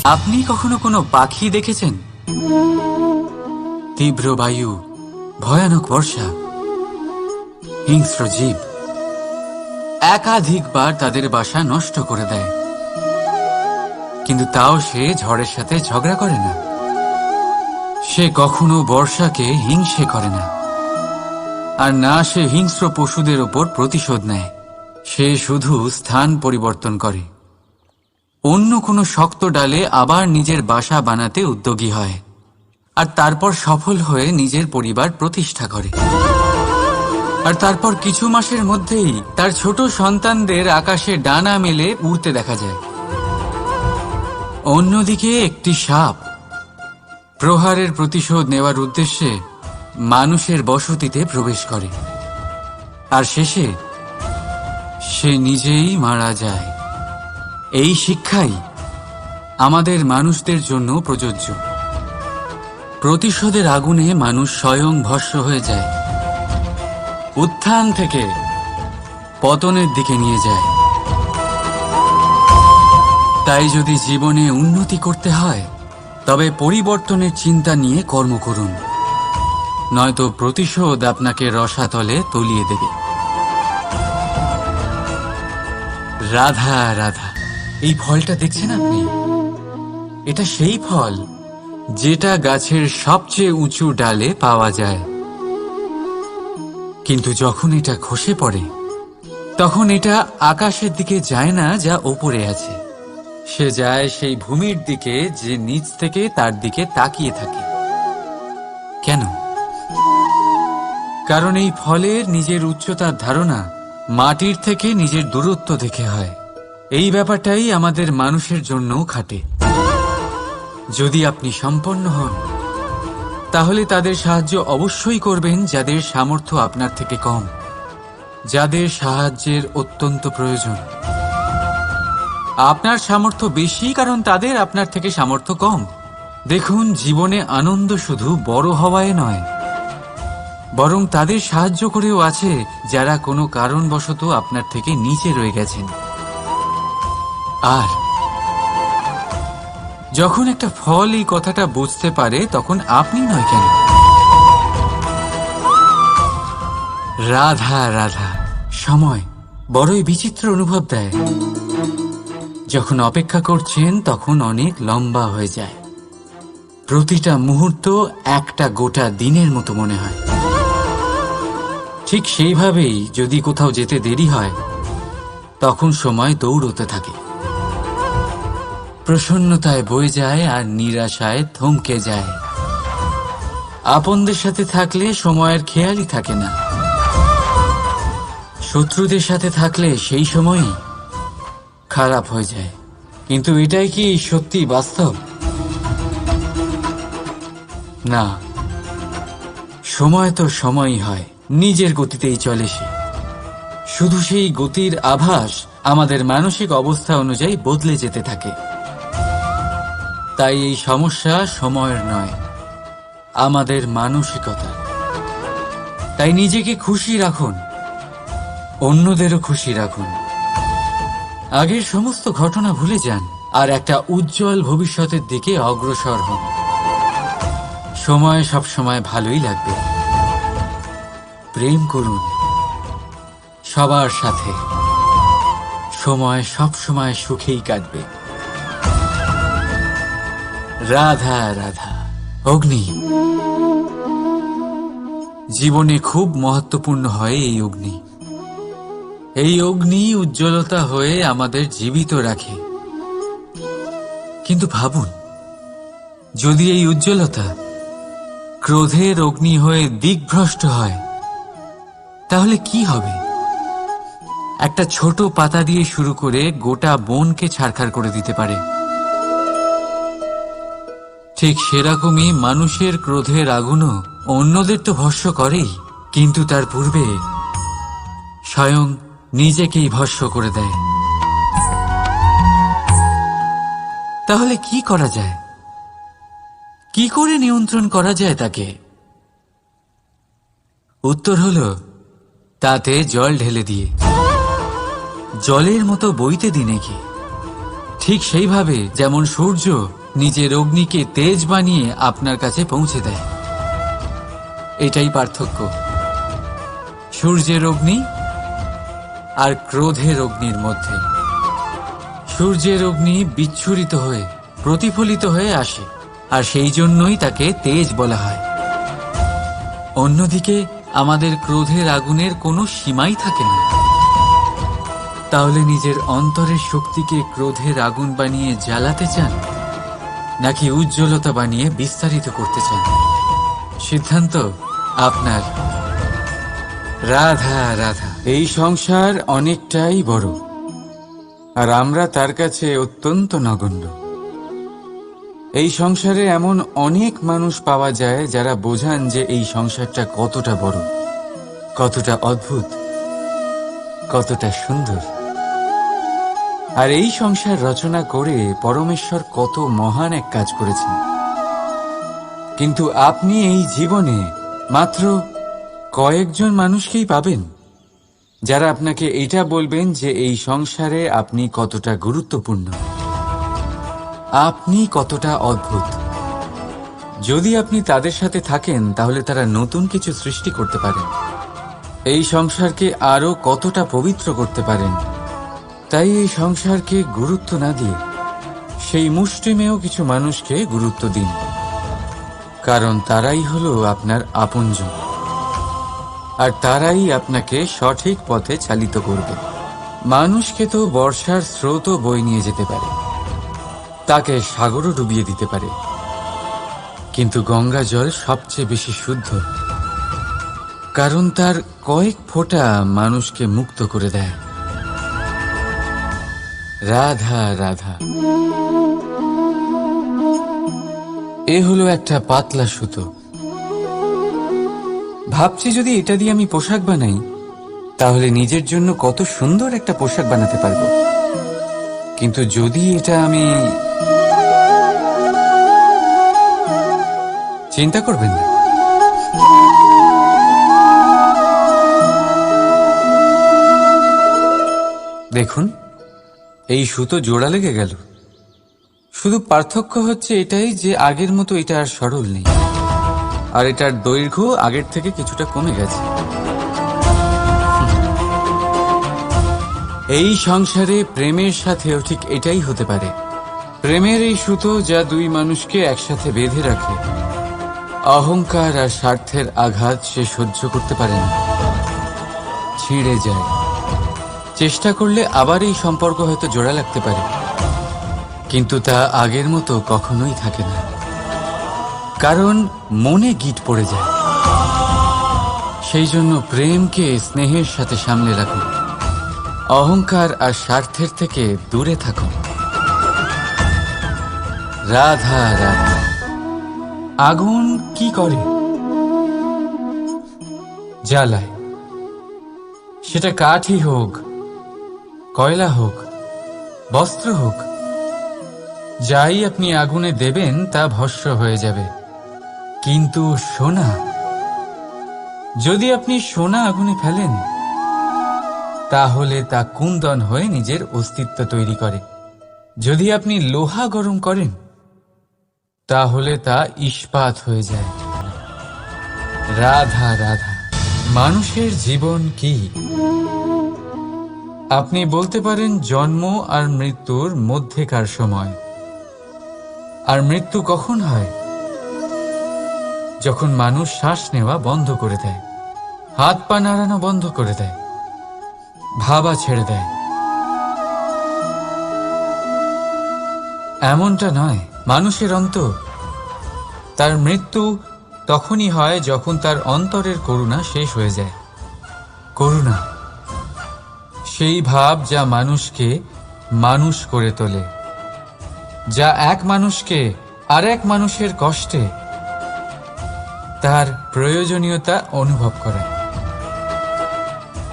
আপনি কখনো কোনো পাখি দেখেছেন? তীব্র বায়ু, ভয়ানক বর্ষা, হিংস্র জীব একাধিকবার তাদের বাসা নষ্ট করে দেয়, কিন্তু তাও সে ঝড়ের সাথে ঝগড়া করে না। সে কখনো বর্ষাকে হিংসে করে না, আর না সে হিংস্র পশুদের ওপর প্রতিশোধ নেয়। সে শুধু স্থান পরিবর্তন করে, অন্য কোনো শক্ত ডালে আবার নিজের বাসা বানাতে উদ্যোগী হয়, আর তারপর সফল হয়ে নিজের পরিবার প্রতিষ্ঠা করে। আর তারপর কিছু মাসের মধ্যেই তার ছোট সন্তানদের আকাশে ডানা মেলে উড়তে দেখা যায়। অন্যদিকে একটি সাপ প্রহারের প্রতিশোধ নেওয়ার উদ্দেশ্যে মানুষের বসতিতে প্রবেশ করে, আর শেষে সে নিজেই মারা যায়। এই শিক্ষাই আমাদের মানুষদের জন্য প্রযোজ্য। প্রতিশোধের আগুনে মানুষ স্বয়ং ভস্ম হয়ে যায়, উত্থান থেকে পতনের দিকে নিয়ে যায়। তাই যদি জীবনে উন্নতি করতে হয়, তবে পরিবর্তনের চিন্তা নিয়ে কর্ম করুন, নয়তো প্রতিশোধ আপনাকে রসাতলে তলিয়ে দেবে। রাধা রাধা। এই ফলটা দেখছেন আপনি? এটা সেই ফল যেটা গাছের সবচেয়ে উঁচু ডালে পাওয়া যায়, কিন্তু যখন এটা খসে পড়ে তখন এটা আকাশের দিকে যায় না যা ওপরে আছে, সে যায় সেই ভূমির দিকে যে নিচ থেকে তার দিকে তাকিয়ে থাকে। কেন? কারণ এই ফলের নিজের উচ্চতার ধারণা মাটির থেকে নিজের দূরত্ব দেখে হয়। এই ব্যাপারটাই আমাদের মানুষের জন্যও খাটে। যদি আপনি সম্পন্ন হন, তাহলে তাদের সাহায্য অবশ্যই করবেন যাদের সামর্থ্য আপনার থেকে কম, যাদের সাহায্যের অত্যন্ত প্রয়োজন। আপনার সামর্থ্য বেশি কারণ তাদের আপনার থেকে সামর্থ্য কম। দেখুন, জীবনে আনন্দ শুধু বড় হওয়ায় নয়, বরং তাদের সাহায্য করেও আছে যারা কোনো কারণবশত আপনার থেকে নিচে রয়ে গেছেন। আর যখন একটা ফল এই কথাটা বুঝতে পারে, তখন আপনি নয় কেন? রাধা রাধা। সময় বড়ই বিচিত্র অনুভব দেয়। যখন অপেক্ষা করছেন তখন অনেক লম্বা হয়ে যায়। প্রতিটা মুহূর্ত একটা গোটা দিনের মতো মনে হয়। ঠিক সেইভাবেই যদি কোথাও যেতে দেরি হয়, তখন সময় দৌড়তে থাকে। প্রসন্নতায় বয়ে যায় আর নিরাশায় থমকে যায়। আপনদের সাথে থাকলে সময়ের খেয়ালই থাকে না, শত্রুদের সাথে থাকলে সেই সময়ই খারাপ হয়ে যায়। কিন্তু এটাই কি সত্যি বাস্তব? না, সময় তো সময়ই হয়, নিজের গতিতেই চলে সে। শুধু সেই গতির আভাস আমাদের মানসিক অবস্থা অনুযায়ী বদলে যেতে থাকে। তাই এই সমস্যা সময়ের নয়, আমাদের মানসিকতা। তাই নিজেকে খুশি রাখুন, অন্যদেরও খুশি রাখুন। আগের সমস্ত ঘটনা ভুলে যান আর একটা উজ্জ্বল ভবিষ্যতের দিকে অগ্রসর হন। সময় সবসময় ভালোই লাগবে। প্রেম করুন সবার সাথে, সময় সবসময় সুখেই কাটবে। রাধা রাধা। অগ্নি জীবনে খুব মহত্বপূর্ণ হয়। এই অগ্নি উজ্জ্বলতা হয়ে আমাদের জীবিত রাখে। কিন্তু ভাবুন, যদি এই উজ্জ্বলতা ক্রোধের অগ্নি হয়ে দিকভ্রষ্ট হয়, তাহলে কি হবে? একটা ছোট পাতা দিয়ে শুরু করে গোটা বনকে ছারখার করে দিতে পারে। ঠিক সেরকমই মানুষের ক্রোধের আগুনও অন্যদের তো ভস্ম করেই, কিন্তু তার পূর্বে স্বয়ং নিজেকেই ভস্ম করে দেয়। তাহলে কি করা যায়? কি করে নিয়ন্ত্রণ করা যায় তাকে? উত্তর হলো, তাতে জল ঢেলে দিয়ে জলের মতো বইতে দিন একে। ঠিক সেইভাবে যেমন সূর্য নিজের অগ্নিকে তেজ বানিয়ে আপনার কাছে পৌঁছে দেয়। এটাই পার্থক্য সূর্যের অগ্নি আর ক্রোধের অগ্নির মধ্যে। সূর্যের অগ্নি বিচ্ছুরিত হয়ে প্রতিফলিত হয়ে আসে, আর সেই জন্যই তাকে তেজ বলা হয়। অন্যদিকে আমাদের ক্রোধের আগুনের কোনো সীমাই থাকে না। তাহলে নিজের অন্তরের শক্তিকে ক্রোধের আগুন বানিয়ে জ্বালাতে চান, নাকি উজ্জ্বলতা বানিয়ে বিস্তারিত করতে চান? সিদ্ধান্ত আপনার। রাধা রাধা। এই সংসার অনেকটাই বড়, আর আমরা তার কাছে অত্যন্ত নগণ্য। এই সংসারে এমন অনেক মানুষ পাওয়া যায় যারা বোঝান যে এই সংসারটা কতটা বড়, কতটা অদ্ভুত, কতটা সুন্দর। আর এই সংসার রচনা করে পরমেশ্বর কত মহান এক কাজ করেছেন। কিন্তু আপনি এই জীবনে মাত্র কয়েকজন মানুষকেই পাবেন যারা আপনাকে এটা বলবেন যে এই সংসারে আপনি কতটা গুরুত্বপূর্ণ, আপনি কতটা অদ্ভুত। যদি আপনি তাদের সাথে থাকেন তাহলে তারা নতুন কিছু সৃষ্টি করতে পারেন, এই সংসারকে আরো কতটা পবিত্র করতে পারেন। তাই এই সংসারকে গুরুত্ব না দিয়ে সেই মুষ্টিমেয় কিছু মানুষকে গুরুত্ব দিন, কারণ তারাই হলো আপনার আপনজন, আর তারাই আপনাকে সঠিক পথে চালিত করবে। মানুষকে তো বর্ষার স্রোতও বয়ে নিয়ে যেতে পারে, তাকে সাগরও ডুবিয়ে দিতে পারে, কিন্তু গঙ্গা জল সবচেয়ে বেশি শুদ্ধ, কারণ তার কয়েক ফোঁটা মানুষকে মুক্ত করে দেয়। রাধা রাধা। এ হলো একটা পাতলা সুতো। ভাবছি যদি এটা দিয়ে আমি পোশাক বানাই তাহলে নিজের জন্য কত সুন্দর একটা পোশাক বানাতে পারবো। কিন্তু যদি এটা আমি... চিন্তা করবেন না, দেখুন এই সুতো জোড়া লেগে গেল। শুধু পার্থক্য হচ্ছে এটাই যে আগের মতো এটা আর সরল নেই, আর এটার দৈর্ঘ্য আগের থেকে কিছুটা কমে গেছে। এই সংসারে প্রেমের সাথেও ঠিক এটাই হতে পারে। প্রেমের এই সুতো যা দুই মানুষকে একসাথে বেঁধে রাখে, অহংকার আর স্বার্থের আঘাত সে সহ্য করতে পারে না, ছিঁড়ে যায়। চেষ্টা করলে আবার এই সম্পর্ক হয়তো জোড়া লাগতে পারে, কিন্তু তা আগের মতো কখনোই থাকে না, কারণ মনে গিট পড়ে যায়। সেই জন্য প্রেমকে স্নেহের সাথে সামলে রাখুন, অহংকার আর স্বার্থের থেকে দূরে থাকুন। রাধা রাধা। আগুন কি করে? জ্বালায়। সেটা কাঠই হোক, কয়লা হোক, বস্ত্র হোক, যাই আপনি আগুনে দেবেন তা ভস্ম হয়ে যাবে। কিন্তু সোনা, যদি আপনি সোনা আগুনে ফেলেন তাহলে তা কুন্দন হয়ে নিজের অস্তিত্ব তৈরি করে। যদি আপনি লোহা গরম করেন তাহলে তা ইস্পাত হয়ে যায়। রাধা রাধা। মানুষের জীবন কি? আপনি বলতে পারেন জন্ম আর মৃত্যুর মধ্যেকার সময়। আর মৃত্যু কখন হয়? যখন মানুষ শ্বাস নেওয়া বন্ধ করে দেয়, হাত পা নাড়ানো বন্ধ করে দেয়, ভাবা ছেড়ে দেয়। এমনটা নয়, মানুষের অন্তর। তার মৃত্যু তখনই হয় যখন তার অন্তরের করুণা শেষ হয়ে যায়। করুণা সেই ভাব যা মানুষকে মানুষ করে তোলে, যা এক মানুষকে আরেক মানুষের কষ্টে তার প্রয়োজনীয়তা অনুভব করে,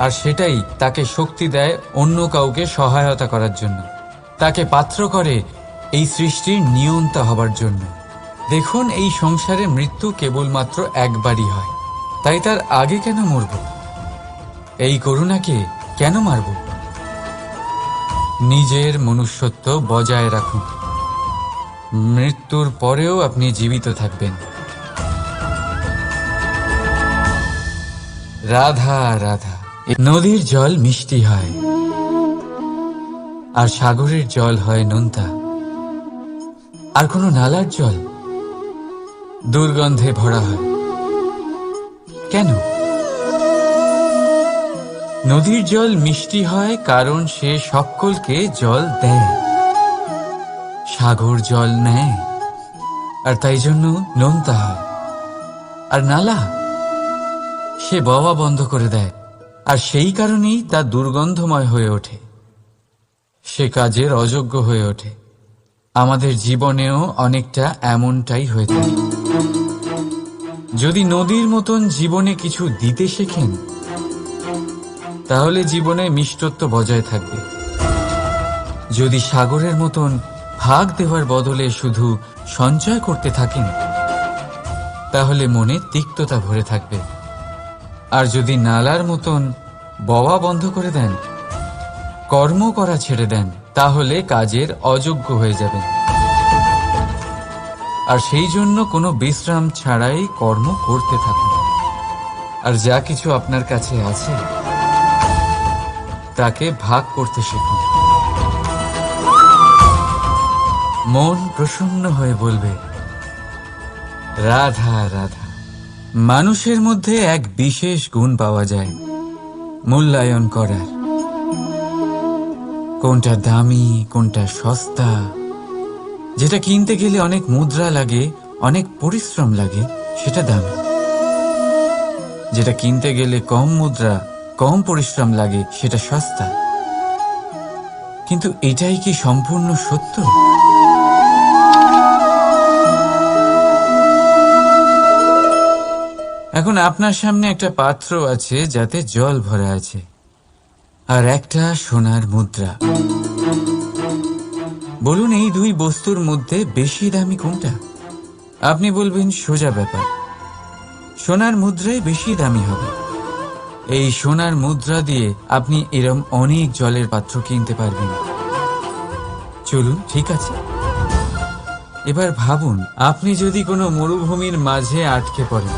আর সেটাই তাকে শক্তি দেয় অন্য কাউকে সহায়তা করার জন্য, তাকে পাত্র করে এই সৃষ্টির নিয়ন্তা হবার জন্য। দেখুন, এই সংসারে মৃত্যু কেবলমাত্র একবারই হয়, তাই তার আগে কেন মরব? এই করুণাকে কেন মারব? নিজের মনুষ্যত্ব বজায় রাখুন। মৃত্যুর পরেও আপনি জীবিত থাকবেন। রাধা রাধা। নদীর জল মিষ্টি হয়, আর সাগরের জল হয় নোনতা। আর কোনো নালার জল দুর্গন্ধে ভরা হয়। কেন? নদীর জল মিষ্টি হয় কারণ সে সকলকে জল দেয়, সাগর জল নেয়, আর তাই জন্য নোনতা হয়। আর নালা, সে বওয়া বন্ধ করে দেয়, আর সেই কারণেই তা দুর্গন্ধময় হয়ে ওঠে, সে কাজের অযোগ্য হয়ে ওঠে। আমাদের জীবনেও অনেকটা এমনটাই হয়ে থাকে। যদি নদীর মতন জীবনে কিছু দিতে শেখেন, তাহলে জীবনে মিষ্টত্ব বজায় থাকবে। যদি সাগরের মতন ভাগ দেওয়ার বদলে শুধু সঞ্চয় করতে থাকেন, তাহলে মনে তিক্ততা ভরে থাকবে। আর যদি নালার মতন বওয়া বন্ধ করে দেন, কর্ম করা ছেড়ে দেন, তাহলে কাজের অযোগ্য হয়ে যাবেন। আর সেই জন্য কোনো বিশ্রাম ছাড়াই কর্ম করতে থাকুন। আর যা কিছু আপনার কাছে আছে তাকে ভাগ করতে শিখুন। মন প্রসন্ন হয়ে বলবে রাধা রাধা। মানুষের মধ্যে এক বিশেষ গুণ পাওয়া যায়, মূল্যায়ন করার। কোনটা দামি, কোনটা সস্তা, যেটা কিনতে গেলে অনেক মুদ্রা লাগে, অনেক পরিশ্রম লাগে, সেটা দামি। যেটা কিনতে গেলে কম মুদ্রা, কম পরিশ্রম লাগে, সেটা সস্তা। কিন্তু এটাই কি সম্পূর্ণ সত্য? এখন আপনার সামনে একটা পাত্র আছে যাতে জল ভরা আছে, আর একটা সোনার মুদ্রা। বলুন, এই দুই বস্তুর মধ্যে বেশি দামি কোনটা? আপনি বলবেন সোজা ব্যাপার, সোনার মুদ্রাই বেশি দামি হবে। এই সোনার মুদ্রা দিয়ে আপনি এরম অনেক জলের পাত্র কিনতে পারবেন। চলুন, ঠিক আছে। এবার ভাবুন, আপনি যদি কোনো মরুভূমির মাঝে আটকে পড়েন,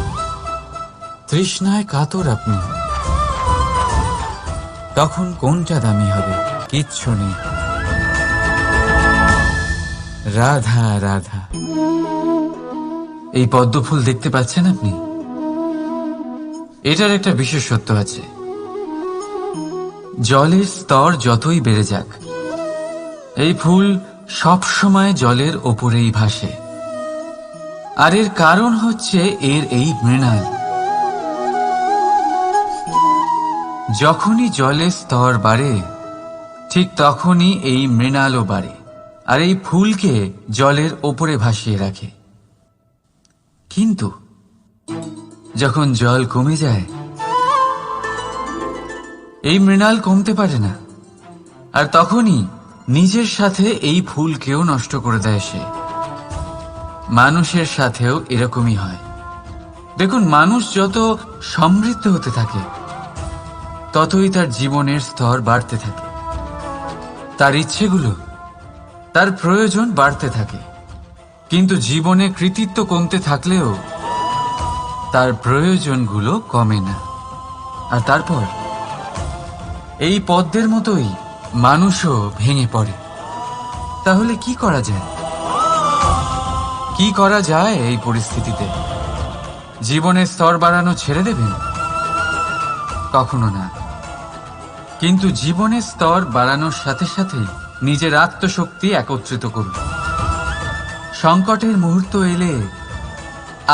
তৃষ্ণায় কাতর আপনি, তখন কোনটা দামি হবে? কিচ্ছু নেই। রাধা রাধা। এই পদ্মফুল দেখতে পাচ্ছেন আপনি? এটার একটা বিশেষত্ব আছে। জলের স্তর যতই বেড়ে যাক, এই ফুল সব সময় জলের ওপরেই ভাসে। আর এর কারণ হচ্ছে এর এই মৃণাল। যখনই জলের স্তর বাড়ে, ঠিক তখনই এই মৃণালও বাড়ে, আর এই ফুলকে জলের ওপরে ভাসিয়ে রাখে। কিন্তু যখন জল কমে যায়, এই মৃণাল কমতে পারে না, আর তখনই নিজের সাথে এই ফুলকেও নষ্ট করে দেয় সে। মানুষের সাথেও এরকমই হয়। দেখুন, মানুষ যত সমৃদ্ধ হতে থাকে, ততই তার জীবনের স্তর বাড়তে থাকে, তার ইচ্ছেগুলো, তার প্রয়োজন বাড়তে থাকে। কিন্তু জীবনে কৃতিত্ব কমতে থাকলেও তার প্রয়োজনগুলো কমে না। আর তারপর এই পদ্মের মতোই মানুষও ভেঙে পড়ে। তাহলে কি করা যায়? কি করা যায় এই পরিস্থিতিতে? জীবনের স্তর বাড়ানো ছেড়ে দেবেন? কখনো না। কিন্তু জীবনের স্তর বাড়ানোর সাথে সাথে নিজের আত্মশক্তি একত্রিত করুন। সংকটের মুহূর্ত এলে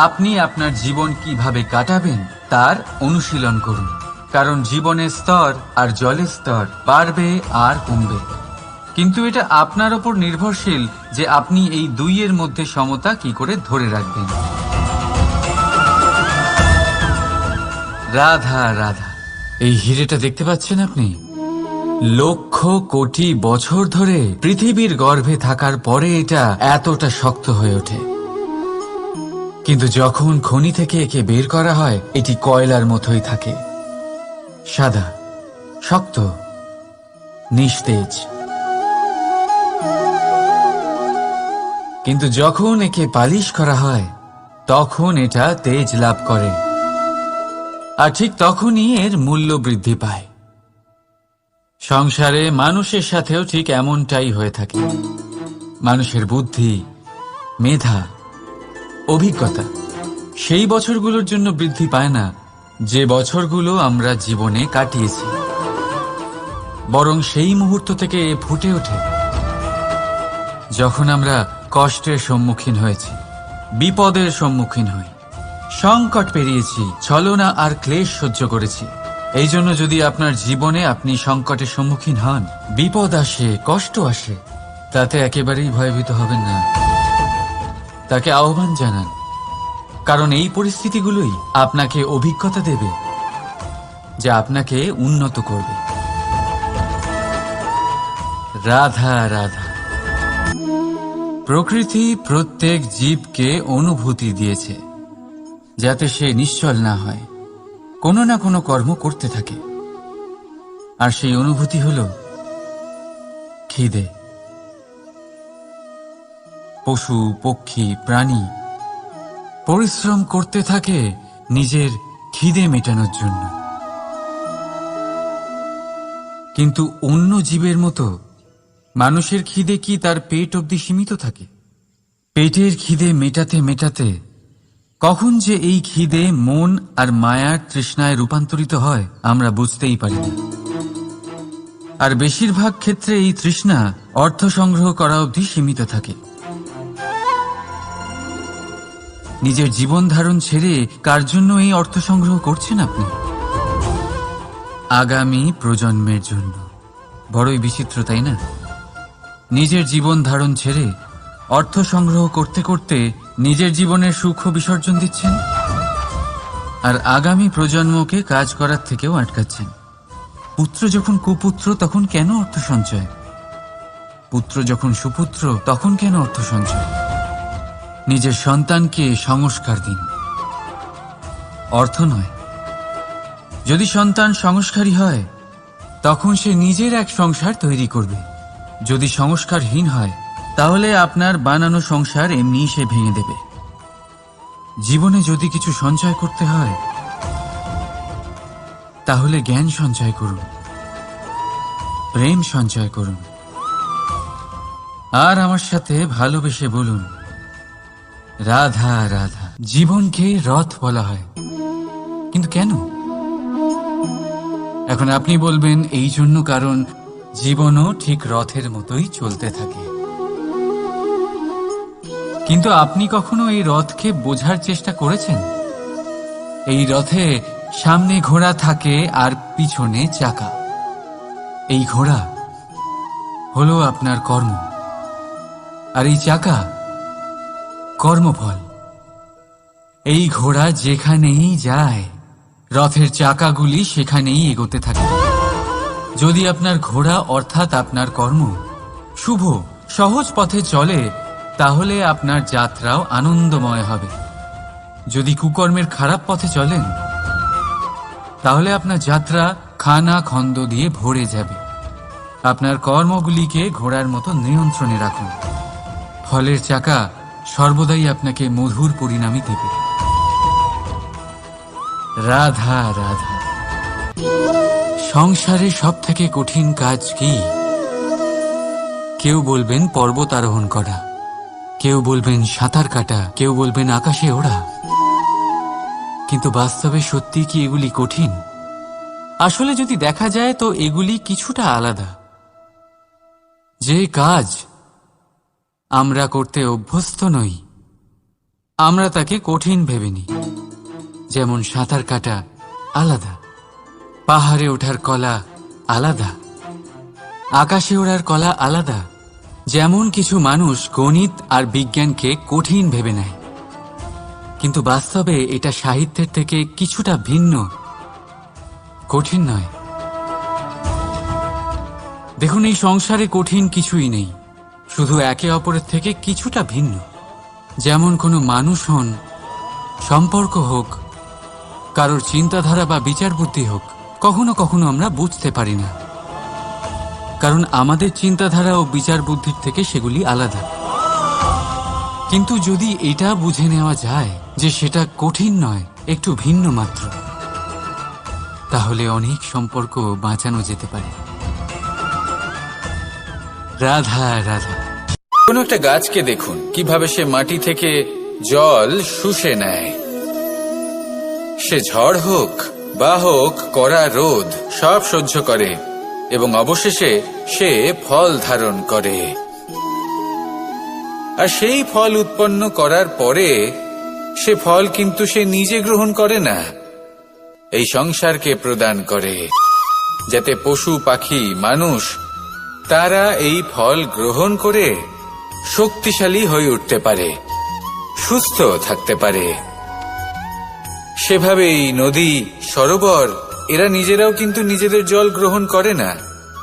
আপনি আপনার জীবন কিভাবে কাটাবেন তার অনুশীলন করুন। কারণ জীবনের স্তর আর জলের স্তর বাড়বে আর কমবে, কিন্তু এটা আপনার উপর নির্ভরশীল যে আপনি এই দুইয়ের মধ্যে সমতা কি করে ধরে রাখবেন। রাধা রাধা। এই হিরেটা দেখতে পাচ্ছেন আপনি? লক্ষ কোটি বছর ধরে পৃথিবীর গর্ভে থাকার পরে এটা এতটা শক্ত হয়ে ওঠে। কিন্তু যখন খনি থেকে একে বের করা হয়, এটি কয়লার মতোই থাকে, সাদা, শক্ত, নিস্তেজ। কিন্তু যখন একে পালিশ করা হয় তখন এটা তেজ লাভ করে, আর ঠিক তখনই এর মূল্য বৃদ্ধি পায়। সংসারে মানুষের সাথেও ঠিক এমনটাই হয়ে থাকে। মানুষের বুদ্ধি, মেধা, অভিজ্ঞতা সেই বছরগুলোর জন্য বৃদ্ধি পায় না যে বছরগুলো আমরা জীবনে কাটিয়েছি, বরং সেই মুহূর্ত থেকে ফুটে ওঠে যখন আমরা কষ্টের সম্মুখীন হয়েছি, বিপদের সম্মুখীন হই, সংকট পেরিয়েছি, ছলনা আর ক্লেশ সহ্য করেছি। এই জন্য যদি আপনার জীবনে আপনি সংকটের সম্মুখীন হন, বিপদ আসে, কষ্ট আসে, তাতে একেবারেই ভয়ভীত হবেন না। তাকে আহ্বান জানান, কারণ এই পরিস্থিতিগুলোই আপনাকে অভিজ্ঞতা দেবে, যা আপনাকে উন্নত করবে। রাধা রাধা। প্রকৃতি প্রত্যেক জীবকে অনুভূতি দিয়েছে, যাতে সে নিশ্চল না হয়, কোনো না কোনো কর্ম করতে থাকে। আর সেই অনুভূতি হল খিদে। পশু, পক্ষী, প্রাণী পরিশ্রম করতে থাকে নিজের খিদে মেটানোর জন্য। কিন্তু অন্য জীবের মতো মানুষের খিদে কি তার পেট অবধি সীমিত থাকে? পেটের খিদে মেটাতে মেটাতে কখন যে এই খিদে মন আর মায়ার তৃষ্ণায় রূপান্তরিত হয় আমরা বুঝতেই পারি না। আর বেশিরভাগ ক্ষেত্রে এই তৃষ্ণা অর্থ সংগ্রহ করা অবধি সীমিত থাকে। নিজের জীবন ধারণ ছেড়ে কার জন্য এই অর্থ সংগ্রহ করছেন আপনি? আগামী প্রজন্মের জন্য। বড়ই বিচিত্র, তাই না? নিজের জীবন ধারণ ছেড়ে অর্থ সংগ্রহ করতে করতে নিজের জীবনের সুখ বিসর্জন দিচ্ছেন, আর আগামী প্রজন্মকে কাজ করার থেকেও আটকাচ্ছেন। পুত্র যখন কুপুত্র তখন কেন অর্থ সঞ্চয়? পুত্র যখন সুপুত্র তখন কেন অর্থ সঞ্চয়? নিজের সন্তানকে সংস্কার দিন, অর্থ নয়। যদি সন্তান সংস্কারী হয় তখন সে নিজের এক সংসার তৈরি করবে। যদি সংস্কারহীন হয় তাহলে আপনার বানানো সংসার এমনি সে ভেঙে দেবে। জীবনে যদি কিছু সঞ্চয় করতে হয় তাহলে জ্ঞান সঞ্চয় করুন, প্রেম সঞ্চয় করুন, আর আমার সাথে ভালোবেসে বলুন রাধা রাধা। জীবনকে রথ বলা হয়, কিন্তু কেন? এখন আপনি বলবেন এই জন্য কারণ জীবনও ঠিক রথের মতোই চলতে থাকে। কিন্তু আপনি কখনো এই রথকে বোঝার চেষ্টা করেছেন? এই রথে সামনে ঘোড়া থাকে আর পিছনে চাকা। এই ঘোড়া হলো আপনার কর্ম, আর এই চাকা কর্মফল। এই ঘোড়া যেখানেই যায় রথের চাকাগুলি সেখানেই এগোতে থাকে। যদি আপনার ঘোড়া অর্থাৎ আপনার কর্ম শুভ সহজ পথে চলে তাহলে আপনার যাত্রাও আনন্দময় হবে। যদি কুকর্মের খারাপ পথে চলেন তাহলে আপনার যাত্রা খানা খন্দ দিয়ে ভরে যাবে। আপনার কর্মগুলিকে ঘোড়ার মতো নিয়ন্ত্রণে রাখুন। ফলের চাকা সর্বদাই আপনাকে মধুর পরিণামই দেবে। রাধা রাধা। সংসারে সব থেকে কঠিন কাজ কি? কেউ বলবেন পর্বত আরোহণ করা, কেউ বলবেন সাঁতার কাটা, কেউ বলবেন আকাশে ওড়া। কিন্তু বাস্তবে সত্যি কি এগুলি কঠিন? আসলে যদি দেখা যায় তো এগুলি কিছুটা আলাদা। যে কাজ আমরা করতে অভ্যস্ত নই আমরা তাকে কঠিন ভেবে নিই। যেমন সাঁতার কাটা আলাদা, পাহাড়ে ওঠার কলা আলাদা, আকাশে ওড়ার কলা আলাদা। যেমন কিছু মানুষ গণিত আর বিজ্ঞানকে কঠিন ভেবে নেয়, কিন্তু বাস্তবে এটা সাহিত্যের থেকে কিছুটা ভিন্ন, কঠিন নয়। দেখুন, এই সংসারে কঠিন কিছুই নেই, শুধু একে অপরের থেকে কিছুটা ভিন্ন। যেমন কোনো মানুষ হন, সম্পর্ক হোক, কারোর চিন্তাধারা বা বিচার বুদ্ধি হোক, কখনো কখনো আমরা বুঝতে পারি না, কারণ আমাদের চিন্তাধারা ও বিচার বুদ্ধির থেকে সেগুলি আলাদা। কিন্তু যদি এটা বুঝে নেওয়া যায় যে সেটা কঠিন নয়, একটু ভিন্ন মাত্র, তাহলে অনেক সম্পর্ক বাঁচানো যেতে পারে। রাধা রাধা। কোনো একটা গাছকে দেখুন কিভাবে সে মাটি থেকে জল শুষে নেয়। সে ঝড় হোক বা হোক কড়া রোদ সব সহ্য করে এবং অবশেষে সে ফল ধারণ করে। আর সেই ফল উৎপন্ন করার পরে সে ফল কিন্তু সে নিজে গ্রহণ করে না, এই সংসারকে প্রদান করে, যাতে পশু পাখি মানুষ তারা এই ফল গ্রহণ করে শক্তিশালী হয়ে উঠতে পারে, সুস্থ থাকতে পারে। সেভাবেই নদী, সরোবর এরা নিজেরাও কিন্তু নিজেদের জল গ্রহণ করে না,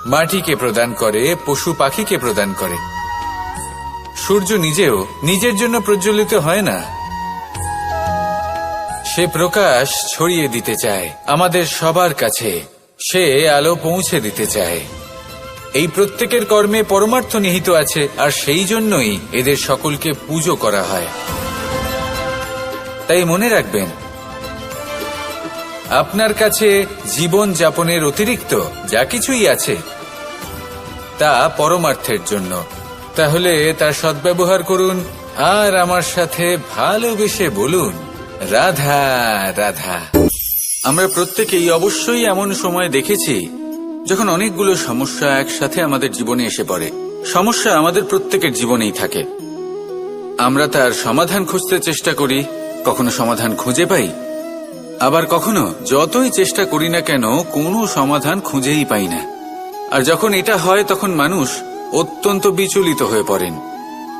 মাটিকে প্রদান করে, পশু পাখিকে প্রদান করে। সূর্য নিজেও নিজের জন্য প্রজ্বলিত হয় না, সে প্রকাশ ছড়িয়ে দিতে চায় আমাদের সবার কাছে, সে আলো পৌঁছে দিতে চায়। এই প্রত্যেকের কর্মে পরমার্থ নিহিত আছে, আর সেই জন্যই এদের সকলকে পুজো করা হয়। তাই মনে রাখবেন, আপনার কাছে জীবন যাপনের অতিরিক্ত যা কিছুই আছে তা পরমার্থের জন্য। তাহলে তার সদ্ব্যবহার করুন আর আমার সাথে ভালোবেসে বলুন, রাধা রাধা। আমরা প্রত্যেকেই অবশ্যই এমন সময় দেখেছি যখন অনেকগুলো সমস্যা একসাথে আমাদের জীবনে এসে পড়ে। সমস্যা আমাদের প্রত্যেকের জীবনেই থাকে, আমরা তার সমাধান খুঁজতে চেষ্টা করি, কখনো সমাধান খুঁজে পাই, আবার কখনো যতই চেষ্টা করি না কেন কোনো সমাধান খুঁজেই পাই না। আর যখন এটা হয় তখন মানুষ অত্যন্ত বিচলিত হয়ে পড়েন।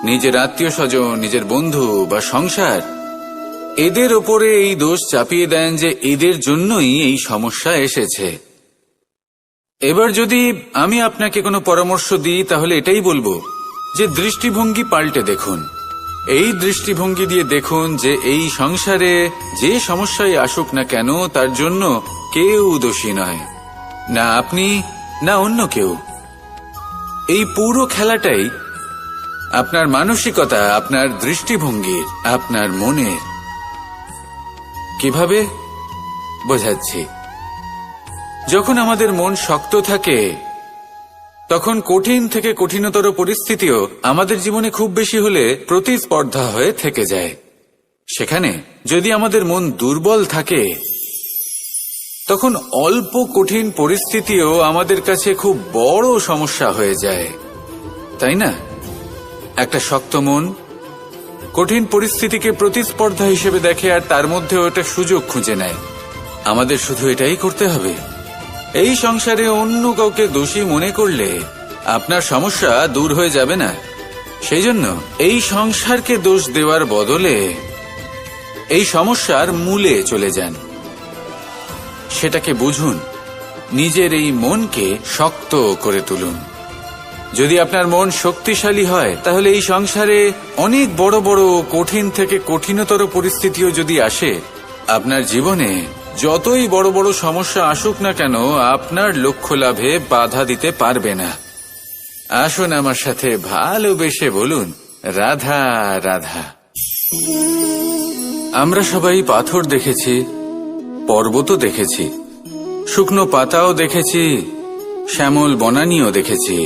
নিজের আত্মীয় স্বজন, নিজের বন্ধু বা সংসার এদের ওপরে এই দোষ চাপিয়ে দেন যে এদের জন্যই এই সমস্যা এসেছে। এবার যদি আমি আপনাকে কোনো পরামর্শ দিই তাহলে এটাই বলবো যে দৃষ্টিভঙ্গি পাল্টে দেখুন। এই দৃষ্টিভঙ্গি দিয়ে দেখুন যে এই সংসারে যে সমস্যায় আসুক না কেন তার জন্য কেউ দোষী নয়, না আপনি না অন্য কেউ। এই পুরো খেলাটাই আপনার মানসিকতা, আপনার দৃষ্টিভঙ্গির, আপনার মনের। কিভাবে বোঝাচ্ছি? যখন আমাদের মন শক্ত থাকে তখন কঠিন থেকে কঠিনতর পরিস্থিতিও আমাদের জীবনে খুব বেশি হলে প্রতিস্পর্ধা হয়ে থেকে যায়। সেখানে যদি আমাদের মন দুর্বল থাকে তখন অল্প কঠিন পরিস্থিতিও আমাদের কাছে খুব বড় সমস্যা হয়ে যায়, তাই না? একটা শক্ত মন কঠিন পরিস্থিতিকে প্রতিস্পর্ধা হিসেবে দেখে আর তার মধ্যে ওটা সুযোগ খুঁজে নেয়। আমাদের শুধু এটাই করতে হবে। এই সংসারে অন্য কাউকে দোষী মনে করলে আপনার সমস্যা দূর হয়ে যাবে না। সেই জন্য এই সংসারকে দোষ দেওয়ার বদলে এই সমস্যার মূলে চলে যান, সেটাকে বুঝুন, নিজের এই মনকে শক্ত করে তুলুন। যদি আপনার মন শক্তিশালী হয় তাহলে এই সংসারে অনেক বড় বড় কঠিন থেকে কঠিনতর পরিস্থিতিও যদি আসে, আপনার জীবনে যতই বড় বড় সমস্যা আসুক না কেন আপনার লক্ষ্য লাভে বাধা দিতে পারবে না। আসুন আমার সাথে ভালোবেসে বলুন, রাধা রাধা। আমরা সবাই পাথর দেখেছি, পর্বতও দেখেছি, শুকনো পাতাও দেখেছি, শ্যামল বনানীও দেখেছি।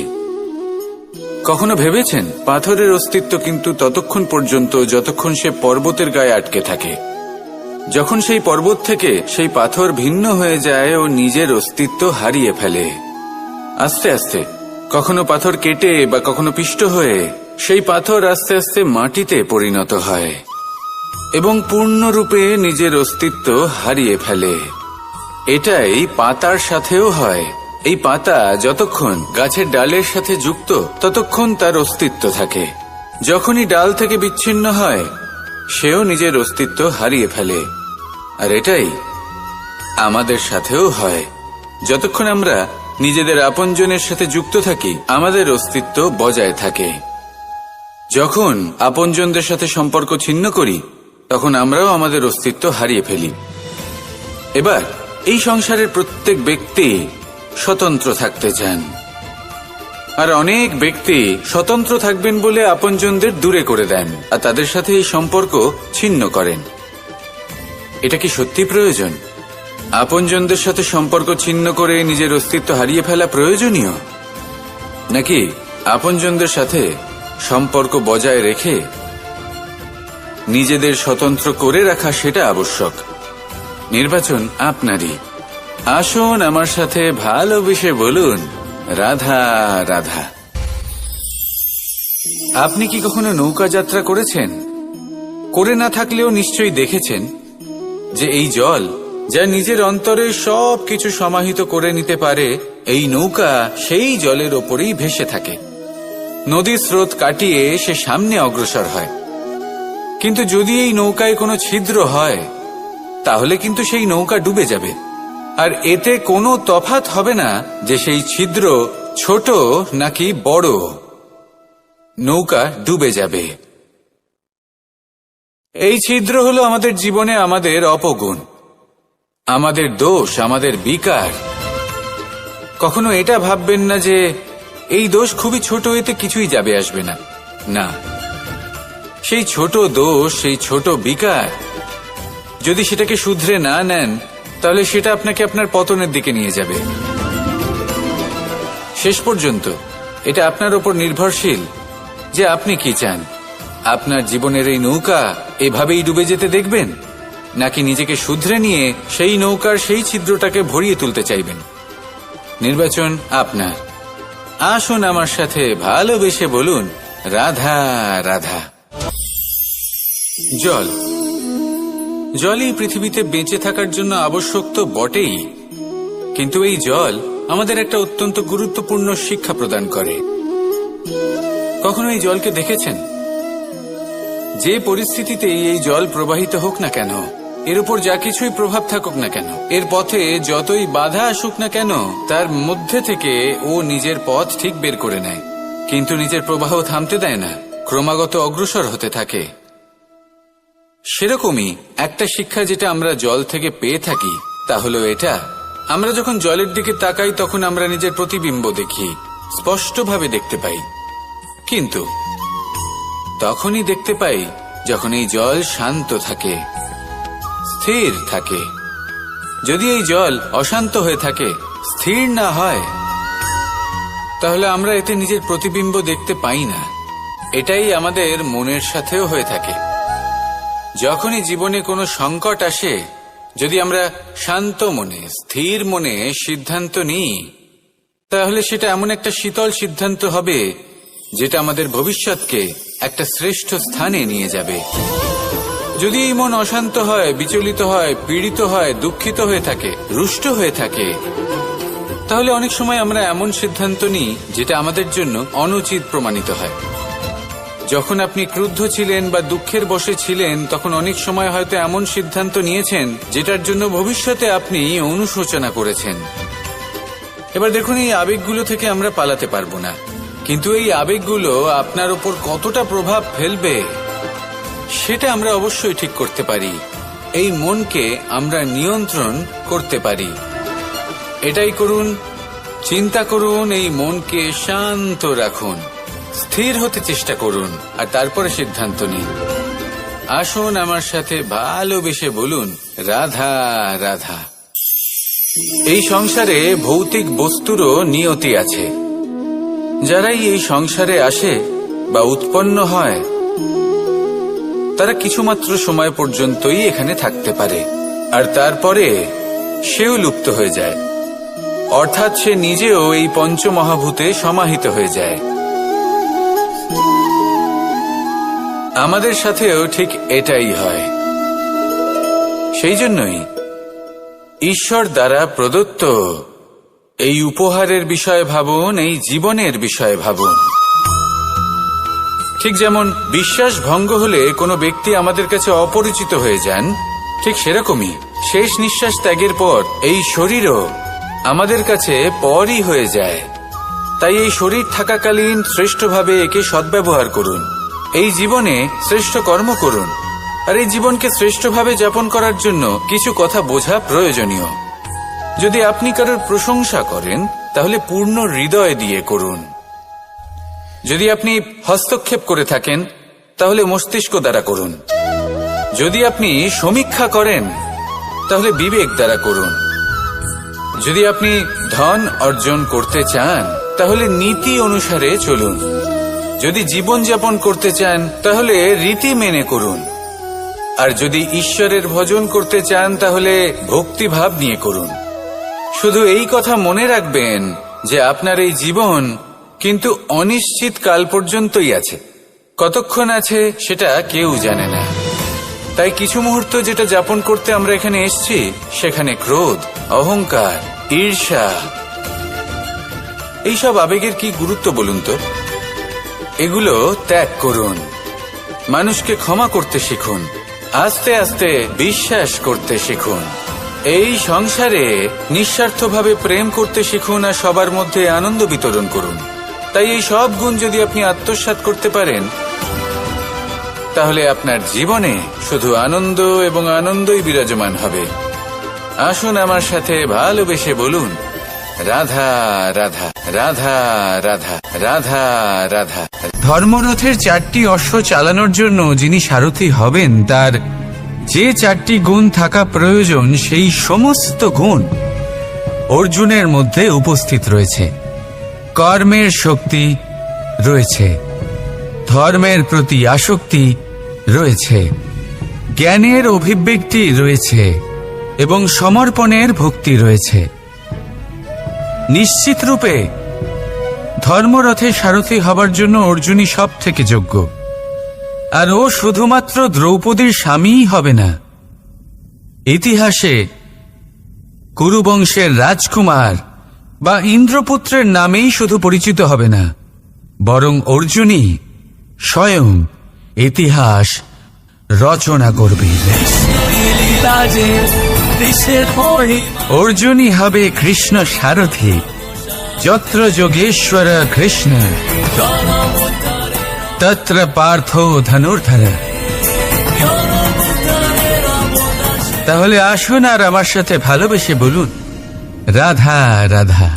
কখনো ভেবেছেন পাথরের অস্তিত্ব কিন্তু ততক্ষণ পর্যন্ত যতক্ষণ সে পর্বতের গায়ে আটকে থাকে। যখন সেই পর্বত থেকে সেই পাথর ভিন্ন হয়ে যায় ও নিজের অস্তিত্ব হারিয়ে ফেলে। আস্তে আস্তে কখনো পাথর কেটে বা কখনো পিষ্ট হয়ে সেই পাথর আস্তে আস্তে মাটিতে পরিণত হয় এবং পূর্ণরূপে নিজের অস্তিত্ব হারিয়ে ফেলে। এটাই পাতার সাথেও হয়। এই পাতা যতক্ষণ গাছের ডালের সাথে যুক্ত ততক্ষণ তার অস্তিত্ব থাকে। যখনই ডাল থেকে বিচ্ছিন্ন হয় সেও নিজের অস্তিত্ব হারিয়ে ফেলে। আর এটাই আমাদের সাথেও হয়। যতক্ষণ আমরা নিজেদের আপনজনের সাথে যুক্ত থাকি আমাদের অস্তিত্ব বজায় থাকে। যখন আপনজনদের সাথে সম্পর্ক ছিন্ন করি তখন আমরাও আমাদের অস্তিত্ব হারিয়ে ফেলি। এবার এই সংসারের প্রত্যেক ব্যক্তি স্বতন্ত্র থাকতে চান, আর অনেক ব্যক্তি স্বতন্ত্র থাকবেন বলে আপনজনদের দূরে করে দেন আর তাদের সাথে এই সম্পর্ক ছিন্ন করেন। এটা কি সত্যি প্রয়োজন? আপনজনদের সাথে সম্পর্ক ছিন্ন করে নিজের অস্তিত্ব হারিয়ে ফেলা প্রয়োজনীয়, নাকি আপনজনদের সাথে সম্পর্ক বজায় রেখে নিজেদের স্বতন্ত্র করে রাখা সেটা আবশ্যক? নির্বাচন আপনারই। আসুন আমার সাথে ভালোবেসে বলুন, রাধা রাধা। আপনি কি কখনো নৌকা যাত্রা করেছেন? করে না থাকলেও নিশ্চয়ই দেখেছেন যে এই জল যা নিজের অন্তরে সব কিছু সমাহিত করে নিতে পারে, এই নৌকা সেই জলের ওপরেই ভেসে থাকে। নদীর স্রোত কাটিয়ে সে সামনে অগ্রসর হয়। কিন্তু যদি এই নৌকায় কোনো ছিদ্র হয় তাহলে কিন্তু সেই নৌকা ডুবে যাবে। আর এতে কোনো তফাৎ হবে না যে সেই ছিদ্র ছোট নাকি বড়, নৌকা ডুবে যাবে। এই ছিদ্র হলো আমাদের জীবনে আমাদের অপগুণ, আমাদের দোষ, আমাদের বিকার। কখনো এটা ভাববেন না যে এই দোষ খুবই ছোট, এতে কিছুই যাবে আসবে না। না, সেই ছোট দোষ, সেই ছোট বিকার যদি সেটাকে শুধরে না নেন তাহলে সেটা আপনাকে আপনার পতনের দিকে নিয়ে যাবে। শেষ পর্যন্ত এটা আপনার উপর নির্ভরশীল যে আপনি কি চান। আপনার জীবনের এই নৌকা এভাবেই ডুবে যেতে দেখবেন, নাকি নিজেকে শুধরে নিয়ে সেই নৌকার সেই ছিদ্রটাকে ভরিয়ে তুলতে চাইবেন? নির্বাচন আপনার। আসুন আমার সাথে ভালোবেসে বলুন, রাধা রাধা। জল, জলই পৃথিবীতে বেঁচে থাকার জন্য আবশ্যক তো বটেই, কিন্তু এই জল আমাদের একটা অত্যন্ত গুরুত্বপূর্ণ শিক্ষা প্রদান করে। কখনো এই জলকে দেখেছেন? যে পরিস্থিতিতেই এই জল প্রবাহিত হোক না কেন, এর উপর যা কিছুই প্রভাব থাকুক না কেন, এর পথে যতই বাধা আসুক না কেন, তার মধ্যে থেকে ও নিজের পথ ঠিক বের করে নেয়, কিন্তু নিজের প্রবাহ থামতে দেয় না, ক্রমাগত অগ্রসর হতে থাকে। সেরকমই একটা শিক্ষা যেটা আমরা জল থেকে পেয়ে থাকি তা হলো এটা, আমরা যখন জলের দিকে তাকাই তখন আমরা নিজের প্রতিবিম্ব দেখি, স্পষ্টভাবে দেখতে পাই। কিন্তু তখনই দেখতে পাই যখন এই জল শান্ত থাকে, স্থির থাকে। যদি এই জল অশান্ত হয়ে থাকে, স্থির না হয়, তাহলে আমরা এতে নিজের প্রতিবিম্ব দেখতে পাই না। এটাই আমাদের মনের সাথেও হয়ে থাকে। যখনই জীবনে কোনো সংকট আসে, যদি আমরা শান্ত মনে, স্থির মনে সিদ্ধান্ত নিই, তাহলে সেটা এমন একটা শীতল সিদ্ধান্ত হবে যেটা আমাদের ভবিষ্যৎকে একটা শ্রেষ্ঠ স্থানে নিয়ে যাবে। যদি এই মন অশান্ত হয়, বিচলিত হয়, পীড়িত হয়, দুঃখিত হয়ে থাকে, রুষ্ট হয়ে থাকে, তাহলে অনেক সময় আমরা এমন সিদ্ধান্ত নিই যেটা আমাদের জন্য অনুচিত প্রমাণিত হয়। যখন আপনি ক্রুদ্ধ ছিলেন বা দুঃখের বশে ছিলেন, তখন অনেক সময় হয়তো এমন সিদ্ধান্ত নিয়েছেন যেটার জন্য ভবিষ্যতে আপনি অনুশোচনা করেছেন। এবার দেখুন, এই আবেগগুলো থেকে আমরা পালাতে পারবো না, কিন্তু এই আবেগগুলো আপনার উপর কতটা প্রভাব ফেলবে সেটা আমরা অবশ্যই ঠিক করতে পারি। এই মনকে আমরা নিয়ন্ত্রণ করতে পারি। এটাই করুন, চিন্তা করুন, এই মনকে শান্ত রাখুন, স্থির হতে চেষ্টা করুন, আর তারপরে সিদ্ধান্ত নিন। আসুন আমার সাথে ভালোবেসে বলুন, রাধা রাধা। এই সংসারে ভৌতিক বস্তুরও নিয়তি আছে। যারাই এই সংসারে আসে বা উৎপন্ন হয়, তারা কিছুমাত্র সময় পর্যন্তই এখানে থাকতে পারে, আর তারপরে সেও লুপ্ত হয়ে যায়, অর্থাৎ সে নিজেও এই পঞ্চমহাভূতে সমাহিত হয়ে যায়। আমাদের সাথেও ঠিক এটাই হয়। সেই জন্যই ঈশ্বর দ্বারা প্রদত্ত এই উপহারের বিষয়ে ভাবুন, এই জীবনের বিষয়ে ভাবুন। ঠিক যেমন বিশ্বাস ভঙ্গ হলে কোনো ব্যক্তি আমাদের কাছে অপরিচিত হয়ে যান, ঠিক সেরকমই শেষ নিঃশ্বাস ত্যাগের পর এই শরীরও আমাদের কাছে পরই হয়ে যায়। তাই এই শরীর থাকাকালীন শ্রেষ্ঠভাবে একে সদ্ব্যবহার করুন, এই জীবনে শ্রেষ্ঠ কর্ম করুন, আর এই জীবনকে শ্রেষ্ঠভাবে যাপন করার জন্য কিছু কথা বোঝা প্রয়োজনীয়। যদি আপনি কারোর প্রশংসা করেন তাহলে পূর্ণ হৃদয় দিয়ে করুন, যদি আপনি হস্তক্ষেপ করে থাকেন তাহলে মস্তিষ্ক দ্বারা করুন। যদি আপনি সমীক্ষা করেন তাহলে বিবেক দ্বারা করুন। যদি আপনি ধন অর্জন করতে চান তাহলে নীতি অনুসারে চলুন। যদি জীবনযাপন করতে চান তাহলে রীতি মেনে করুন। আর যদি ঈশ্বরের ভজন করতে চান তাহলে ভক্তিভাব নিয়ে করুন। শুধু এই কথা মনে রাখবেন যে আপনার এই জীবন কিন্তু অনিশ্চিত কাল পর্যন্তই আছে। কতক্ষণ আছে সেটা কেউ জানে না। তাই কিছু মুহূর্ত যেটা যাপন করতে আমরা এখানে এসেছি সেখানে ক্রোধ, অহংকার, ঈর্ষা, এইসব আবেগের কি গুরুত্ব বলুন তো? এগুলো ত্যাগ করুন। মানুষকে ক্ষমা করতে শিখুন। আস্তে আস্তে বিশ্বাস করতে শিখুন। এই সংসারে নিঃস্বার্থভাবে প্রেম করতে শিখুন আর সবার মধ্যে আনন্দ বিতরণ করুন। তাই এই সব গুণ যদি আপনি আত্মসাৎ করতে পারেন তাহলে আপনার জীবনে শুধু আনন্দ এবং আনন্দই বিরাজমান হবে। আসুন আমার সাথে ভালোবেসে বলুন, রাধা রাধা রাধা রাধা রাধা রাধা। ধর্মরথের 4টি অশ্ব চালানোর জন্য যিনি সারথি হবেন তার যে 4টি গুণ থাকা প্রয়োজন সেই সমস্ত গুণ অর্জুনের মধ্যে উপস্থিত রয়েছে। কর্মের শক্তি রয়েছে, ধর্মের প্রতি আসক্তি রয়েছে, জ্ঞানের অভিব্যক্তি রয়েছে এবং সমর্পণের ভক্তি রয়েছে। নিশ্চিত রূপে ধর্মরথে সারথি হবার জন্য অর্জুনই সব থেকে যোগ্য। আর ও শুধুমাত্র দ্রৌপদীর স্বামীই হবে না, ইতিহাসে কুরুবংশের রাজকুমার বা ইন্দ্রপুত্রের নামেই শুধু পরিচিত হবে না, বরং অর্জুনই স্বয়ং ইতিহাস রচনা করবে। অর্জুনই হবে কৃষ্ণ সারথি। যত্র যোগেশ্বর কৃষ্ণ তত্র পার্থ ধনুর্ধর। তাহলে আসুন আর আমার সাথে ভালোবেসে বলুন, রাধা রাধা।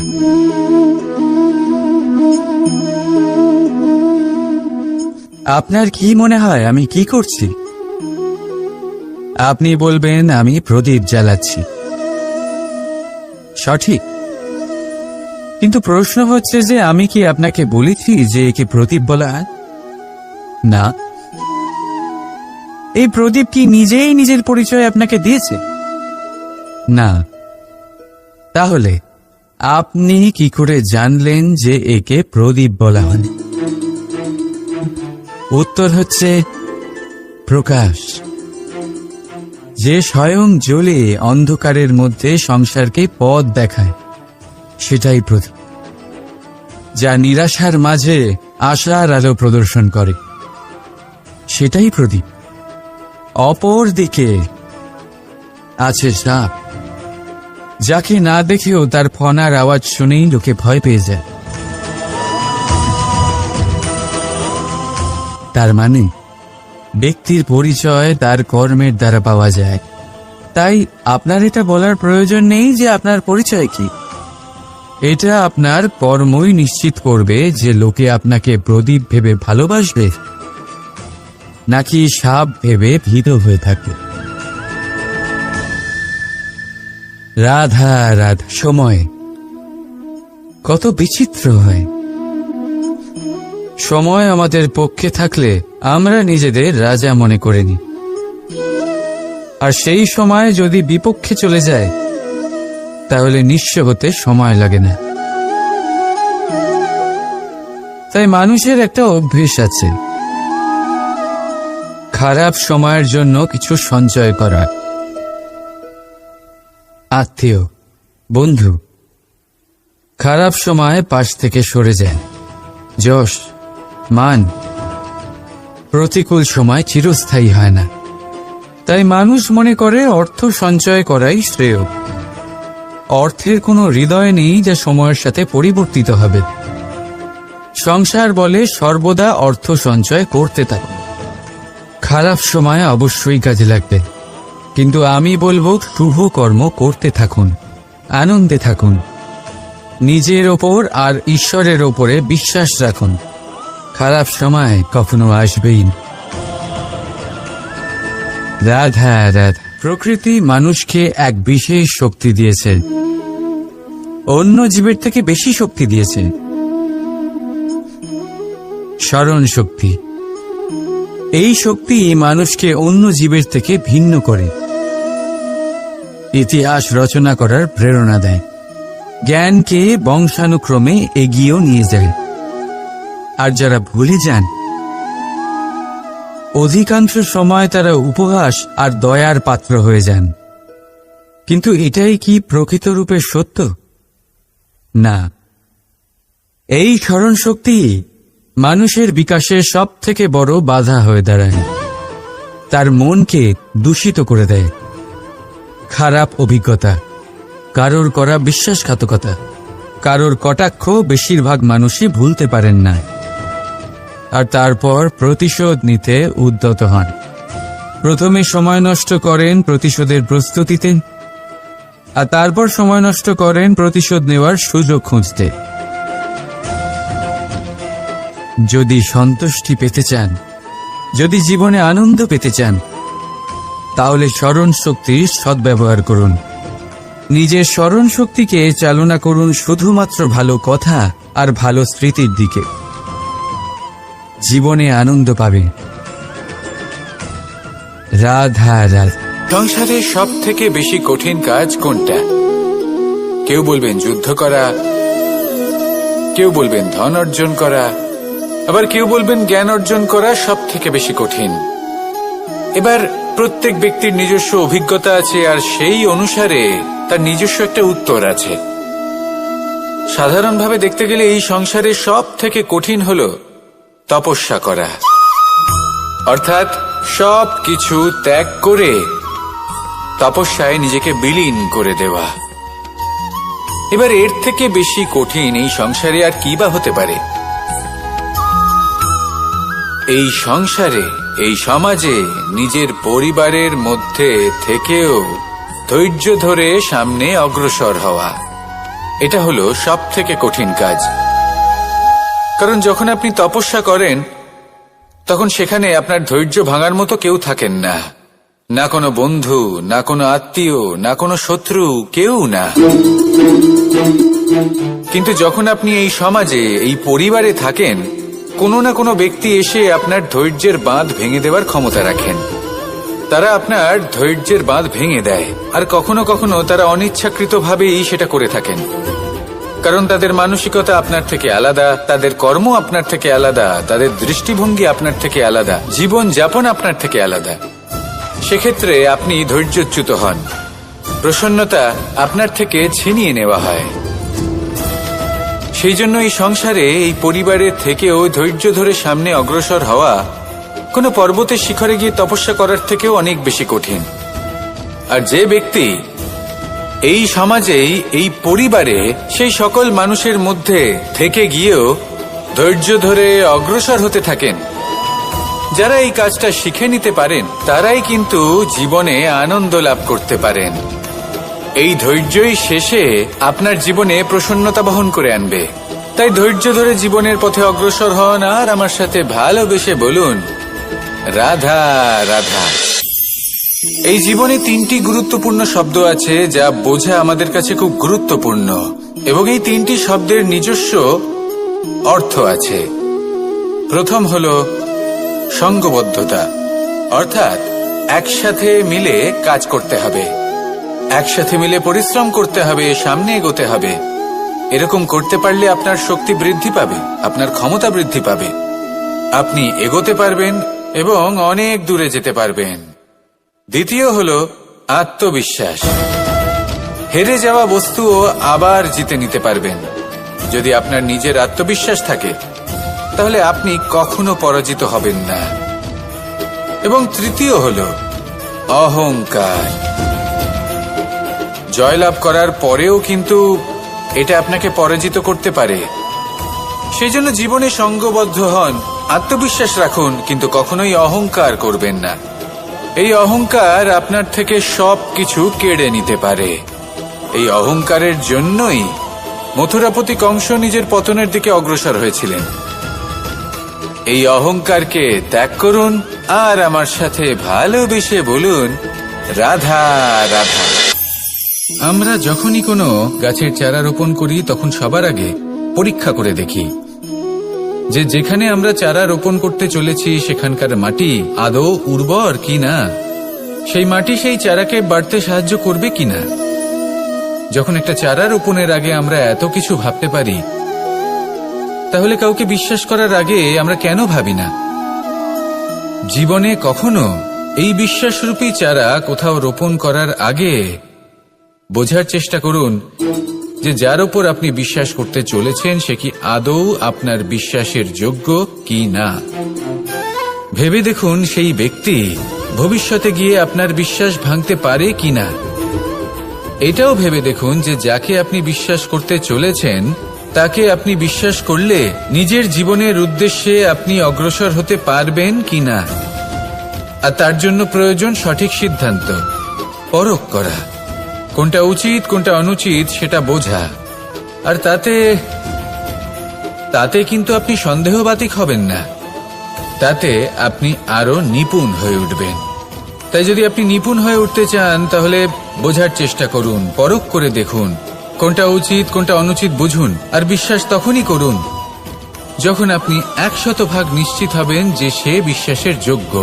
আপনার কি মনে হয় আমি কি করছি? আপনি বলবেন আমি প্রদীপ জ্বালাচ্ছি। সঠিক, কিন্তু প্রশ্ন হচ্ছে যে আমি কি আপনাকে বলেছি যে একে প্রদীপ বলা হয়? না। এই প্রদীপ কি নিজেই নিজের পরিচয় আপনাকে দিয়েছে? না। তাহলে আপনি কি করে জানলেন যে একে প্রদীপ বলা হয়? উত্তর হচ্ছে প্রকাশ, যে স্বয়ং জ্বলে অন্ধকারের মধ্যে সংসারকে পথ দেখায়, সেটাই প্রদীপ। যা নিরাশার মাঝে আশার আলো প্রদর্শন করে, সেটাই প্রদীপ। অপর দিকে আছে সাপ, যাকে না দেখেও তার ফনার আওয়াজ শুনেই লোকে ভয় পেয়ে যায়। তার মানে ব্যক্তির পরিচয় তার কর্মের দ্বারা পাওয়া যায়। তাই আপনার এটা বলার প্রয়োজন নেই যে আপনার পরিচয় কি। এটা আপনার কর্মই নিশ্চিত করবে যে লোকে আপনাকে প্রদীপ ভেবে ভালোবাসবে নাকি সাপ ভেবে ভীত হয়ে থাকে। রাধা রাধা। সময় কত বিচিত্র হয়। সময় আমাদের পক্ষে থাকলে আমরা নিজেদের রাজা মনে করে নিই, আর সেই সময় যদি বিপক্ষে চলে যায় তাহলে নিঃস্ব হতে সময় লাগে না। তাই মানুষের একটা অভ্যেস আছে, খারাপ সময়ের জন্য কিছু সঞ্চয় করা। আত্মীয়, বন্ধু খারাপ সময় পাশ থেকে সরে যায়। যশ, মান প্রতিকূল সময় চিরস্থায়ী হয় না। তাই মানুষ মনে করে অর্থ সঞ্চয় করাই শ্রেয়। অর্থের কোনো হৃদয় নেই যা সময়ের সাথে পরিবর্তিত হবে। সংসার বলে সর্বদা অর্থ সঞ্চয় করতে থাকুন। খারাপ সময় অবশ্যই কাজে লাগবে, কিন্তু আমি বলবো শুভ কর্ম করতে থাকুন, আনন্দে থাকুন, নিজের ওপর আর ঈশ্বরের ওপরে বিশ্বাস রাখুন। খারাপ সময় কখনো আসবেই না। রাধা রাধা। প্রকৃতি মানুষকে এক বিশেষ শক্তি দিয়েছে, অন্য জীবের থেকে বেশি শক্তি দিয়েছে। স্মরণ শক্তি। এই শক্তি মানুষকে অন্য জীবের থেকে ভিন্ন করে, ইতিহাস রচনা করার প্রেরণা দেয়, জ্ঞানকে বংশানুক্রমে এগিয়েও নিয়ে যায়। আর যারা ভুলে যান, অধিকাংশ সময় তারা উপহাস আর দয়ার পাত্র হয়ে যান। কিন্তু এটাই কি প্রকৃত রূপে সত্য? না। এই স্মরণ শক্তি মানুষের বিকাশের সব থেকে বড় বাধা হয়ে দাঁড়ায়। তার মনকে দূষিত করে দেয়। খারাপ অভিজ্ঞতা, কারোর করা বিশ্বাসঘাতকতা, কারোর কটাক্ষ বেশিরভাগ মানুষই ভুলতে পারেন না। আর তারপর প্রতিশোধ নিতে উদ্যত হন। প্রথমে সময় নষ্ট করেন প্রতিশোধের প্রস্তুতিতে, আর তারপর সময় নষ্ট করেন প্রতিশোধ নেওয়ার সুযোগ খুঁজতে। যদি সন্তুষ্টি পেতে চান, যদি জীবনে আনন্দ পেতে চান, তাহলে স্মরণ শক্তির সদ্ব্যবহার করুন। নিজের স্মরণ শক্তিকে চালনা করুন শুধুমাত্র ভালো কথা আর ভালো স্মৃতির দিকে। জীবনে আনন্দ পাবে। রাধা রাধা। সংসারে সব থেকে বেশি কঠিন কাজ কোনটা? কেউ বলবেন যুদ্ধ করা, কেউ বলবেন ধন অর্জন করা, আবার কেউ বলবেন জ্ঞান অর্জন করা সব থেকে বেশি কঠিন। এবার প্রত্যেক ব্যক্তির নিজস্ব অভিজ্ঞতা আছে, আর সেই অনুসারে তার নিজস্ব একটা উত্তর আছে। সাধারণভাবে দেখতে গেলে এই সংসারে সব থেকে কঠিন হলো তপস্যা করা, অর্থাৎ সব কিছু ত্যাগ করে তপস্যায় নিজেকে বিলীন করে দেওয়া। এবার এর থেকে বেশি কঠিন এই সংসারে আর কি বা হতে পারে? এই সংসারে, এই সমাজে, নিজের পরিবারের মধ্যে থেকেও ধৈর্য ধরে সামনে অগ্রসর হওয়া, এটা হলো সব থেকে কঠিন কাজ। কারণ যখন আপনি তপস্যা করেন, তখন সেখানে আপনার ধৈর্য ভাঙার মতো কেউ থাকেন না, না কোনো বন্ধু, না কোনো আত্মীয়, না কোনো শত্রু, কেউ না। কিন্তু যখন আপনি এই সমাজে, এই পরিবারে থাকেন, কোনো না কোনো ব্যক্তি এসে আপনার ধৈর্যের বাঁধ ভেঙে দেওয়ার ক্ষমতা রাখেন। তারা আপনার ধৈর্যের বাঁধ ভেঙে দেয়, আর কখনো কখনো তারা অনিচ্ছাকৃতভাবেই সেটা করে থাকেন। কারণ তাদের মানসিকতা আপনার থেকে আলাদা, তাদের কর্ম আপনার থেকে আলাদা, তাদের দৃষ্টিভঙ্গি আপনার থেকে আলাদা, জীবন যাপন আপনার থেকে আলাদা। সেক্ষেত্রে আপনি ধৈর্যচ্যুত হন, প্রসন্নতা আপনার থেকে ছিনিয়ে নেওয়া হয়। সেই জন্য এই সংসারে, এই পরিবারের থেকেও ধৈর্য ধরে সামনে অগ্রসর হওয়া কোনো পর্বতের শিখরে গিয়ে তপস্যা করার থেকেও অনেক বেশি কঠিন। আর যে ব্যক্তি এই সমাজেই, এই পরিবারে, সেই সকল মানুষের মধ্যে থেকে গিয়েও ধৈর্য ধরে অগ্রসর হতে থাকেন, যারা এই কাজটা শিখে নিতে পারেন, তারাই কিন্তু জীবনে আনন্দ লাভ করতে পারেন। এই ধৈর্যই শেষে আপনার জীবনে প্রসন্নতা বহন করে আনবে। তাই ধৈর্য ধরে জীবনের পথে অগ্রসর হন, আর আমার সাথে ভালোবেসে বলুন রাধা রাধা। এই জীবনে তিনটি গুরুত্বপূর্ণ শব্দ আছে, যা বোঝা আমাদের কাছে খুব গুরুত্বপূর্ণ, এবং এই তিনটি শব্দের নিজস্ব অর্থ আছে। প্রথম হলো সঙ্গবদ্ধতা, অর্থাৎ একসাথে মিলে কাজ করতে হবে, একসাথে মিলে পরিশ্রম করতে হবে, সামনে এগোতে হবে। এরকম করতে পারলে আপনার শক্তি বৃদ্ধি পাবে, আপনার ক্ষমতা বৃদ্ধি পাবে, আপনি এগোতে পারবেন এবং অনেক দূরে যেতে পারবেন। দ্বিতীয় হলো আত্মবিশ্বাস। হেরে যাওয়া বস্তুও আবার জিতে নিতে পারবেন। যদি আপনার নিজের আত্মবিশ্বাস থাকে, তাহলে আপনি কখনো পরাজিত হবেন না। এবং তৃতীয় হলো অহংকার। জয়লাভ করার পরেও কিন্তু এটা আপনাকে পরাজিত করতে পারে। সেই জন্য জীবনে সঙ্গবদ্ধ হন, আত্মবিশ্বাস রাখুন, কিন্তু কখনোই অহংকার করবেন না। এই অহংকার আপনার থেকে সবকিছু কেড়ে নিতে পারে। এই অহংকারের জন্যই মথুরাপতি কংস নিজের পতনের দিকে অগ্রসর হয়েছিলেন। এই অহংকারকে ত্যাগ করুন আর আমার সাথে ভালোবেসে বলুন, রাধা রাধা। আমরা যখনই কোনো গাছের চারা রোপণ করি তখন সবার আগে পরীক্ষা করে দেখি যে যেখানে আমরা চারা রোপণ করতে চলেছি সেখানকার মাটি আদৌ উর্বর কিনা, সেই মাটি সেই চারাকে বাড়তে সাহায্য করবে কিনা। যখন একটা চারা রোপণের আগে আমরা এত কিছু ভাবতে পারি, তাহলে কাউকে বিশ্বাস করার আগে আমরা কেন ভাবি না? জীবনে কখনো এই বিশ্বাসরূপী চারা কোথাও রোপণ করার আগে বোঝার চেষ্টা করুন যে যার উপর আপনি বিশ্বাস করতে চলেছেন সে কি আদৌ আপনার বিশ্বাসের যোগ্য কি না। ভেবে দেখুন সেই ব্যক্তি ভবিষ্যতে গিয়ে আপনার বিশ্বাস ভাঙতে পারে কিনা। এটাও ভেবে দেখুন যে যাকে আপনি বিশ্বাস করতে চলেছেন তাকে আপনি বিশ্বাস করলে নিজের জীবনের উদ্দেশ্যে আপনি অগ্রসর হতে পারবেন কিনা। আর তার জন্য প্রয়োজন সঠিক সিদ্ধান্ত, পরখ করা, কোনটা উচিত কোনটা অনুচিত সেটা বোঝা। আর তাতে কিন্তু আপনি সন্দেহবাতিক হবেন না, তাতে আপনি আরো নিপুণ হয়ে উঠবেন। তাই যদি আপনি নিপুণ হয়ে উঠতে চান তাহলে বোঝার চেষ্টা করুন, পরখ করে দেখুন, কোনটা উচিত কোনটা অনুচিত বুঝুন। আর বিশ্বাস তখনই করুন যখন আপনি 100% নিশ্চিত হবেন যে সে বিশ্বাসের যোগ্য।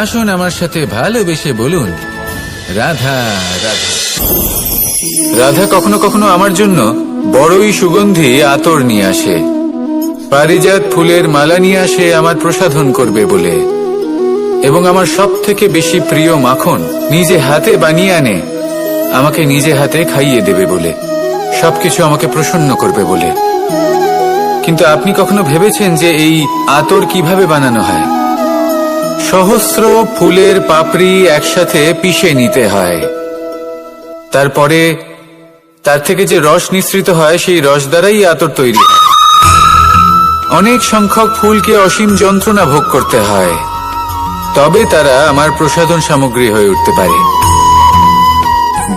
আসুন আমার সাথে ভালোবেসে বলুন, রাধা রাধা। রাধা কখনো কখনো আমার জন্য বড়ই সুগন্ধি আতর নিয়ে আসে, পারিজাত ফুলের মালা নিয়ে আসে আমার প্রসাধন করবে বলে, এবং আমার সব থেকে বেশি প্রিয় মাখন নিজে হাতে বানিয়ে আনে আমাকে নিজে হাতে খাইয়ে দেবে বলে, সবকিছু আমাকে প্রসন্ন করবে বলে। কিন্তু আপনি কখনো ভেবেছেন যে এই আতর কিভাবে বানানো হয়? সহস্র ফুলের পাপড়ি একসাথে পিষে নিতে হয়, তারপরে তার থেকে যে রস নিঃসৃত হয় সেই রস দ্বারাই আতর তৈরি হয়। অনেক সংখ্যক ফুলকে অসীম যন্ত্রণা ভোগ করতে হয়, তবে তারা আমার প্রসাধন সামগ্রী হয়ে উঠতে পারে।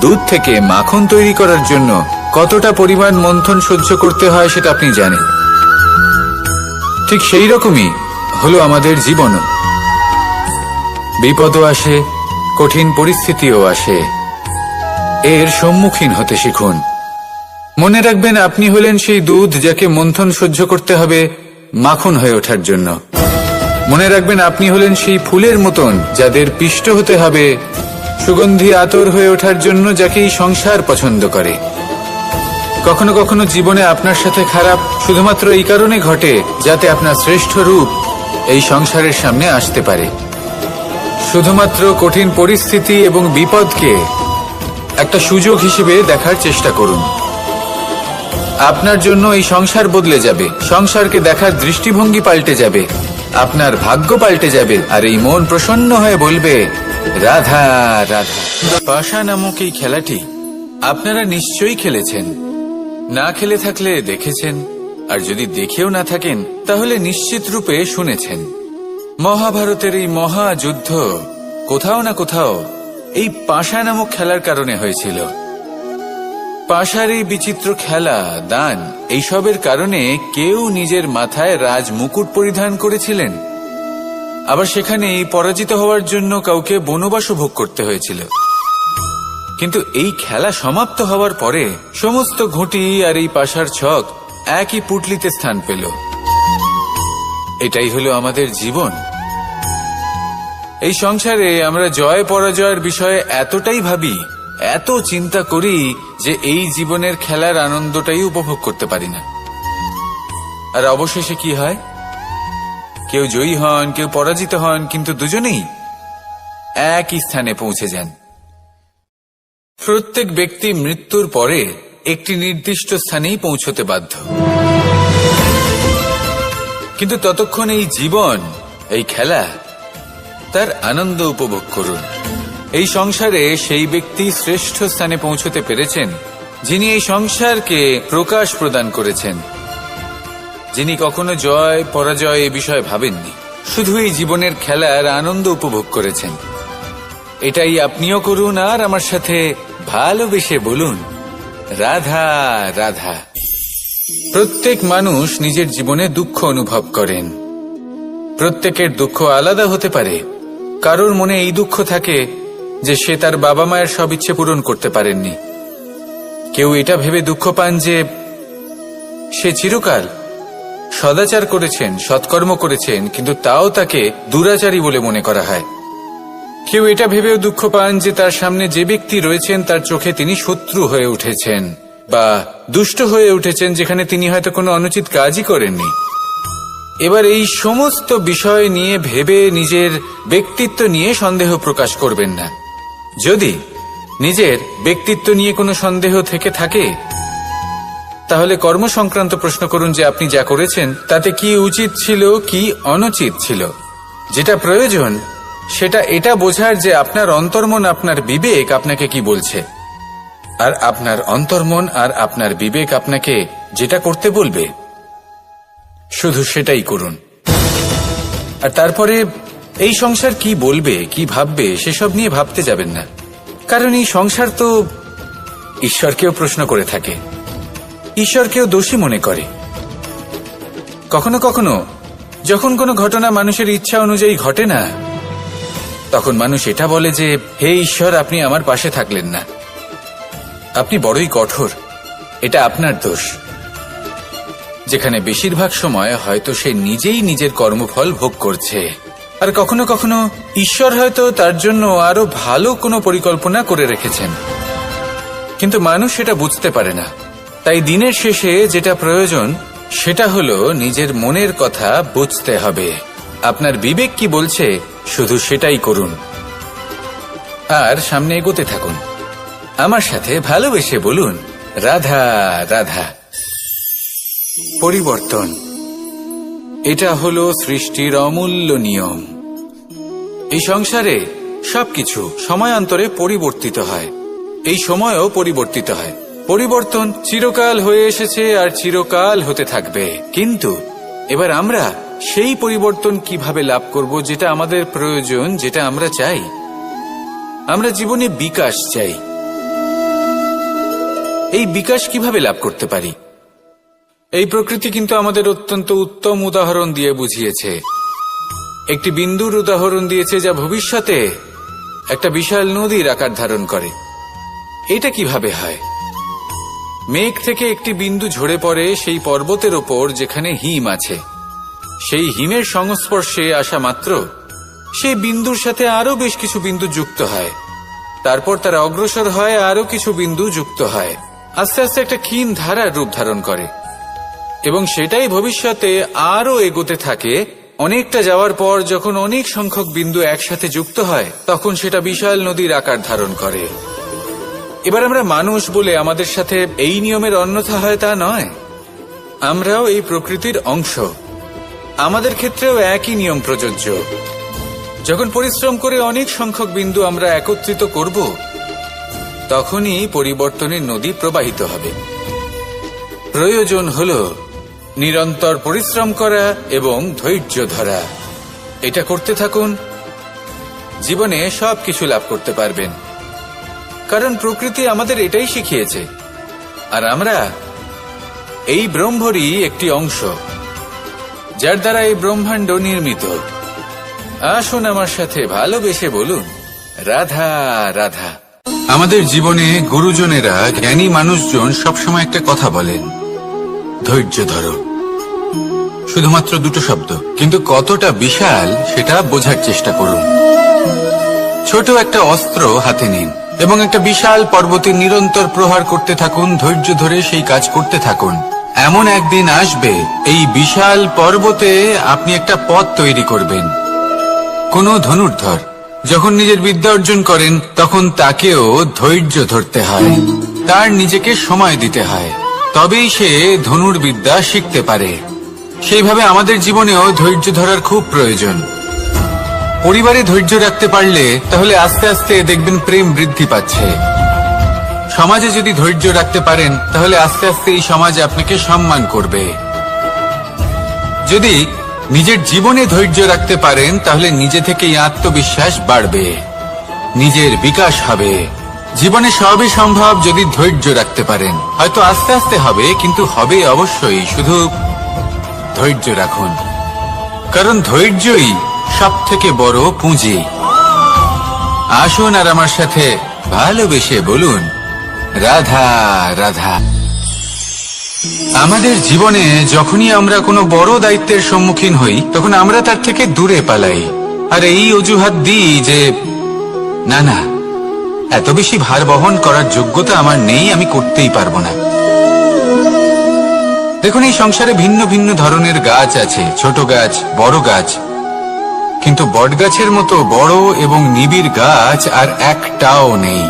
দুধ থেকে মাখন তৈরি করার জন্য কতটা পরিমাণ মন্থন সহ্য করতে হয় সেটা আপনি জানেন। ঠিক সেই রকমই হলো আমাদের জীবনও। বিপদও আসে, কঠিন পরিস্থিতিও আসে, এর সম্মুখীন হতে শিখুন। মনে রাখবেন আপনি হলেন সেই দুধ যাকে মন্থন সহ্য করতে হবে মাখন হয়ে ওঠার জন্য। মনে রাখবেন আপনি হলেন সেই ফুলের মতন যাদের পিষ্ট হতে হবে সুগন্ধি আতর হয়ে ওঠার জন্য, যাকে এই সংসার পছন্দ করে। কখনো কখনো জীবনে আপনার সাথে খারাপ শুধুমাত্র এই কারণে ঘটে যাতে আপনার শ্রেষ্ঠ রূপ এই সংসারের সামনে আসতে পারে। শুধুমাত্র কঠিন পরিস্থিতি এবং বিপদকে একটা সুযোগ হিসেবে দেখার চেষ্টা করুন। আপনার জন্য এই সংসার বদলে যাবে, সংসারকে দেখার দৃষ্টিভঙ্গি পাল্টে যাবে, আপনার ভাগ্য পাল্টে যাবে, আর এই মন প্রসন্ন হয়ে বলবে, রাধা রাধা। পাশা নামক এই খেলাটি আপনারা নিশ্চয়ই খেলেছেন, না খেলে থাকলে দেখেছেন, আর যদি দেখেও না থাকেন তাহলে নিশ্চিত রূপে শুনেছেন। মহাভারতের এই মহাযুদ্ধ কোথাও না কোথাও এই পাশা নামক খেলার কারণে হয়েছিল। পাশার এই বিচিত্র খেলা, দান, এইসবের কারণে কেউ নিজের মাথায় রাজ মুকুট পরিধান করেছিলেন, আবার সেখানে পরাজিত হওয়ার জন্য কাউকে বনবাসও ভোগ করতে হয়েছিল। কিন্তু এই খেলা সমাপ্ত হওয়ার পরে সমস্ত ঘুঁটি আর এই পাশার ছক একই পুটলিতে স্থান পেল। এটাই হলো আমাদের জীবন। এই সংসারে আমরা জয় পরাজয়ের বিষয়ে এতটাই ভাবি, এত চিন্তা করি যে এই জীবনের খেলার আনন্দটাই উপভোগ করতে পারি না। আর অবশেষে কি হয়? কেউ জয়ী হন, কেউ পরাজিত হন, কিন্তু দুজনেই একই স্থানে পৌঁছে যান। প্রত্যেক ব্যক্তি মৃত্যুর পরে একটি নির্দিষ্ট স্থানেই পৌঁছতে বাধ্য, কিন্তু ততক্ষণ এই জীবন, এই খেলা, তার আনন্দ উপভোগ করুন। এই সংসারে সেই ব্যক্তি শ্রেষ্ঠ স্থানে পৌঁছতে পেরেছেন যিনি এই সংসারকে প্রকাশ প্রদান করেছেন, যিনি কখনো জয় পরাজয় এ বিষয়ে ভাবেননি, শুধু এই জীবনের খেলার আনন্দ উপভোগ করেছেন। এটাই আপনিও করুন আর আমার সাথে ভালোবেসে বলুন, রাধা রাধা। প্রত্যেক মানুষ নিজের জীবনে দুঃখ অনুভব করেন। প্রত্যেকের দুঃখ আলাদা হতে পারে। কারোর মনে এই দুঃখ থাকে যে সে তার বাবা মায়ের সব ইচ্ছে পূরণ করতে পারেননি। কেউ এটা ভেবে দুঃখ পান যে সে চিরকাল সদাচার করেছেন, সৎকর্ম করেছেন, কিন্তু তাও তাকে দুরাচারী বলে মনে করা হয়। কেউ এটা ভেবেও দুঃখ পান যে তার সামনে যে ব্যক্তি রয়েছেন তার চোখে তিনি শত্রু হয়ে উঠেছেন বা দুষ্ট হয়ে উঠেছেন, যেখানে তিনি হয়তো কোনো অনুচিত কাজই করেননি। এবার এই সমস্ত বিষয় নিয়ে ভেবে নিজের ব্যক্তিত্ব নিয়ে সন্দেহ প্রকাশ করবেন না। যদি নিজের ব্যক্তিত্ব নিয়ে কোনো সন্দেহ থেকে থাকে, তাহলে কর্ম সংক্রান্ত প্রশ্ন করুন যে আপনি যা করেছেন তাতে কি উচিত ছিল, কি অনুচিত ছিল। যেটা প্রয়োজন সেটা এটা বোঝার যে আপনার অন্তর্মন, আপনার বিবেক আপনাকে কি বলছে, আর আপনার অন্তর্মন আর আপনার বিবেক আপনাকে যেটা করতে বলবে শুধু সেটাই করুন। আর তারপরে এই সংসার কি বলবে, কি ভাববে সেসব নিয়ে ভাবতে যাবেন না। কারণ এই সংসার তো ঈশ্বরকেও প্রশ্ন করে থাকে, ঈশ্বরকেও দোষী মনে করে। কখনো কখনো যখন কোনো ঘটনা মানুষের ইচ্ছা অনুযায়ী ঘটে না, তখন মানুষ এটা বলে যে হে ঈশ্বর, আপনি আমার পাশে থাকলেন না, আপনি বড়ই কঠোর, এটা আপনার দোষ। যেখানে বেশিরভাগ সময় হয়তো সে নিজেই নিজের কর্মফল ভোগ করছে। আর কখনো কখনো ঈশ্বর হয়তো তার জন্য আরো ভালো কোনো পরিকল্পনা করে রেখেছেন, কিন্তু মানুষ সেটা বুঝতে পারে না। তাই দিনের শেষে যেটা প্রয়োজন সেটা হলো নিজের মনের কথা বুঝতে হবে। আপনার বিবেক কি বলছে শুধু সেটাই করুন, আর সামনে এগোতে থাকুন। আমার সাথে ভালোবেসে বলুন, রাধা রাধা। পরিবর্তন, এটা হলো সৃষ্টির অমূল্য নিয়ম। এই সংসারে সবকিছু সময়ান্তরে পরিবর্তিত হয়, এই সময়ও পরিবর্তিত হয়। পরিবর্তন চিরকাল হয়ে এসেছে আর চিরকাল হতে থাকবে। কিন্তু এবার আমরা সেই পরিবর্তন কিভাবে লাভ করব যেটা আমাদের প্রয়োজন, যেটা আমরা চাই। আমরা জীবনে বিকাশ চাই। এই বিকাশ কিভাবে লাভ করতে পারি? এই প্রকৃতি কিন্তু আমাদের অত্যন্ত উত্তম উদাহরণ দিয়ে বুঝিয়েছে। একটি বিন্দুর উদাহরণ দিয়েছে যা ভবিষ্যতে একটা বিশাল নদীর আকার ধারণ করে। এটা কিভাবে হয়? মেঘ থেকে একটি বিন্দু ঝরে পড়ে সেই পর্বতের ওপর যেখানে হিম আছে। সেই হিমের সংস্পর্শে আসা মাত্র সেই বিন্দুর সাথে আরো বেশ কিছু বিন্দু যুক্ত হয়। তারপর তারা অগ্রসর হয়, আরো কিছু বিন্দু যুক্ত হয়, আস্তে আস্তে একটা ক্ষীণ ধারার রূপ ধারণ করে, এবং সেটাই ভবিষ্যতে আরো এগোতে থাকে। অনেকটা যাওয়ার পর যখন অনেক সংখ্যক বিন্দু একসাথে যুক্ত হয়, তখন সেটা বিশাল নদীর আকার ধারণ করে। এবার আমরা মানুষ বলে আমাদের সাথে এই নিয়মের অন্যথা হয় তা নয়। আমরাও এই প্রকৃতির অংশ, আমাদের ক্ষেত্রেও একই নিয়ম প্রযোজ্য। যখন পরিশ্রম করে অনেক সংখ্যক বিন্দু আমরা একত্রিত করব, তখনই পরিবর্তনের নদী প্রবাহিত হবে। প্রয়োজন হল নিরন্তর পরিশ্রম করা এবং ধৈর্য ধরা। এটা করতে থাকুন, জীবনে সবকিছু লাভ করতে পারবেন। কারণ প্রকৃতি আমাদের এটাই শিখিয়েছে, আর আমরা এই ব্রহ্মরই একটি অংশ, যার দ্বারা এই ব্রহ্মাণ্ড নির্মিত। আসুন আমার সাথে ভালোবেসে বলুন, রাধা রাধা। আমাদের জীবনে গুরুজনেরা, জ্ঞানী মানুষজন সবসময় একটা কথা বলেন, ধৈর্য ধরো। শুধুমাত্র দুটো শব্দ, কিন্তু কতটা বিশাল সেটা বোঝার চেষ্টা করুন। ছোট একটা অস্ত্র হাতে নিন এবং একটা বিশাল পর্বতে নিরন্তর প্রহার করতে থাকুন। ধৈর্য ধরে সেই কাজ করতে থাকুন। এমন একদিন আসবে, এই বিশাল পর্বতে আপনি একটা পথ তৈরি করবেন। কোনো ধনুর্ধর যখন নিজের বিদ্যা অর্জন করেন, তখন তাকেও ধৈর্য ধরতে হয়, তার নিজেকে সময় দিতে হয়, তবেই সে ধনুর্বিদ্যা শিখতে পারে। সেইভাবে আমাদের জীবনেও ধৈর্য ধরার খুব প্রয়োজন। পরিবারে ধৈর্য রাখতে পারলে তাহলে আস্তে আস্তে দেখবেন প্রেম বৃদ্ধি পাচ্ছে। সমাজে যদি ধৈর্য রাখতে পারেন, তাহলে আস্তে আস্তে এই সমাজ আপনাকে সম্মান করবে। যদি নিজের জীবনে ধৈর্য রাখতে পারেন, তাহলে নিজে থেকেই আত্মবিশ্বাস বাড়বে, নিজের বিকাশ হবে, জীবনে সবই সম্ভব যদি ধৈর্য রাখতে পারেন। হয়তো আস্তে আস্তে হবে, কিন্তু হবে অবশ্যই। শুধু ধৈর্য রাখুন, কারণ ধৈর্যই সব থেকে বড় পুঁজি। আসুন আর আমার সাথে ভালোবেসে বলুন, রাধা রাধা। আমাদের জীবনে যখনই আমরা কোনো বড় দায়িত্বের সম্মুখীন হই, তখন আমরা তার থেকে দূরে পালাই, আর এই অজুহাত দিই যে না না, এত বেশি ভার বহন করার যোগ্যতা আমার নেই, আমি করতেই পারবো না। দেখুন, এই সংসারে ভিন্ন ভিন্ন ধরনের গাছ আছে, ছোট গাছ, বড় গাছ, কিন্তু বটগাছের মতো বড় এবং নিবিড় গাছ আর একটাও নেই।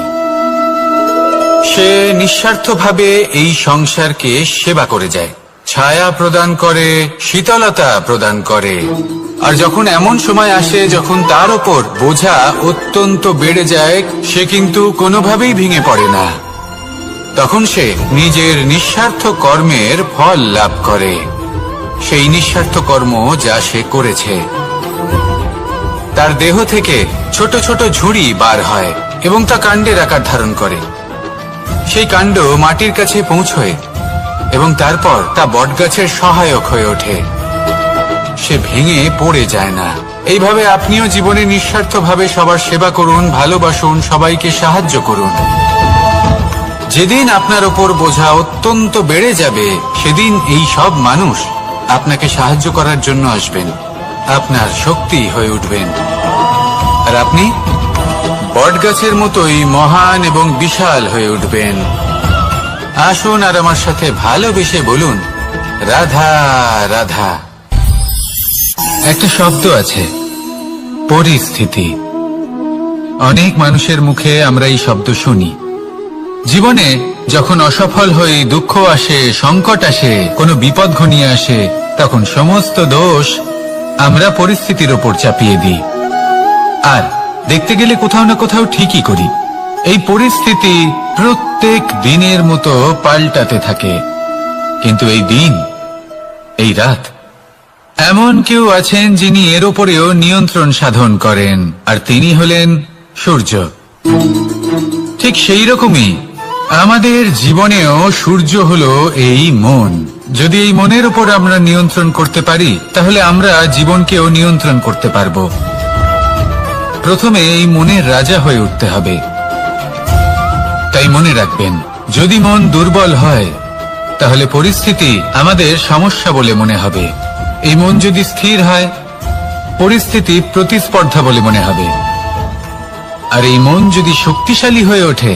সে নিঃস্বার্থভাবে এই সংসারকে সেবা করে যায়, ছায়া প্রদান করে, শীতলতা প্রদান করে। আর যখন এমন সময় আসে যখন তার ওপর বোঝা অত্যন্ত বেড়ে যায়, সে কিন্তু কোনোভাবেই ভেঙে পড়ে না। তখন সে নিজের নিঃস্বার্থ কর্মের ফল লাভ করে, সেই নিঃস্বার্থ কর্ম যা সে করেছে। তার দেহ থেকে ছোট ছোট ঝুড়ি বার হয় এবং তা কাণ্ডের আকার ধারণ করে। সেই কাণ্ড মাটির কাছে পৌঁছয় এবং তারপর তা বটগাছের সহায়ক হয়ে ওঠে। সে ভেঙে পড়ে যায় না। এইভাবে আপনিও জীবনে নিঃস্বার্থভাবে সবার সেবা করুন, ভালোবাসুন, সবাইকে সাহায্য করুন। যেদিন আপনার ওপর বোঝা অত্যন্ত বেড়ে যাবে, সেদিন এই সব মানুষ আপনাকে সাহায্য করার জন্য আসবেন, আপনার শক্তি হয়ে উঠবেন, আর আপনি বটগাছের মতোই মহান এবং বিশাল হয়ে উঠবেন। আসুন আর আমার সাথে ভালোবেসে বলুন, রাধা রাধা। একটা শব্দ আছে, পরিস্থিতি। অনেক মানুষের মুখে আমরা এই শব্দ শুনি। জীবনে যখন অসফল হয়ে দুঃখ আসে, সংকট আসে, কোনো বিপদ ঘনিয়ে আসে, তখন সমস্ত দোষ আমরা পরিস্থিতির ওপর চাপিয়ে দিই, আর দেখতে গেলে কোথাও না কোথাও ঠিকই করি। এই পরিস্থিতি প্রত্যেক দিনের মতো পাল্টাতে থাকে, কিন্তু এই দিন, এই রাত, এমন কেউ আছেন যিনি এর উপরেও নিয়ন্ত্রণ সাধন করেন, আর তিনি হলেন সূর্য। ঠিক সেই রকমই আমাদের জীবনেও সূর্য হলো এই মন। যদি এই মনের উপর আমরা নিয়ন্ত্রণ করতে পারি, তাহলে আমরা জীবনকেও নিয়ন্ত্রণ করতে পারবো। প্রথমে এই মনের রাজা হয়ে উঠতে হবে। তাই মনে রাখবেন, যদি মন দুর্বল হয়, তাহলে পরিস্থিতি আমাদের সমস্যা বলে মনে হবে। এই মন যদি স্থির হয়, পরিস্থিতি প্রতিস্পর্ধা বলে মনে হবে। আর এই মন যদি শক্তিশালী হয়ে ওঠে,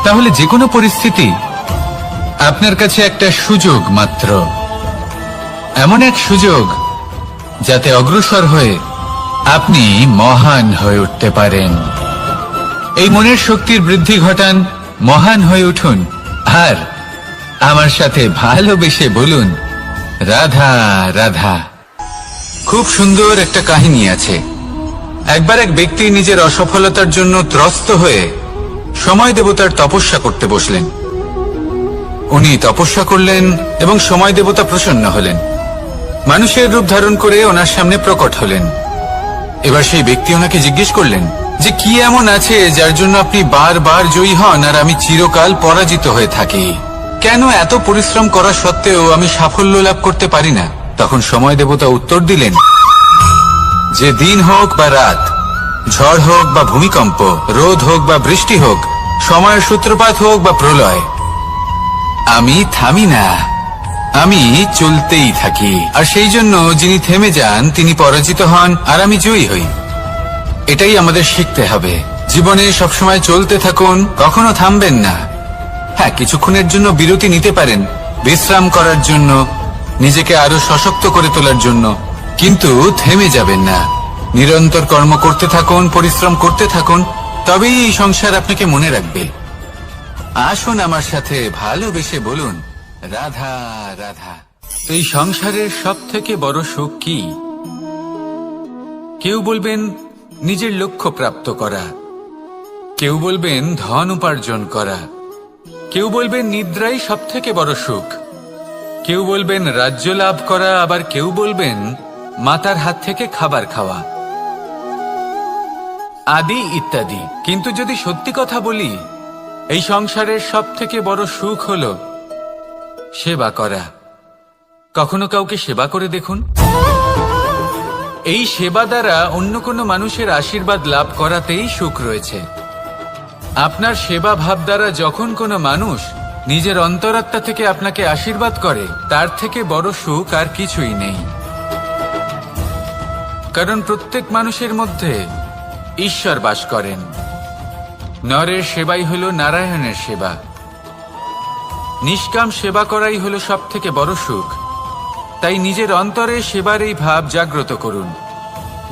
তাহলে যে কোনো পরিস্থিতি আপনার কাছে একটা সুযোগ মাত্র, এমন এক সুযোগ যাতে অগ্রসর হয়ে আপনি মহান হয়ে উঠতে পারেন। এই মনের শক্তির বৃদ্ধি ঘটান, মহান হয়ে উঠুন, আর আমার সাথে ভালোবেসে বলুন, রাধা রাধা। খুব সুন্দর একটা কাহিনী আছে। একবার এক ব্যক্তি নিজের অসফলতার জন্য ত্রস্ত হয়ে সময় দেবতার তপস্যা করতে বসলেন। উনি তপস্যা করলেন এবং সময় দেবতা প্রসন্ন হলেন, মানুষের রূপ ধারণ করে ওনার সামনে প্রকট হলেন। এবার সেই ব্যক্তি ওনাকে জিজ্ঞেস করলেন যে কি এমন আছে যার জন্য আপনি বারবার জয়ী হন আর আমি চিরকাল পরাজিত হয়ে থাকি? কেন এত পরিশ্রম করা সত্ত্বেও আমি সাফল্য লাভ করতে পারি না? তখন সময় দেবতা উত্তর দিলেন যে দিন হোক বা রাত, ঝড় হোক বা ভূমিকম্প, রোদ হোক বা বৃষ্টি হোক, সময়ের সূত্রপাত হোক বা প্রলয়, আমি থামি না, আমি চলতেই থাকি। আর সেই জন্য যিনি থেমে যান তিনি পরাজিত হন আর আমি জয়ী হই। এটাই আমাদের শিখতে হবে। জীবনে সবসময় চলতে থাকুন, কখনো থামবেন না। হ্যাঁ, কিছুক্ষণের জন্য বিরতি নিতে পারেন, বিশ্রাম করার জন্য, নিজেকে আরো সশক্ত করে তোলার জন্য, কিন্তু থেমে যাবেন না। নিরন্তর কর্ম করতে থাকুন, পরিশ্রম করতে থাকুন, তবেই এই সংসার আপনাকে মনে রাখবে। আসুন আমার সাথে ভালোবেসে বলুন, রাধা রাধা। এই সংসারের সব থেকে বড় সুখ কি? কেউ বলবেন নিজের লক্ষ্য প্রাপ্ত করা, কেউ বলবেন ধন উপার্জন করা, কেউ বলবেন নিদ্রাই সব থেকে বড় সুখ, কেউ বলবেন রাজ্য লাভ করা, আবার কেউ বলবেন মাতার হাত থেকে খাবার খাওয়া। আদি ইত্যাদি। কিন্তু যদি সত্যি কথা বলি, এই সংসারের সব থেকে বড় সুখ হলো সেবা করা। কখনো কাউকে সেবা করে দেখুন। এই সেবা দ্বারা অন্য কোনো মানুষের আশীর্বাদ লাভ করাতেই সুখ রয়েছে। আপনার সেবা ভাব দ্বারা যখন কোনো মানুষ নিজের অন্তরাত্মা থেকে আপনাকে আশীর্বাদ করে, তার থেকে বড় সুখ আর কিছুই নেই। কারণ প্রত্যেক মানুষের মধ্যে ঈশ্বর বাস করেন। নরের সেবাই হলো নারায়ণের সেবা। নিষ্কাম সেবা করাই হলো সব থেকে বড় সুখ। তাই নিজের অন্তরে সেবার এই ভাব জাগ্রত করুন।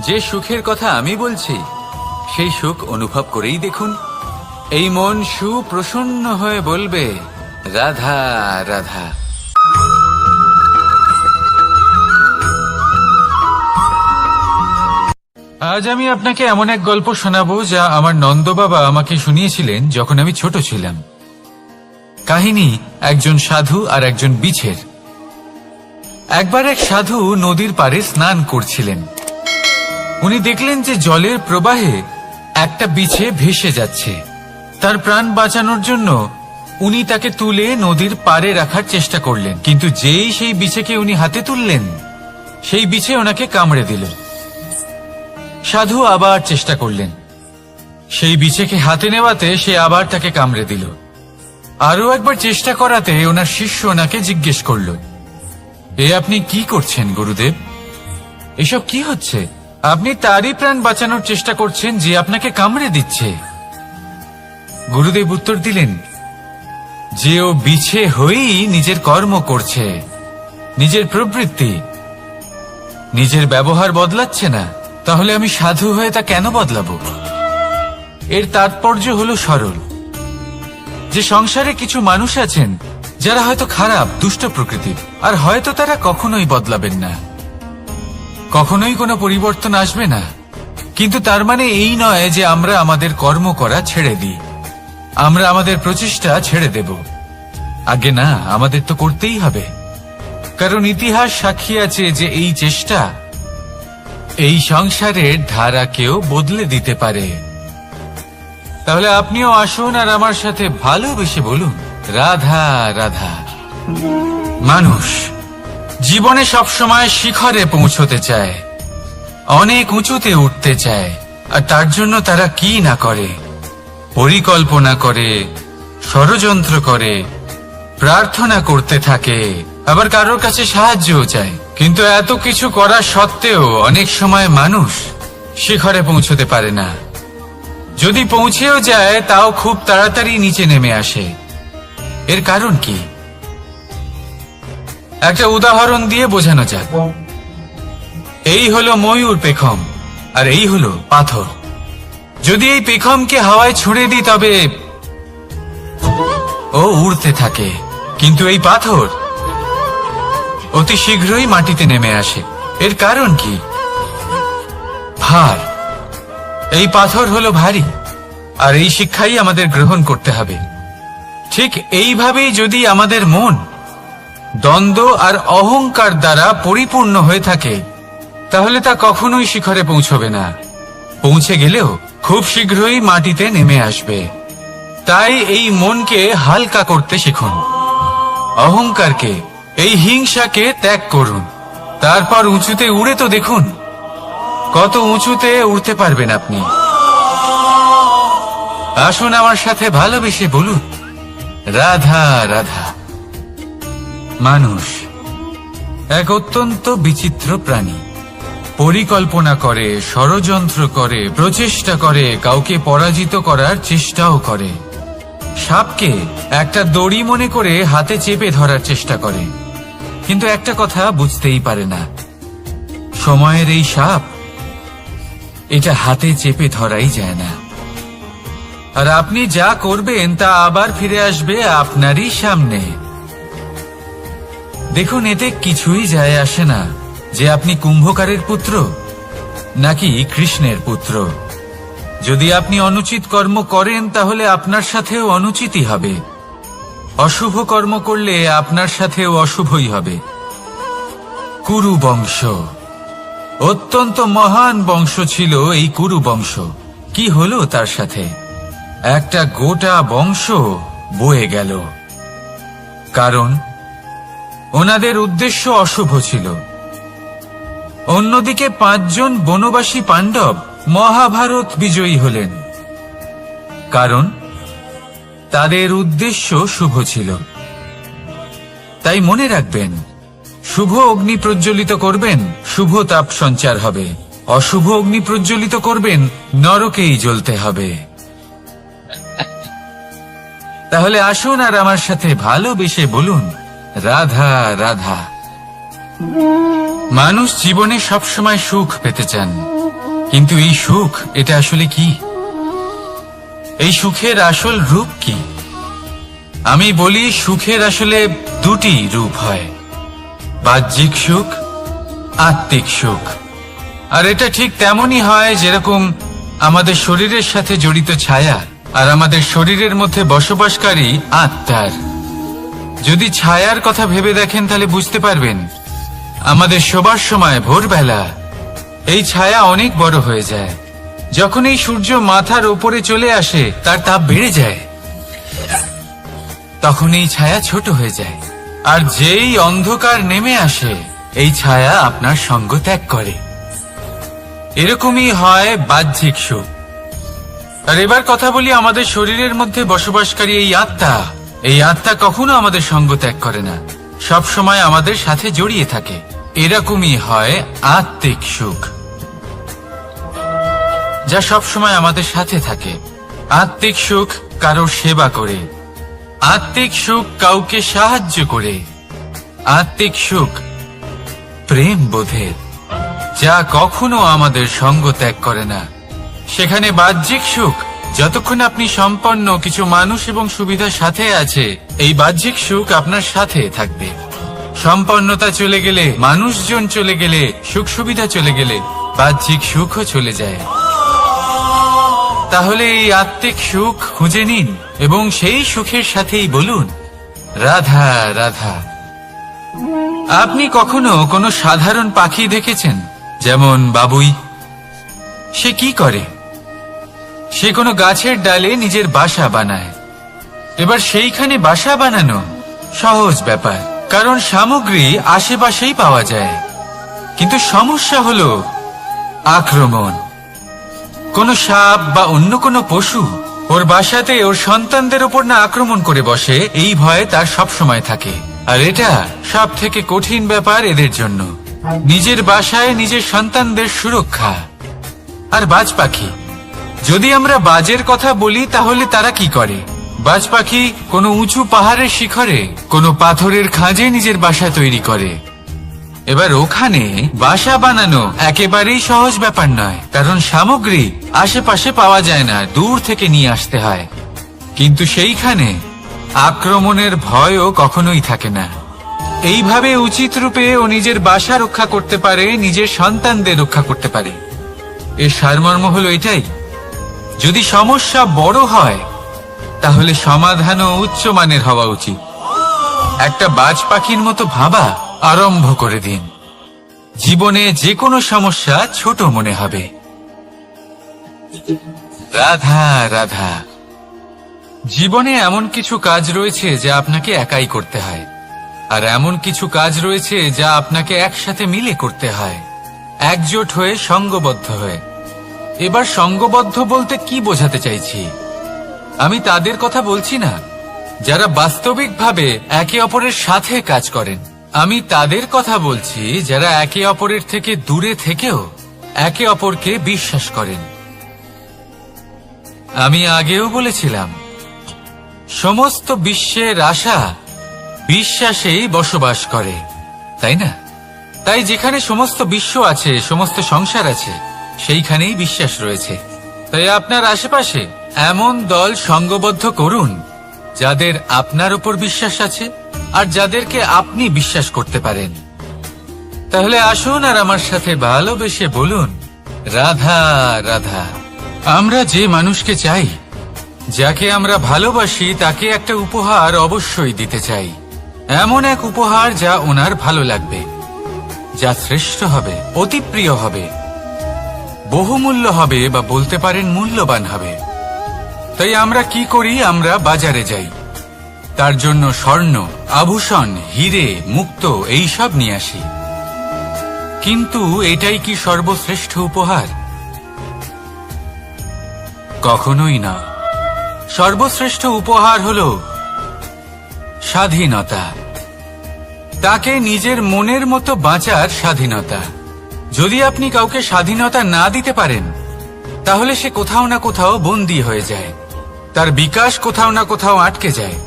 যে সুখের কথা আমি বলছি, সেই সুখ অনুভব করেই দেখুন। এই মন সুপ্রসন্ন হয়ে বলবে, রাধা রাধা। আজ আমি আপনাকে এমন এক গল্প শোনাবো যা আমার নন্দ বাবা আমাকে শুনিয়েছিলেন যখন আমি ছোট ছিলাম। কাহিনী একজন সাধু আর একজন বিছের। একবার এক সাধু নদীর পাড়ে স্নান করছিলেন। উনি দেখলেন যে জলের প্রবাহে একটা বিছে ভেসে যাচ্ছে। তার প্রাণ বাঁচানোর জন্য উনি তাকে তুলে নদীর পাড়ে রাখার চেষ্টা করলেন, কিন্তু যেই সেই বিছেকে উনি হাতে তুললেন, সেই বিছে ওনাকে কামড়ে দিল। সাধু আবার চেষ্টা করলেন। সেই বিছেকে হাতে নেওয়াতে সে আবার তাকে কামড়ে দিল। আরো একবার চেষ্টা করাতে ওনার শিষ্য ওনাকে জিজ্ঞেস করল, এ আপনি কি করছেন গুরুদেব? এসব কি হচ্ছে? আপনি তারই প্রাণ বাঁচানোর চেষ্টা করছেন যে আপনাকে কামড়ে দিচ্ছে। গুরুদেব উত্তর দিলেন, যে ও বিছে হয়েই নিজের কর্ম করছে, নিজের প্রবৃত্তি, নিজের ব্যবহার বদলাচ্ছে না, তাহলে আমি সাধু হয়ে তা কেন বদলাবো? এর তাৎপর্য হলো সরল, যে সংসারে কিছু মানুষ আছেন যারা হয়তো খারাপ, দুষ্ট প্রকৃতির, আর হয়তো তারা কখনোই বদলাবেন না, কখনোই কোনো পরিবর্তন আসবে না। কিন্তু তার মানে এই নয় যে আমরা আমাদের কর্ম করা ছেড়ে দিই, আমরা আমাদের প্রচেষ্টা ছেড়ে দেব। আগে না, আমাদের তো করতেই হবে। কারণ ইতিহাস সাক্ষী আছে যে এই চেষ্টা এই সংসারের ধারাকেও বদলে দিতে পারে। তাহলে আপনিও আসুন আর আমার সাথে ভালোবেসে বলুন, রাধা রাধা। মানুষ জীবনে সবসময় শিখরে পৌঁছতে চায়, অনেক উঁচুতে উঠতে চায়, আর তার জন্য তারা কি না করে, পরিকল্পনা করে, ষড়যন্ত্র করে, প্রার্থনা করতে থাকে, আবার কারোর কাছে সাহায্যও চায়। কিন্তু এত কিছু করা সত্ত্বেও অনেক সময় মানুষ শিখরে পৌঁছতে পারে না। যদি পৌঁছেও যায় তাও খুব তাড়াতাড়ি নিচে নেমে আসে। এর কারণ কি? একটা উদাহরণ দিয়ে বোঝানো যাক। এই হলো ময়ূর পেখম, আর এই হলো পাথর। যদি এই পেখমকে হাওয়ায় ছুঁড়ে দিই তবে ও উড়তে থাকে, কিন্তু এই পাথর অতি শীঘ্রই মাটিতে নেমে আসে। এর কারণ কি? ভার। এই পাথর হলো ভারী, আর এই শিক্ষাই আমাদের গ্রহণ করতে হবে। ঠিক এইভাবেই যদি আমাদের মন দ্বন্দ্ব আর অহংকার দ্বারা পরিপূর্ণ হয়ে থাকে, তাহলে তা কখনোই শিখরে পৌঁছবে না। পৌঁছে গেলেও খুব শীঘ্রই মাটিতে নেমে আসবে। তাই এই মনকে হালকা করতে শিখুন, অহংকারকে, এই হিংসাকে ত্যাগ করুন। তারপর উঁচুতে উড়ে তো দেখুন, কত উঁচুতে উড়তে পারবেন আপনি। আসুন আমার সাথে ভালোবেসে বলুন, রাধা রাধা। মানুষ এক অত্যন্ত বিচিত্র প্রাণী। পরিকল্পনা করে, ষড়যন্ত্র করে, প্রচেষ্টা করে, কাউকে পরাজিত করার চেষ্টাও করে। সাপকে একটা দড়ি মনে করে হাতে চেপে ধরার চেষ্টা করে, কিন্তু একটা কথা বুঝতেই পারে না, সময়ের এই সাপ, এটা হাতে চেপে ধরাই যায় না। আর আপনি যা করবেন তা আবার ফিরে আসবে আপনারই সামনে। দেখুন, এতে কিছুই যায় আসে না যে আপনি কুম্ভকারের পুত্র নাকি কৃষ্ণের পুত্র। যদি আপনি অনুচিত কর্ম করেন তাহলে আপনার সাথেও অনুচিতই হবে। অশুভ কর্ম করলে আপনার সাথেও অশুভই হবে। কুরু বংশ, অত্যন্ত মহান বংশ ছিল এই কুরু বংশ। কি হলো তার সাথে? একটা গোটা বংশ বয়ে গেল। কারণ ওনাদের উদ্দেশ্য অশুভ ছিল। অন্যদিকে 5 জন বনবাসী পাণ্ডব মহাভারত বিজয়ী হলেন, কারণ তাদের উদ্দেশ্য শুভ ছিল। তাই মনে রাখবেন, শুভ অগ্নি প্রজ্বলিত করবেন, শুভ তাপ সঞ্চার হবে। অশুভ অগ্নি প্রজ্বলিত করবেন, নরকেই জ্বলতে হবে। তাহলে আসুন আর আমার সাথে ভালোবেসে বলুন, রাধা রাধা। মানুষ জীবনে সবসময় সুখ পেতে চান, কিন্তু এই সুখ এটা আসলে কি? এই সুখের আসল রূপ কি? আমি বলি, সুখের আসলে 2টি রূপ হয়, বাহ্যিক সুখ, আত্মিক সুখ। আর এটা ঠিক তেমনই হয় যেরকম আমাদের শরীরের সাথে জড়িত ছায়া আর আমাদের শরীরের মধ্যে বসবাসকারী আত্মার। যদি ছায়ার কথা ভেবে দেখেন তাহলে বুঝতে পারবেন, আমাদের শোবার সময় ভোরবেলা এই ছায়া অনেক বড় হয়ে যায়। যখন এই সূর্য মাথার উপরে চলে আসে, তার তাপ বেড়ে যায়, তখন এই ছায়া ছোট হয়ে যায়। আর যেই অন্ধকার নেমে আসে, এই ছায়া আপনার সঙ্গ ত্যাগ করে। এরকমই হয় বাহ্যিক সুখ। আর এবার কথা বলি আমাদের শরীরের মধ্যে বসবাসকারী এই আত্মা। এই আত্মা কখনো আমাদের সঙ্গ ত্যাগ করে না, সব সময় আমাদের সাথে জড়িয়ে থাকে। এরকমই হয় আত্মিক সুখ, যা সব সময় আমাদের সাথে থাকে। আত্মিক সুখ কারোর সেবা করে, আত্মিক সুখ কাউকে সাহায্য করে, আত্মিক সুখ প্রেম বোধের, যা কখনো আমাদের সঙ্গ ত্যাগ করে না। সেখানে বাহ্যিক সুখ, যতক্ষণ আপনি সম্পন্ন কিছু মানুষ এবং সুবিধার সাথে আছে, এই বাহ্যিক সুখ আপনার সাথে থাকবে। সম্পন্নতা চলে গেলে, মানুষজন চলে গেলে, সুখ সুবিধা চলে গেলে, বাহ্যিক সুখও চলে যায়। তাহলে এই আত্মিক সুখ খুঁজে নিন এবং সেই সুখের সাথেই বলুন, রাধা রাধা। আপনি কখনো কোনো সাধারণ পাখি দেখেছেন? যেমন বাবুই। সে কি করে? সে কোনো গাছের ডালে নিজের বাসা বানায়। এবার সেইখানে বাসা বানানো সহজ ব্যাপার, কারণ সামগ্রী আশেপাশেই পাওয়া যায়। কিন্তু সমস্যা হলো আক্রমণ। কোনো সাপ বা অন্য কোনো পশু ওর বাসাতে ওর সন্তানদের উপর না আক্রমণ করে বসে, এই ভয়ে তার সব সময় থাকে। আর এটা সব থেকে কঠিন ব্যাপার এদের জন্য, নিজের বাসায় নিজের সন্তানদের সুরক্ষা। আর বাজ পাখি, যদি আমরা বাজের কথা বলি তাহলে তারা কি করে? বাজ পাখি কোনো উঁচু পাহাড়ের শিখরে, কোনো পাথরের খাঁজে নিজের বাসা তৈরি করে। এবার ওখানে বাসা বানানো একেবারেই সহজ ব্যাপার নয়, কারণ সামগ্রী আশেপাশে পাওয়া যায় না, দূর থেকে নিয়ে আসতে হয়। কিন্তু সেইখানে আক্রমণের ভয়ও কখনোই থাকে না। এইভাবে উচিত রূপে ও নিজের বাসা রক্ষা করতে পারে, নিজের সন্তানদের রক্ষা করতে পারে। এর সারমর্ম হলো এটাই, যদি সমস্যা বড় হয় তাহলে সমাধানও উচ্চমানের হওয়া উচিত। একটা বাজ পাখির মতো ভাবা আরম্ভ করে দিন। জীবনে যে কোনো সমস্যা ছোট মনে হবে। রাধা রাধা। জীবনে এমন কিছু কাজ রয়েছে যা আপনাকে একাই করতে হয়, আর এমন কিছু কাজ রয়েছে যা আপনাকে একসাথে মিলে করতে হয়, একজোট হয়ে, সঙ্গবদ্ধ হয়ে। এবার সঙ্গবদ্ধ বলতে কি বোঝাতে চাইছি? আমি তাদের কথা বলছি না যারা বাস্তবিকভাবে একে অপরের সাথে কাজ করেন। আমি তাদের কথা বলছি যারা একে অপরের থেকে দূরে থেকেও একে অপরকে বিশ্বাস করেন। আমি আগেও বলেছিলাম, সমস্ত বিশ্বের আশা বিশ্বাসেই বসবাস করে, তাই না? তাই যেখানে সমস্ত বিশ্ব আছে, সমস্ত সংসার আছে, সেইখানেই বিশ্বাস রয়েছে। তাই আপনার আশেপাশে এমন দল সঙ্গবদ্ধ করুন যাদের আপনার উপর বিশ্বাস আছে আর যাদেরকে আপনি বিশ্বাস করতে পারেন। তাহলে আসুন আর আমার সাথে ভালোবেসে বলুন, রাধা রাধা। আমরা যে মানুষকে চাই, যাকে আমরা ভালোবাসি, তাকে একটা উপহার অবশ্যই দিতে চাই। এমন এক উপহার যা ওনার ভালো লাগবে, যা শ্রেষ্ঠ হবে, অতি প্রিয় হবে। বহুমূল্য হবে বা বলতে পারেন মূল্যবান হবে। তাই আমরা কি করি, আমরা বাজারে যাই, তার জন্য স্বর্ণ, আভূষণ, হিরে, মুক্ত এইসব নিয়ে আসি। কিন্তু এটাই কি সর্বশ্রেষ্ঠ উপহার? কখনোই না। সর্বশ্রেষ্ঠ উপহার হল স্বাধীনতা, তাকে নিজের মনের মতো বাঁচার স্বাধীনতা। যদি আপনি কাউকে স্বাধীনতা না দিতে পারেন, তাহলে সে কোথাও না কোথাও বন্দী হয়ে যায়, তার বিকাশ কোথাও না কোথাও আটকে যায়।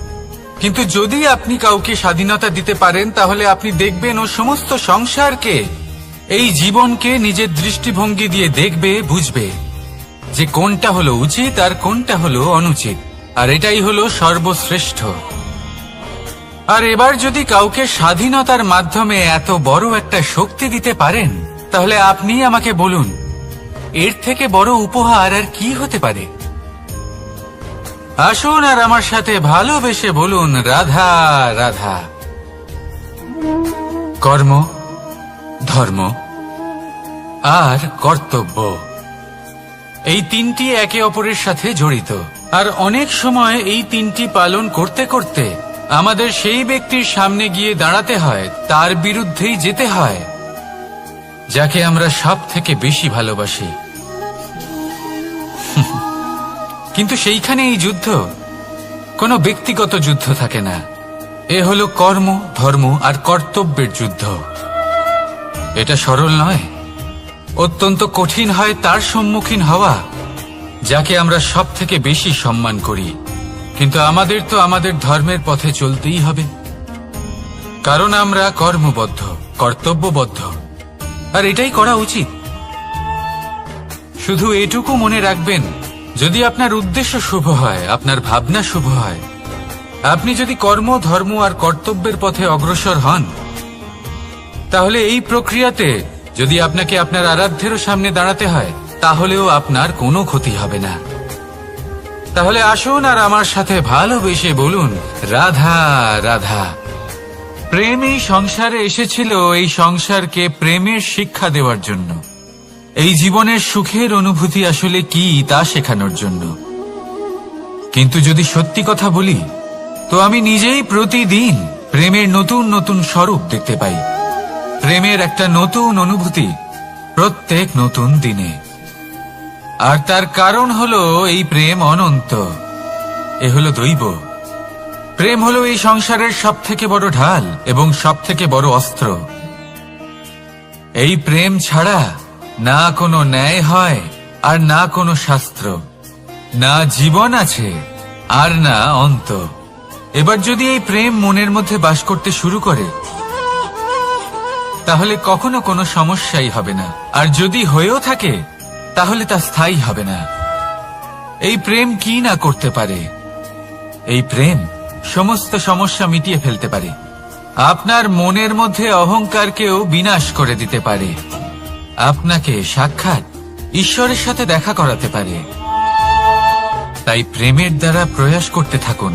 কিন্তু যদি আপনি কাউকে স্বাধীনতা দিতে পারেন, তাহলে আপনি দেখবেন ও সমস্ত সংসারকে, এই জীবনকে নিজের দৃষ্টিভঙ্গি দিয়ে দেখবে, বুঝবে যে কোনটা হলো উচিত আর কোনটা হলো অনুচিত, আর এটাই হলো সর্বশ্রেষ্ঠ। আর এবার যদি কাউকে স্বাধীনতার মাধ্যমে এত বড় একটা শক্তি দিতে পারেন, তাহলে আপনি আমাকে বলুন, এর থেকে বড় উপহার আর কি হতে পারে? আসুন আর আমার সাথে ভালোবেসে বলুন, রাধা রাধা। কর্ম, ধর্ম আর কর্তব্য, এই তিনটি একে অপরের সাথে জড়িত। আর অনেক সময় এই তিনটি পালন করতে করতে আমাদের সেই ব্যক্তির সামনে গিয়ে দাঁড়াতে হয়, তার বিরুদ্ধেই যেতে হয়, যাকে আমরা সব থেকে বেশি ভালোবাসি। কিন্তু সেইখানে এই যুদ্ধ কোনো ব্যক্তিগত যুদ্ধ থাকে না, এ হলো কর্ম, ধর্ম আর কর্তব্যের যুদ্ধ। এটা সরল নয়, অত্যন্ত কঠিন হয় তার সম্মুখীন হওয়া যাকে আমরা সব থেকে বেশি সম্মান করি। কিন্তু আমাদের তো আমাদের ধর্মের পথে চলতেই হবে, কারণ আমরা কর্মবদ্ধ, কর্তব্যবদ্ধ, আর এটাই করা উচিত। শুধু এটুকু মনে রাখবেন, যদি আপনার উদ্দেশ্য শুভ হয়, আপনার ভাবনা শুভ হয়, আপনি যদি কর্ম, ধর্ম আর কর্তব্যের পথে অগ্রসর হন, তাহলে এই প্রক্রিয়াতে যদি আপনাকে আপনার আরাধ্যেরও সামনে দাঁড়াতে হয়, তাহলেও আপনার কোনো ক্ষতি হবে না। তাহলে আসুন আর আমার সাথে ভালোবেসে বলুন, রাধা রাধা। প্রেম এই সংসারে এসেছিল এই সংসারকে প্রেমের শিক্ষা দেওয়ার জন্য, এই জীবনের সুখের অনুভূতি আসলে কি তা শেখানোর জন্য। কিন্তু যদি সত্যি কথা বলি, তো আমি নিজেই প্রতিদিন প্রেমের নতুন নতুন স্বরূপ দেখতে পাই, প্রেমের একটা নতুন অনুভূতি প্রত্যেক নতুন দিনে। আর তার কারণ হলো এই প্রেম অনন্ত, এ হলো দৈব। প্রেম হলো এই সংসারের সব থেকে বড় ঢাল এবং সব থেকে বড় অস্ত্র। এই প্রেম ছাড়া না কোনো ন্যায় হয় আর না কোনো শাস্ত্র, না জীবন আছে আর না অন্ত। এবার যদি এই প্রেম মনের মধ্যে বাস করতে শুরু করে, তাহলে কখনো কোনো সমস্যাই হবে না, আর যদি হয়েও থাকে তাহলে তা স্থায়ী হবে না। এই প্রেম কি না করতে পারে? এই প্রেম সমস্ত সমস্যা মিটিয়ে ফেলতে পারে, আপনার মনের মধ্যে অহংকারকেও বিনাশ করে দিতে পারে, আপনাকে সাক্ষাৎ ঈশ্বরের সাথে দেখা করাতে পারে। তাই প্রেমের দ্বারা প্রয়াস করতে থাকুন,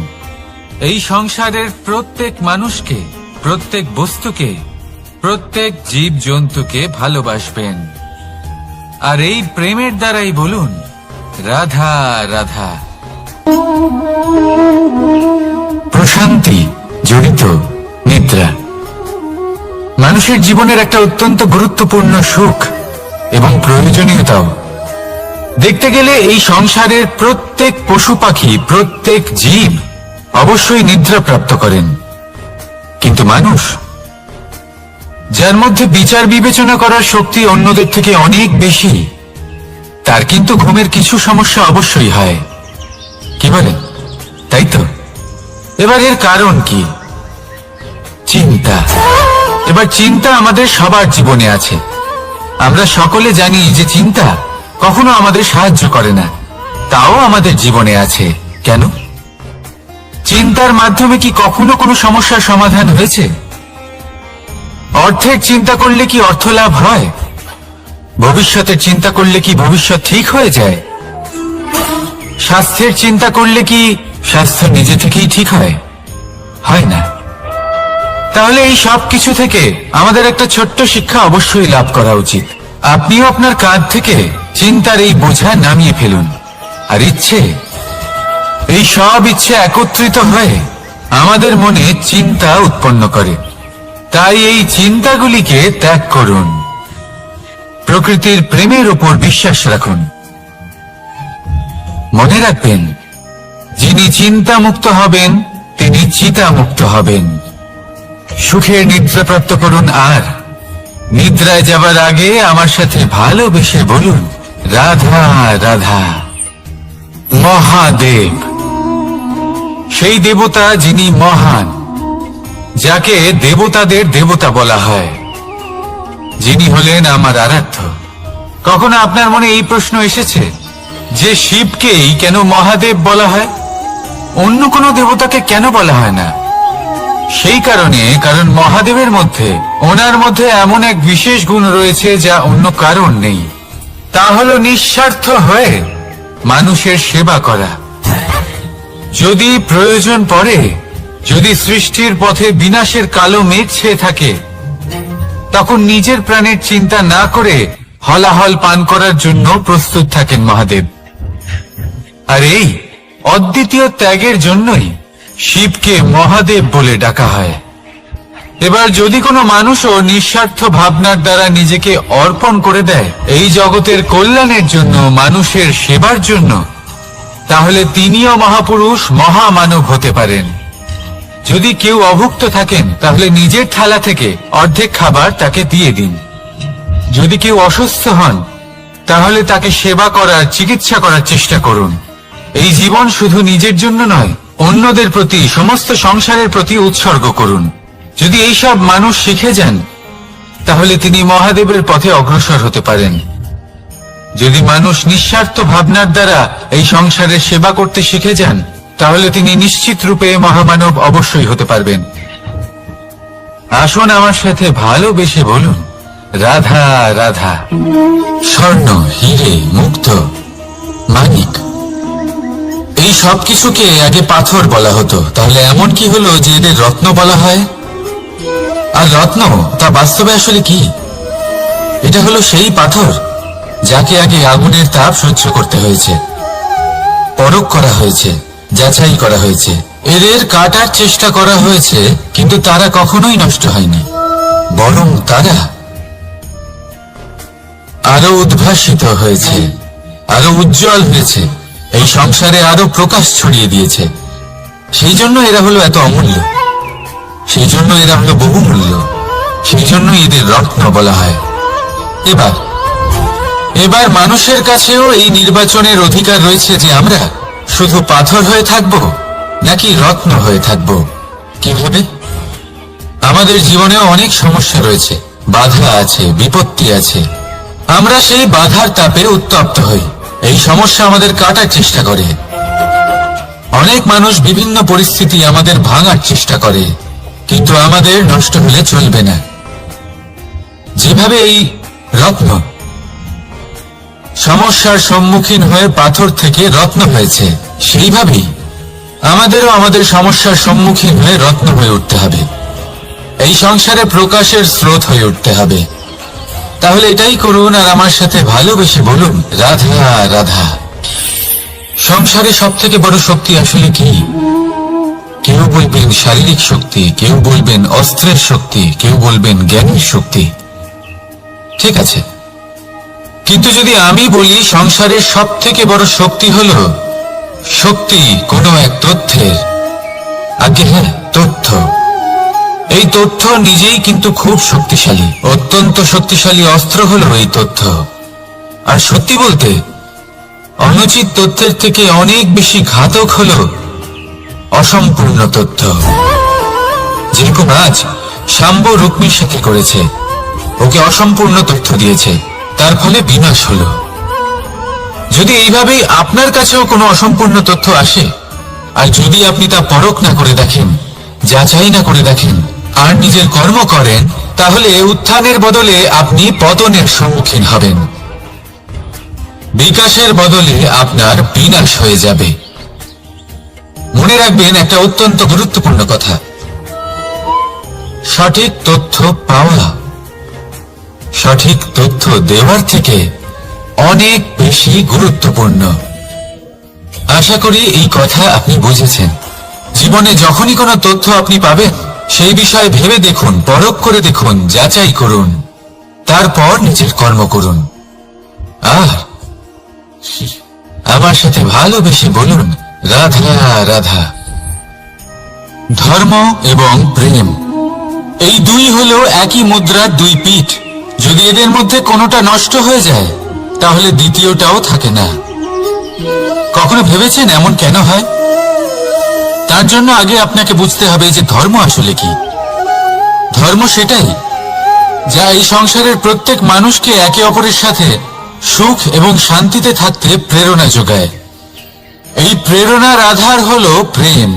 এই সংসারের প্রত্যেক মানুষকে, প্রত্যেক বস্তুকে, প্রত্যেক জীব জন্তুকে ভালোবাসবেন। আর এই প্রেমের দ্বারাই বলুন, রাধা রাধা। প্রশান্তি জড়িত নিদ্রা মানুষের জীবনের একটা অত্যন্ত গুরুত্বপূর্ণ সুখ এবং প্রয়োজনীয়তাও। দেখতে গেলে এই সংসারের প্রত্যেক পশু পাখি, প্রত্যেক জীব অবশ্যই নিদ্রা প্রাপ্ত করেন, কিন্তু মানুষ, যার মধ্যে বিচার বিবেচনা করার শক্তি অন্যদের থেকে অনেক বেশি, তার কিন্তু ঘুমের কিছু সমস্যা অবশ্যই হয়। কি বলেন? তাই তো। এবার এর কারণ কি? চিন্তা। এবার চিন্তা আমাদের সবার জীবনে আছে। আমরা সকলে জানি যে চিন্তা কখনো আমাদের সাহায্য করে না, তাও আমাদের জীবনে আছে। কেন? চিন্তার মাধ্যমে কি কখনো কোনো সমস্যার সমাধান হয়েছে? অর্থের চিন্তা করলে কি অর্থ লাভ হয়? ভবিষ্যতের চিন্তা করলে কি ভবিষ্যৎ ঠিক হয়ে যায়? স্বাস্থ্যের চিন্তা করলে কি স্বাস্থ্য নিজে থেকেই ঠিক হয়? হয় না। তাহলে এই সব কিছু থেকে আমাদের একটা ছোট্ট শিক্ষা অবশ্যই লাভ করা উচিত। আপনিও আপনার কাঁধ থেকে চিন্তার এই বোঝা নামিয়ে ফেলুন। আর ইচ্ছে, এই সব ইচ্ছে একত্রিত হয়ে আমাদের মনে চিন্তা উৎপন্ন করে। তাই এই চিন্তাগুলিকে ত্যাগ করুন। প্রকৃতির প্রেমের উপর বিশ্বাস রাখুন। মনে রাখবেন, যিনি চিন্তা মুক্ত হবেন তিনি চিতা মুক্ত হবেন। সুখের নিদ্রা প্রাপ্ত করুন, আর নিদ্রায় যাবার আগে আমার সাথে ভালোবেসে বলুন, রাধা রাধা। মহাদেব, সেই দেবতা যিনি মহান, যাকে দেবতাদের দেবতা বলা হয়, যিনি হলেন আমার আরাধ্য। কখনো আপনার মনে এই প্রশ্ন এসেছে যে শিবকেই কেন মহাদেব বলা হয়, অন্য কোনো দেবতাকে কেন বলা হয় না? সেই কারণ মহাদেবের মধ্যে, ওনার মধ্যে এমন এক বিশেষ গুণ রয়েছে যা অন্য কারণ নেই। তা হলো নিঃস্বার্থ হয়ে মানুষের সেবা করা। যদি প্রয়োজন পড়ে, যদি সৃষ্টির পথে বিনাশের কালো মেঘ ছেয়ে থাকে, তখন নিজের প্রাণের চিন্তা না করে হলাহল পান করার জন্য প্রস্তুত থাকেন মহাদেব। আর এই অদ্বিতীয় ত্যাগের জন্যই শিবকে মহাদেব বলে ডাকা হয়। এবার যদি কোনো মানুষও নিঃস্বার্থ ভাবনার দ্বারা নিজেকে অর্পণ করে দেয় এই জগতের কল্যাণের জন্য, মানুষের সেবার জন্য, তাহলে তিনিও মহাপুরুষ, মহামানব হতে পারেন। যদি কেউ অভুক্ত থাকেন, তাহলে নিজের থালা থেকে অর্ধেক খাবার তাকে দিয়ে দিন। যদি কেউ অসুস্থ হন, তাহলে তাকে সেবা করার, চিকিৎসা করার চেষ্টা করুন। এই জীবন শুধু নিজের জন্য নয়, অন্যদের প্রতি, সমস্ত সংসারের প্রতি উৎসর্গ করুন। যদি এইসব মানুষ শিখে যান, তাহলে তিনি মহাদেবের পথে অগ্রসর হতে পারেন। যদি মানুষ নিঃস্বার্থ ভাবনার দ্বারা এই সংসারের সেবা করতে শিখে যান, তাহলে তিনি নিশ্চিত রূপে মহামানব অবশ্যই হতে পারবেন। আসুন আমার সাথে ভালোবেসে বলুন, রাধা রাধা। স্বর্ণ, হিরে, মুক্ত, মানিক, এই সব কিছুকে আগে পাথর বলা হতো। তাহলে এমন কি হলো যে এদের রত্ন বলা হয়? আর রত্ন তা বাস্তবে আসলে কি? এটা হলো সেই পাথর যাকে আগে আগুনের তাপ সহ্য করতে হয়েছে, পরখ করা হয়েছে, যাচাই করা হয়েছে, এদের কাটার চেষ্টা করা হয়েছে, কিন্তু তারা কখনোই নষ্ট হয়নি, বরং তারা আরো উদ্ভাসিত হয়েছে, আরো উজ্জ্বল হয়েছে, এই সংসারে আরো প্রকাশ ছড়িয়ে দিয়েছে। সেই জন্য এরা হলো এত অমূল্য, সেই জন্য এরা হলো বহুমূল্য, সেই জন্য এদের রত্ন বলা হয়। এবার মানুষের কাছেও এই নির্বাচনের অধিকার রয়েছে যে আমরা শুধু পাথর হয়ে থাকব নাকি রত্ন হয়ে থাকব। কিভাবে? আমাদের জীবনেও অনেক সমস্যা রয়েছে, বাধা আছে, বিপত্তি আছে। আমরা সেই বাধার তাপে উত্তপ্ত হই, এই সমস্যা আমাদের কাটার চেষ্টা করে। অনেক মানুষ বিভিন্ন পরিস্থিতি আমাদের ভাঙার চেষ্টা করে, কিন্তু আমাদের নষ্ট হলে চলবে না। যেভাবে এই রত্ন সমস্যার সম্মুখীন হয়ে পাথর থেকে রত্ন হয়েছে, সেইভাবেই আমাদেরও আমাদের সমস্যার সম্মুখীন হয়ে রত্ন হয়ে উঠতে হবে, এই সংসারে প্রকাশের স্রোত হয়ে উঠতে হবে। তাহলে এটাই করুন আর আমার সাথে ভালোবেসে বলুন, রাধা রাধা। সংসারে সব থেকে বড় শক্তি আসলে কি? কেউ বলবেন শারীরিক শক্তি, কেউ বলবেন অস্ত্রের শক্তি, কেউ বলবেন জ্ঞানের শক্তি। ঠিক আছে, কিন্তু যদি আমি বলি সংসারের সব থেকে বড় শক্তি হলো শক্তি কোনো এক তথ্যের, আগে হ্যাঁ, তথ্য। এই তথ্য নিজেই কিন্তু খুব শক্তিশালী, অত্যন্ত শক্তিশালী অস্ত্র হলো এই তথ্য। আর সত্যি বলতে, অনুচিত তথ্যের থেকে অনেক বেশি ঘাতক হলো অসম্পূর্ণ তথ্য। যেরকম আজ শাম্ব রুক্মির সাথে করেছে, ওকে অসম্পূর্ণ তথ্য দিয়েছে, তার ফলে বিনাশ হলো। যদি এইভাবেই আপনার কাছেও কোনো অসম্পূর্ণ তথ্য আসে, আর যদি আপনি তা পরখ না করে দেখেন, যাচাই না করে দেখেন, আর নিজের কর্ম করেন, তাহলে উত্থানের বদলে আপনি পতনের সম্মুখীন হবেন, বিকাশের বদলে আপনার বিনাশ হয়ে যাবে। মনে রাখবেন একটা অত্যন্ত গুরুত্বপূর্ণ কথা, সঠিক তথ্য পাওয়া সঠিক তথ্য দেওয়ার থেকে অনেক বেশি গুরুত্বপূর্ণ। আশা করি এই কথা আপনি বুঝেছেন। জীবনে যখনই কোনো তথ্য আপনি পাবেন, সেই বিষয়ে ভেবে দেখুন, পরখ করে দেখুন, যাচাই করুন, তারপর নিজের কর্ম করুন। আর আমার সাথে ভালোবেসে বলুন, রাধা রাধা। ধর্ম এবং প্রেম, এই দুই হলো একই মুদ্রার দুই পিঠ। যদি এদের মধ্যে কোনোটা নষ্ট হয়ে যায়, তাহলে দ্বিতীয়টাও থাকে না। কখনো ভেবেছেন এমন কেন হয়? তার জন্য আগে আপনাকে বুঝতে হবে যে ধর্ম আসলে কি। ধর্ম সেটাই যা এই সংসারের প্রত্যেক মানুষকে একে অপরের সাথে সুখ এবং শান্তিতে থাকতে প্রেরণা যোগায়। এই প্রেরণার আধার হলো প্রেম।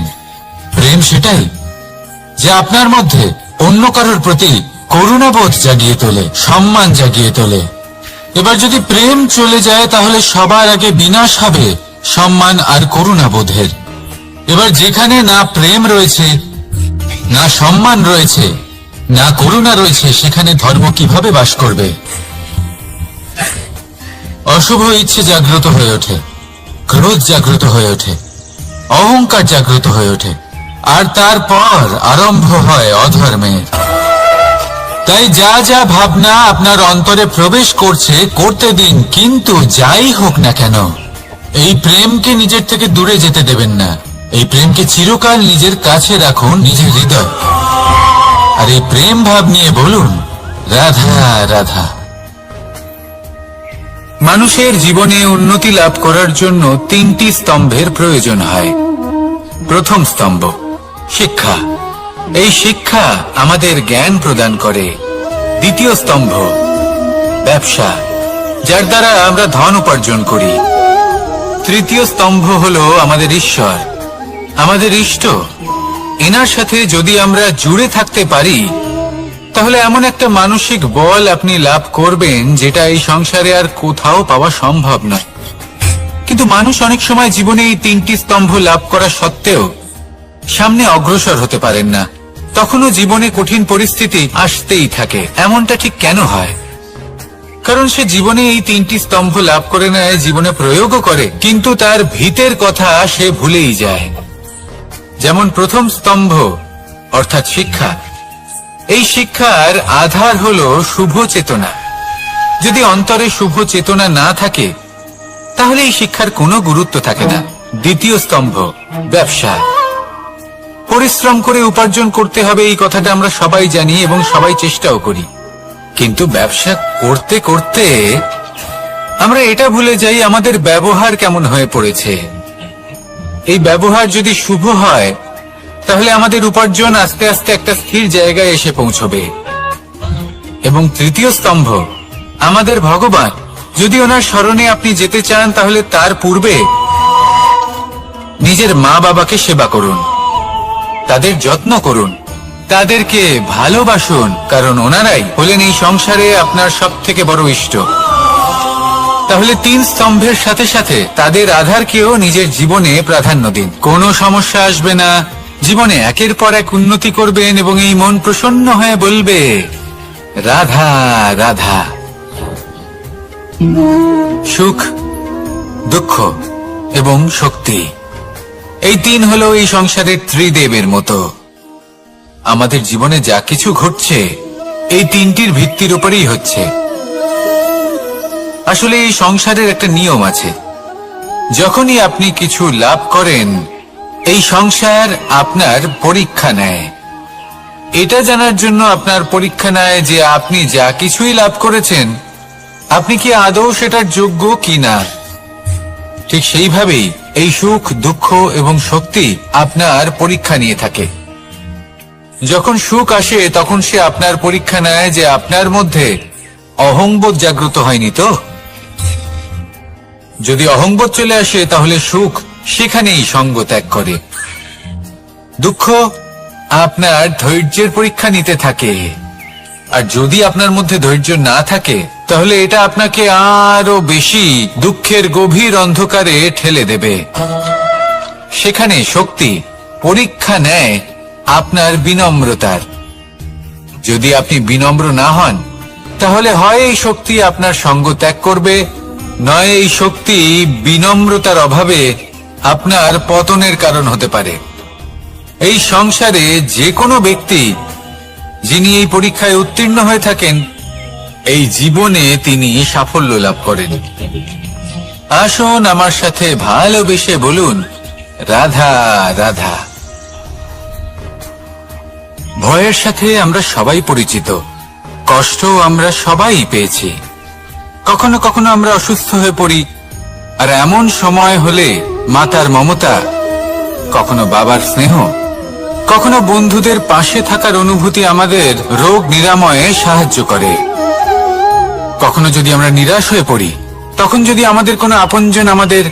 প্রেম সেটাই যা আপনার মধ্যে অন্য কারোর প্রতি করুণাবোধ জাগিয়ে তোলে, সম্মান জাগিয়ে তোলে। এবার যদি প্রেম চলে যায়, তাহলে সবার আগে বিনাশ হবে সম্মান আর করুণাবোধের। এবার যেখানে না প্রেম রয়েছে, না সম্মান রয়েছে, না করুণা রয়েছে, সেখানে ধর্ম কিভাবে বাস করবে? অশুভ ইচ্ছে জাগ্রত হয়ে ওঠে, ক্রোধ জাগ্রত হয়ে ওঠে, অহংকার জাগ্রত হয়ে ওঠে, আর তারপর আরম্ভ হয় অধর্মের। তাই যা যা ভাবনা আপনার অন্তরে প্রবেশ করছে করতে দিন, কিন্তু যাই হোক না কেন, এই প্রেমকে নিজের থেকে দূরে যেতে দেবেন না। এই প্রেমকে চিরকাল নিজের কাছে রাখুন, নিজের হৃদয়। আর এই প্রেম ভাব নিয়ে বলুন, রাধা রাধা। মানুষের জীবনে উন্নতি লাভ করার জন্য তিনটি স্তম্ভের প্রয়োজন হয়। প্রথম স্তম্ভ শিক্ষা। এই শিক্ষা আমাদের জ্ঞান প্রদান করে। দ্বিতীয় স্তম্ভ ব্যবসা, যার দ্বারা আমরা ধন উপার্জন করি। তৃতীয় স্তম্ভ হলো আমাদের ঈশ্বর, আমাদের ইষ্ট। এনার সাথে যদি আমরা জুড়ে থাকতে পারি, তাহলে এমন একটা মানসিক বল আপনি লাভ করবেন যেটা এই সংসারে আর কোথাও পাওয়া সম্ভব নয়। কিন্তু মানুষ অনেক সময় জীবনে এই তিনটি স্তম্ভ লাভ করা সত্ত্বেও সামনে অগ্রসর হতে পারেন না। তখনও জীবনে কঠিন পরিস্থিতি আসতেই থাকে। এমনটা ঠিক কেন হয়? কারণ সে জীবনে এই তিনটি স্তম্ভ লাভ করে নেয়, জীবনে প্রয়োগও করে, কিন্তু তার ভিতের কথা সে ভুলেই যায়। যেমন প্রথম স্তম্ভ অর্থাৎ শিক্ষা। এই শিক্ষার আধার হলো শুভ চেতনা। যদি অন্তরে শুভ চেতনা না থাকে, তাহলে এই শিক্ষার কোনো গুরুত্ব থাকে না। দ্বিতীয় স্তম্ভ ব্যবসা। পরিশ্রম করে উপার্জন করতে হবে, এই কথাটা আমরা সবাই জানি এবং সবাই চেষ্টাও করি। কিন্তু ব্যবসা করতে করতে আমরা এটা ভুলে যাই আমাদের ব্যবহার কেমন হয়ে পড়েছে। এই ব্যবহার যদি শুভ হয়, তাহলে আমাদের উপার্জন আস্তে আস্তে একটা স্থির জায়গায় এসে পৌঁছবে। এবং তৃতীয় স্তম্ভ আমাদের ভগবান। যদি ওনার স্মরণে আপনি যেতে চান, তাহলে তার পূর্বে নিজের মা বাবাকে সেবা করুন, তাদের যত্ন করুন, তাদেরকে ভালোবাসুন, কারণ ওনারাই হলেন এই সংসারে আপনার সব থেকে বড় ইষ্ট। তাহলে তিন স্তম্ভের সাথে সাথে তাদের আধারকেও নিজের জীবনে প্রাধান্য দিন। কোনো সমস্যা আসবে না, জীবনে একের পর এক উন্নতি করবেন এবং এই মন প্রসন্ন হয়ে বলবে, রাধা রাধা। সুখ, দুঃখ এবং শক্তি, এই তিন হলো এই সংসারের ত্রিদেবের মতো। আমাদের জীবনে যা কিছু ঘটছে এই তিনটির ভিত্তির উপরেই হচ্ছে। আসলে এই সংসারের একটা নিয়ম আছে। যখনই আপনি কিছু লাভ করেন, এই সংসার আপনার পরীক্ষা নেয়। এটা জানার জন্য আপনার পরীক্ষা নেয় যে আপনি যা কিছুই লাভ করেছেন, আপনি কি আদৌ সেটার যোগ্য কি না। ঠিক সেইভাবেই এই সুখ, দুঃখ এবং শক্তি আপনার পরীক্ষা নিয়ে থাকে। যখন সুখ আসে, তখন সে আপনার পরীক্ষা নেয় যে আপনার মধ্যে অহংবোধ জাগ্রত হয়নি তো। যদি অহংবোধ চলে আসে, তাহলে সুখ সেখানেই সঙ্গ ত্যাগ করে। দুঃখ আপনার ধৈর্যের পরীক্ষা নিতে থাকে, আর যদি আপনার মধ্যে ধৈর্য না থাকে, তাহলে এটা আপনাকে আরো বেশি দুঃখের গভীর অন্ধকারে ঠেলে দেবে। সেখানে শক্তি পরীক্ষা নেয় আপনার বিনম্রতার। যদি আপনি বিনম্র না হন, তাহলে হয় এই শক্তি আপনার সঙ্গ ত্যাগ করবে, নয় এই শক্তি বিনম্রতার অভাবে আপনার পতনের কারণ হতে পারে। এই সংসারে যে কোনো ব্যক্তি যিনি এই পরীক্ষায় উত্তীর্ণ হয়ে থাকেন, এই জীবনে তিনি সাফল্য লাভ করেন। আসুন আমার সাথে ভালোবেসে বলুন, রাধা রাধা। ভয়ের সাথে আমরা সবাই পরিচিত, কষ্ট আমরা সবাই পেয়েছি। কখনো কখনো আমরা অসুস্থ হয়ে পড়ি, আর এমন সময় হলে মাতার মমতা, কখনো বাবার স্নেহ, কখনো বন্ধুদের পাশে থাকার অনুভূতি আমাদের রোগ নিরাময়ে সাহায্য করে। কখনো যদি আমরা নিরাশ হয়ে পড়ি, তখন যদি আমাদের কোনো আপনজন আমাদের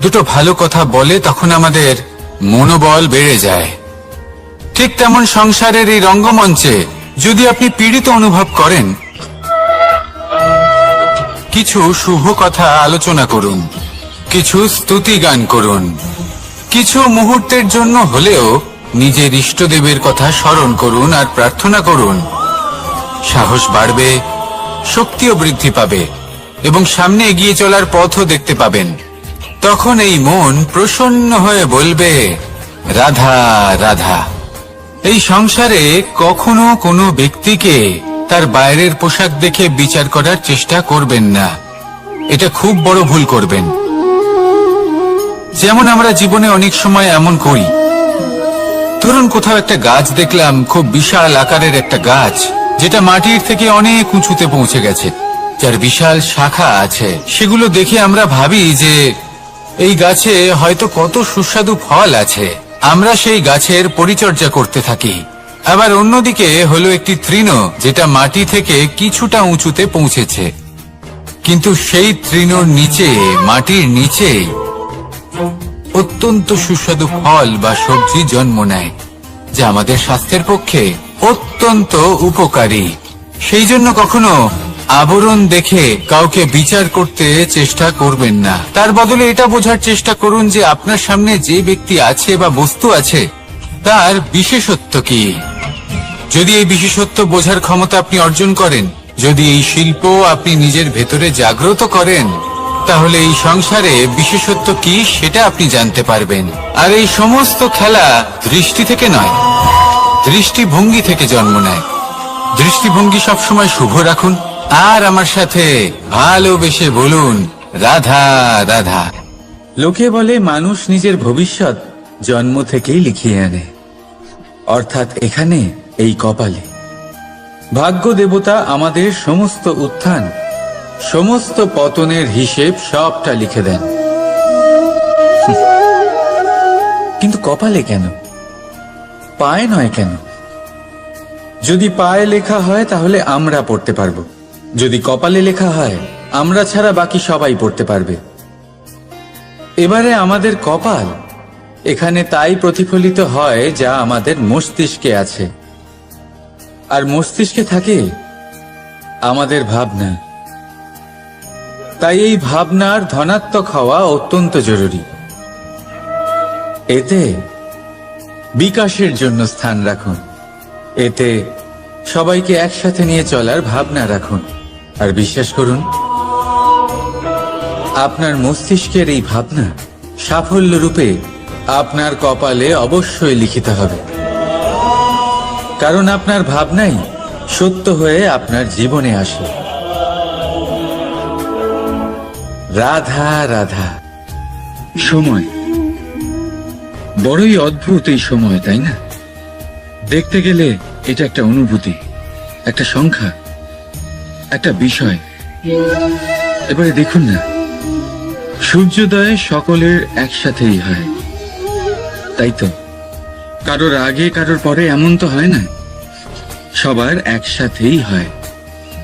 দুটো ভালো কথা বলে, তখন আমাদের মনোবল বেড়ে যায়। ঠিক তেমন সংসারের এই রঙ্গমঞ্চে যদি আপনি পীড়িত অনুভব করেন, কিছু শুভ কথা আলোচনা করুন, কিছু স্তুতি গান করুন, কিছু মুহূর্তের জন্য হলেও নিজের ইষ্টদেবের কথা স্মরণ করুন আর প্রার্থনা করুন। সাহস বাড়বে, শক্তিও বৃদ্ধি পাবে এবং সামনে এগিয়ে চলার পথও দেখতে পাবেন। তখন এই মন প্রসন্ন হয়ে বলবে, রাধা রাধা। এই সংসারে কখনো কোনো ব্যক্তিকে তার বাইরের পোশাক দেখে বিচার করার চেষ্টা করবেন না, এটা খুব বড় ভুল করবেন। যেমন আমরা জীবনে অনেক সময় এমন করি, ধরুন কোথাও একটা গাছ দেখলাম, খুব বিশাল আকারের একটা গাছ, যেটা মাটির থেকে অনেক উঁচুতে পৌঁছে গেছে, যার বিশাল শাখা আছে। সেগুলো দেখে আমরা ভাবি যে এই গাছে হয়তো কত সুস্বাদু ফল আছে, আমরা সেই গাছের পরিচর্যা করতে থাকি। আবার অন্যদিকে হলো একটি তৃণ, যেটা মাটি থেকে কিছুটা উঁচুতে পৌঁছেছে, কিন্তু সেই তৃণর নিচে, মাটির নিচে অত্যন্ত সুস্বাদু ফল বা সবজি জন্ম নেয়, যা আমাদের স্বাস্থ্যের পক্ষে অত্যন্ত উপকারী। সেই জন্য কখনো আবরণ দেখে কাউকে বিচার করতে চেষ্টা করবেন না। তার বদলে এটা বোঝার চেষ্টা করুন যে আপনার সামনে যে ব্যক্তি আছে বা বস্তু আছে, তার বিশেষত্ব কি। যদি এই বিশেষত্ব বোঝার ক্ষমতা আপনি অর্জন করেন, যদি এই শিল্প আপনি নিজের ভেতরে জাগ্রত করেন, তাহলে এই সংসারে বিশেষত্ব কি সেটা আপনি জানতে পারবেন। আর এই সমস্ত খেলা দৃষ্টি থেকে নয়, দৃষ্টিভঙ্গি থেকে জন্ম নেয়। দৃষ্টিভঙ্গি সবসময় শুভ রাখুন আর আমার সাথে ভালোবেসে বলুন, রাধা রাধা। লোকে বলে মানুষ নিজের ভবিষ্যৎ জন্ম থেকেই লিখিয়ে আনে, অর্থাৎ এখানে এই কপালে। ভাগ্য দেবতা আমাদের সমস্ত উত্থান, সমস্ত পতনের হিসেব সবটা লিখে দেন। কিন্তু কপালে কেন, পায়ে নয় কেন? যদি পায়ে লেখা হয় তাহলে আমরা পড়তে পারবো, যদি কপালে লেখা হয় আমরা ছাড়া বাকি সবাই পড়তে পারবে। এবারে আমাদের কপাল এখানে তাই প্রতিফলিত হয় যা আমাদের মস্তিষ্কে আছে, আর মস্তিষ্কে থাকে আমাদের ভাবনা। তাই এই ভাবনার ধনাত্মক হওয়া অত্যন্ত জরুরি। এতে বিকাশের জন্য স্থান রাখুন, এতে সবাইকে একসাথে নিয়ে চলার ভাবনা রাখুন, আর বিশ্বাস করুন আপনার মস্তিষ্কের এই ভাবনা সাফল্য রূপে আপনার কপালে অবশ্যই লিখিত হবে, কারণ আপনার ভাবনাই সত্য হয়ে আপনার জীবনে আসে। রাধা রাধা। সময় বড়ই অদ্ভুত, এই সময়, তাই না? দেখতে গেলে এটা একটা অনুভূতি, একটা সংখ্যা, একটা বিষয়। এবারে দেখুন না, সূর্যোদয় সকলের একসাথেই হয়, তাই তো? কারোর আগে কারোর পরে এমন তো হয় না, সবার একসাথেই হয়।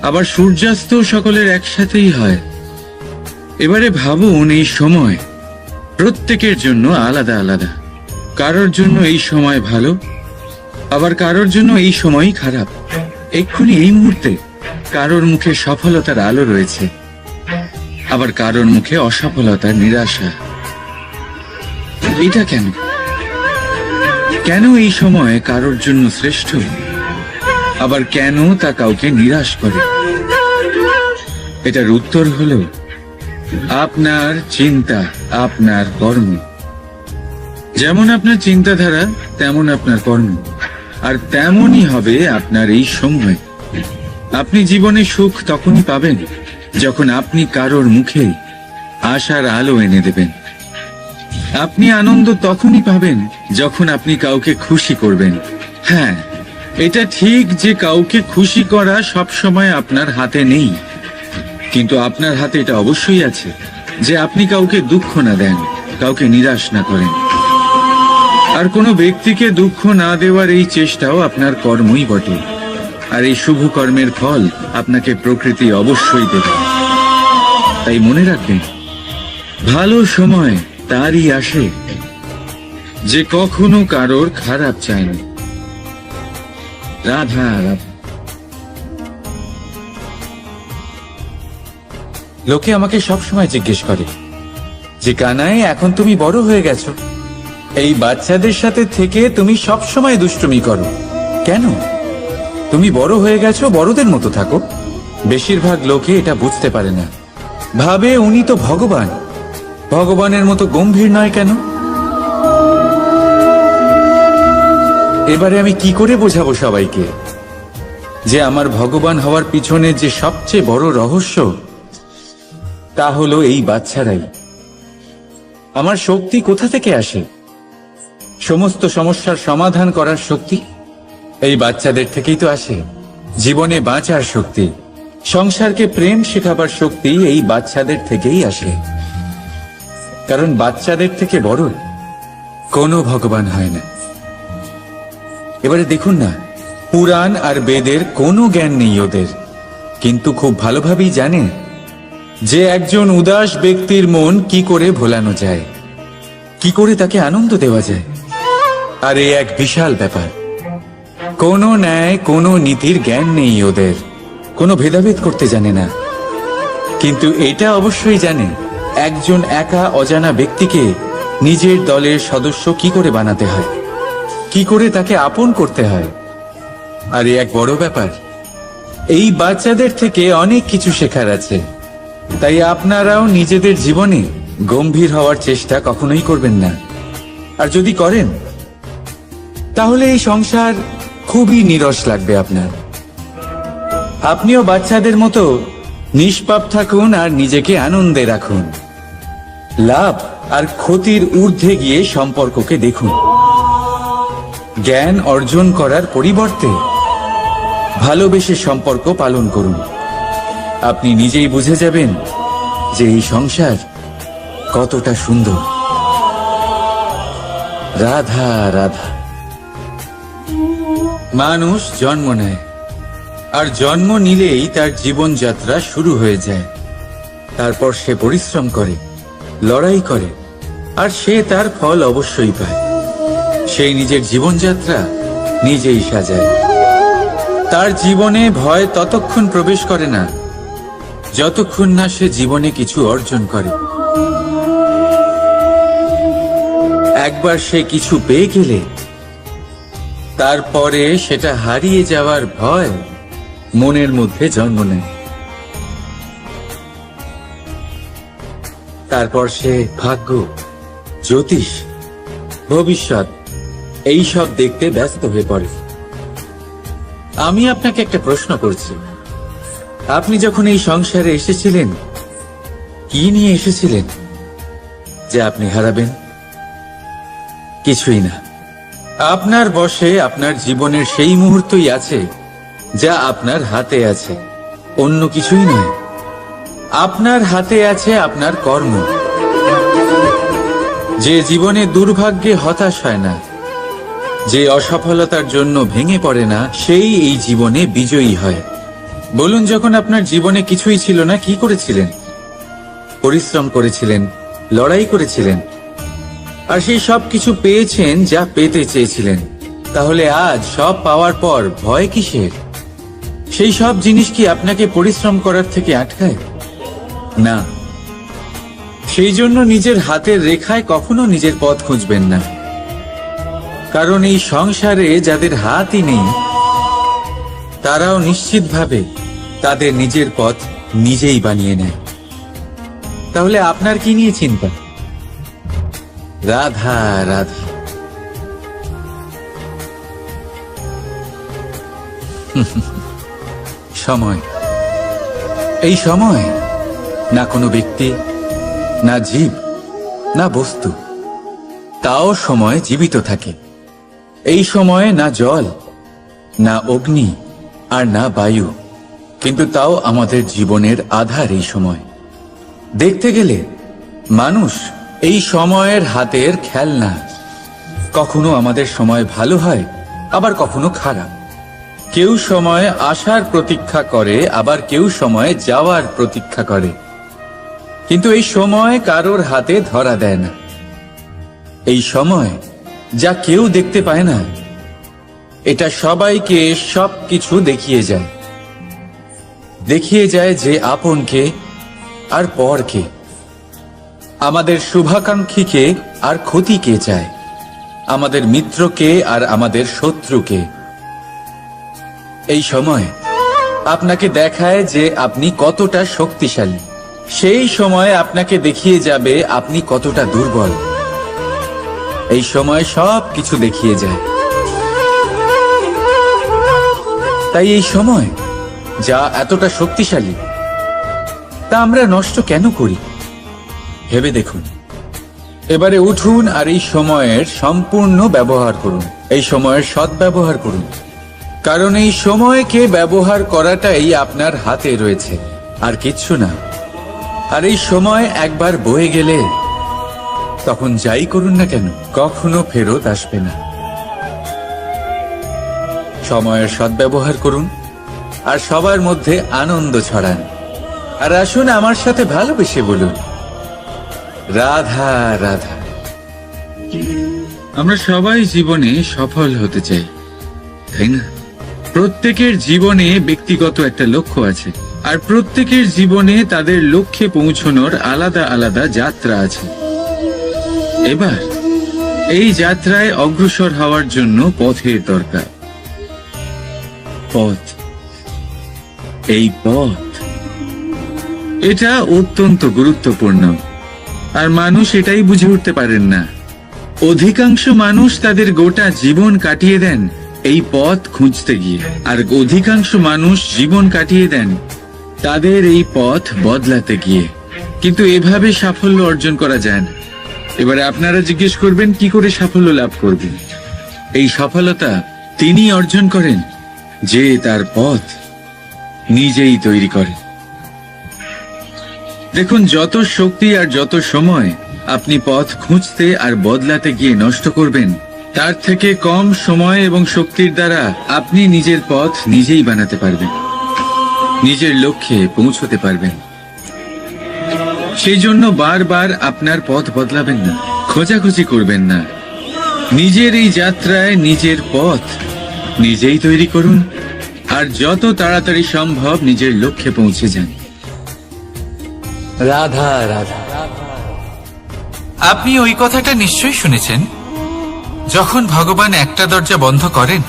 আবার সূর্যাস্ত সকলের একসাথেই হয়। এবারে ভাবুন, এই সময় প্রত্যেকের জন্য আলাদা আলাদা। কারোর জন্য এই সময় ভালো, আবার কারোর জন্য এই সময়ই খারাপ। এক্ষুনি এই মুহূর্তে কারোর মুখে সফলতার আলো রয়েছে, আবার কারোর মুখে অসফলতার নিরাশা। এটা কেন? কেন এই সময় কারোর জন্য শ্রেষ্ঠ, আবার কেন তা কাউকে নিরাশ করে? এটার উত্তর হলো আপনার চিন্তা, আপনার কর্ম। যেমন আপনার চিন্তাধারা তেমন আপনার কর্ম, আর তেমনই হবে আপনার এই সময়। আপনি জীবনে সুখ তখনই পাবেন যখন আপনি কারোর মুখে আশার আলো এনে দেবেন। আপনি আনন্দ তখনই পাবেন যখন আপনি কাউকে খুশি করবেন। হ্যাঁ, এটা ঠিক যে কাউকে খুশি করা সব সময় আপনার হাতে নেই, কিন্তু আপনার হাতে এটা অবশ্যই আছে যে আপনি কাউকে দুঃখ না দেন, কাউকে নিরাশ না করেন। আর কোনো ব্যক্তিকে দুঃখ না দেওয়ার এই চেষ্টাও আপনার কর্মই বটে। আর এই শুভ কর্মের ফল আপনাকে প্রকৃতি অবশ্যই দেবে। তাই মনে রাখবেন, ভালো সময় তারই আসে যে কখনো কারোর খারাপ চায় না। রাধা রাধা। লোকে আমাকে সবসময় জিজ্ঞেস করে যে কানাই, এখন তুমি বড় হয়ে গেছো, এই বাচ্চাদের সাথে থেকে তুমি সবসময় দুষ্টুমি করো কেন? তুমি বড় হয়ে গেছো, বড়দের মতো থাকো। বেশিরভাগ লোকে এটা বুঝতে পারে না, ভাবে উনি তো ভগবান, ভগবানের মতো গম্ভীর নয় কেন? এবারে আমি কি করে বোঝাবো সবাইকে যে আমার ভগবান হওয়ার পিছনে যে সবচেয়ে বড় রহস্য, তা হলো এই বাচ্চারাই। আমার শক্তি কোথা থেকে আসে? সমস্ত সমস্যার সমাধান করার শক্তি এই বাচ্চাদের থেকেই তো আসে। জীবনে বাঁচার শক্তি, সংসারকে প্রেম শেখাবার শক্তি এই বাচ্চাদের থেকেই আসে। কারণ বাচ্চাদের থেকে বড় কোনো ভগবান হয় না। এবারে দেখুন না, পুরাণ আর বেদের কোনো জ্ঞান নেই ওদের, কিন্তু খুব ভালোভাবেই জানে যে একজন উদাস ব্যক্তির মন কি করে ভোলানো যায়, কি করে তাকে আনন্দ দেওয়া যায়। আর এই এক বিশাল ব্যাপার। কোনো ন্যায়, কোনো নীতির জ্ঞান নেই ওদের, কোনো ভেদাভেদ করতে জানে না। কিন্তু এটা অবশ্যই জানে একজন একা অজানা ব্যক্তিকে নিজের দলের সদস্য কি করে বানাতে হয়, কি করে তাকে আপন করতে হয়। আর এই এক বড় ব্যাপার। এই বাচ্চাদের থেকে অনেক কিছু শেখার আছে। তাই আপনারাও নিজেদের জীবনে গম্ভীর হওয়ার চেষ্টা কখনোই করবেন না। আর যদি করেন তাহলে এই সংসার খুবই নিরস লাগবে আপনার। আপনিও বাচ্চাদের মতো নিষ্পাপ থাকুন আর নিজেকে আনন্দে রাখুন। লাভ আর ক্ষতির ঊর্ধ্বে গিয়ে সম্পর্ককে দেখুন। জ্ঞান অর্জন করার পরিবর্তে ভালোবেসে সম্পর্ক পালন করুন। আপনি নিজেই বুঝে যাবেন যে এই সংসার কতটা সুন্দর। রাধা রাধা। মানুষ জন্ম নেয়, আর জন্ম নিলেই তার জীবনযাত্রা শুরু হয়ে যায়। তারপর সে পরিশ্রম করে, লড়াই করে, আর সে তার ফল অবশ্যই পায়। সেই নিজের জীবনযাত্রা নিজেই সাজায়। তার জীবনে ভয় ততক্ষণ প্রবেশ করে না যতক্ষণ না সে জীবনে কিছু অর্জন করে। একবার সে কিছু পেয়ে গেলে তারপরে সেটা হারিয়ে যাওয়ার ভয় মনের মধ্যে জন্ম নেয়। তারপর সে ভাগ্য, জ্যোতিষ, ভবিষ্যৎ এই সব দেখতে ব্যস্ত হয়ে পড়ে। আমি আপনাকে একটা প্রশ্ন করছি, আপনি যখন এই সংসারে এসেছিলেন কি নিয়ে এসেছিলেন যে আপনি হারাবেন? কিছুই না। আপনার বশে আপনার জীবনের সেই মুহূর্তই আছে যা আপনার হাতে আছে, অন্য কিছুই নয়। আপনার হাতে আছে আপনার কর্ম। যে জীবনে দুর্ভাগ্যে হতাশ হয় না, যে অসফলতার জন্য ভেঙে পড়ে না, সেই এই জীবনে বিজয়ী হয়। বলুন, যখন আপনার জীবনে কিছুই ছিল না, কি করেছিলেন? পরিশ্রম করেছিলেন, লড়াই করেছিলেন, আর সেই সব কিছু পেয়েছেন যা পেতে চেয়েছিলেন। তাহলে আজ সব পাওয়ার পর ভয় কিসের? সেই সব জিনিস কি আপনাকে পরিশ্রম করার থেকে আটকায়? না। সেই জন্য নিজের হাতের রেখায় কখনো নিজের পথ খুঁজবেন না। কারণ এই সংসারে যাদের হাতই নেই তারাও নিশ্চিতভাবে তাদের নিজের পথ নিজেই বানিয়ে নেয়। তাহলে আপনার কি নিয়ে চিন্তা? রাধা রাধা। সময়, এই সময় না কোনো ব্যক্তি, না জীব, না বস্তু, তাও সময় জীবিত থাকে। এই সময়ে না জল, না অগ্নি, আর না বায়ু, কিন্তু তাও আমাদের জীবনের আধার এই সময়। দেখতে গেলে মানুষ এই সময়ের হাতের খেলনা। কখনো আমাদের সময় ভালো হয়, আবার কখনো খারাপ। কেউ সময় আসার প্রতীক্ষা করে, আবার কেউ সময় যাওয়ার প্রতীক্ষা করে, কিন্তু এই সময় কারোর হাতে ধরা দেয় না। এই সময় যা কেউ দেখতে পায় না, এটা সবাইকে সবকিছু দেখিয়ে যায়। দেখিয়ে যায় যে আপন কে আর পর কে, আমাদের শুভাকাঙ্ক্ষীকে আর ক্ষতি কে চায়, আমাদের মিত্রকে আর আমাদের শত্রুকে। এই সময় আপনাকে দেখায় যে আপনি কতটা শক্তিশালী, সেই সময় আপনাকে দেখিয়ে যাবে আপনি কতটা দুর্বল। এই সময় সব কিছু দেখিয়ে যায়। তাই এই সময় যা এতটা শক্তিশালী, তা আমরা নষ্ট কেন করি? ভেবে দেখুন। এবারে উঠুন আর এই সময়ের সম্পূর্ণ ব্যবহার করুন, এই সময়ের সদ্ব্যবহার করুন, কারণ এই সময়কে ব্যবহার করাটাই আপনার হাতে রয়েছে, আর কিচ্ছু না। আর এই সময় একবার বয়ে গেলে তখন যাই করুন না কেন, কখনো ফেরত আসবে না। সময়ের সদ্ব্যবহার করুন আর সবার মধ্যে আনন্দ ছড়ান। আর আসুন আমার সাথে ভালোবেসে বলুন, রাধা রাধা। আমরা সবাই জীবনে সফল হতে চাই, তাই না? প্রত্যেকের জীবনে ব্যক্তিগত একটা লক্ষ্য আছে, আর প্রত্যেকের জীবনে তাদের লক্ষ্যে পৌঁছানোর আলাদা আলাদা যাত্রা আছে। এবার এই যাত্রায় অগ্রসর হওয়ার জন্য পথের দরকার। পথ, এই পথ, এটা অত্যন্ত গুরুত্বপূর্ণ, আর মানুষ এটাই বুঝে উঠতে পারেন না। অধিকাংশ মানুষ তাদের গোটা জীবন কাটিয়ে দেন এই পথ খুঁজতে গিয়ে, আর অধিকাংশ মানুষ জীবন কাটিয়ে দেন তাদের এই পথ বদলাতে গিয়ে। কিন্তু এভাবে সাফল্য অর্জন করা যায় না। এবারে আপনারা জিজ্ঞেস করবেন, কি করে সাফল্য লাভ করবেন? এই সফলতা তিনি অর্জন করেন যে তার পথ নিজেই তৈরি করে। দেখুন, যত শক্তি আর যত সময় আপনি পথ খুঁজতে আর বদলাতে গিয়ে নষ্ট করবেন, তার থেকে কম সময় এবং শক্তির দ্বারা আপনি নিজের পথ নিজেই বানাতে পারবেন, নিজের লক্ষ্যে পৌঁছতে পারবেন। সেই জন্য বারবার আপনার পথ বদলাবেন না, খোঁজাখুঁজি করবেন না। নিজের এই যাত্রায় নিজের পথ নিজেই তৈরি করুন, আর যত তাড়াতাড়ি সম্ভব নিজের লক্ষ্যে পৌঁছে যান। রাধা রাধা। আপনি ওই কথাটা নিশ্চয়ই শুনেছেন, যখন ভগবান একটা দরজা বন্ধ করেন,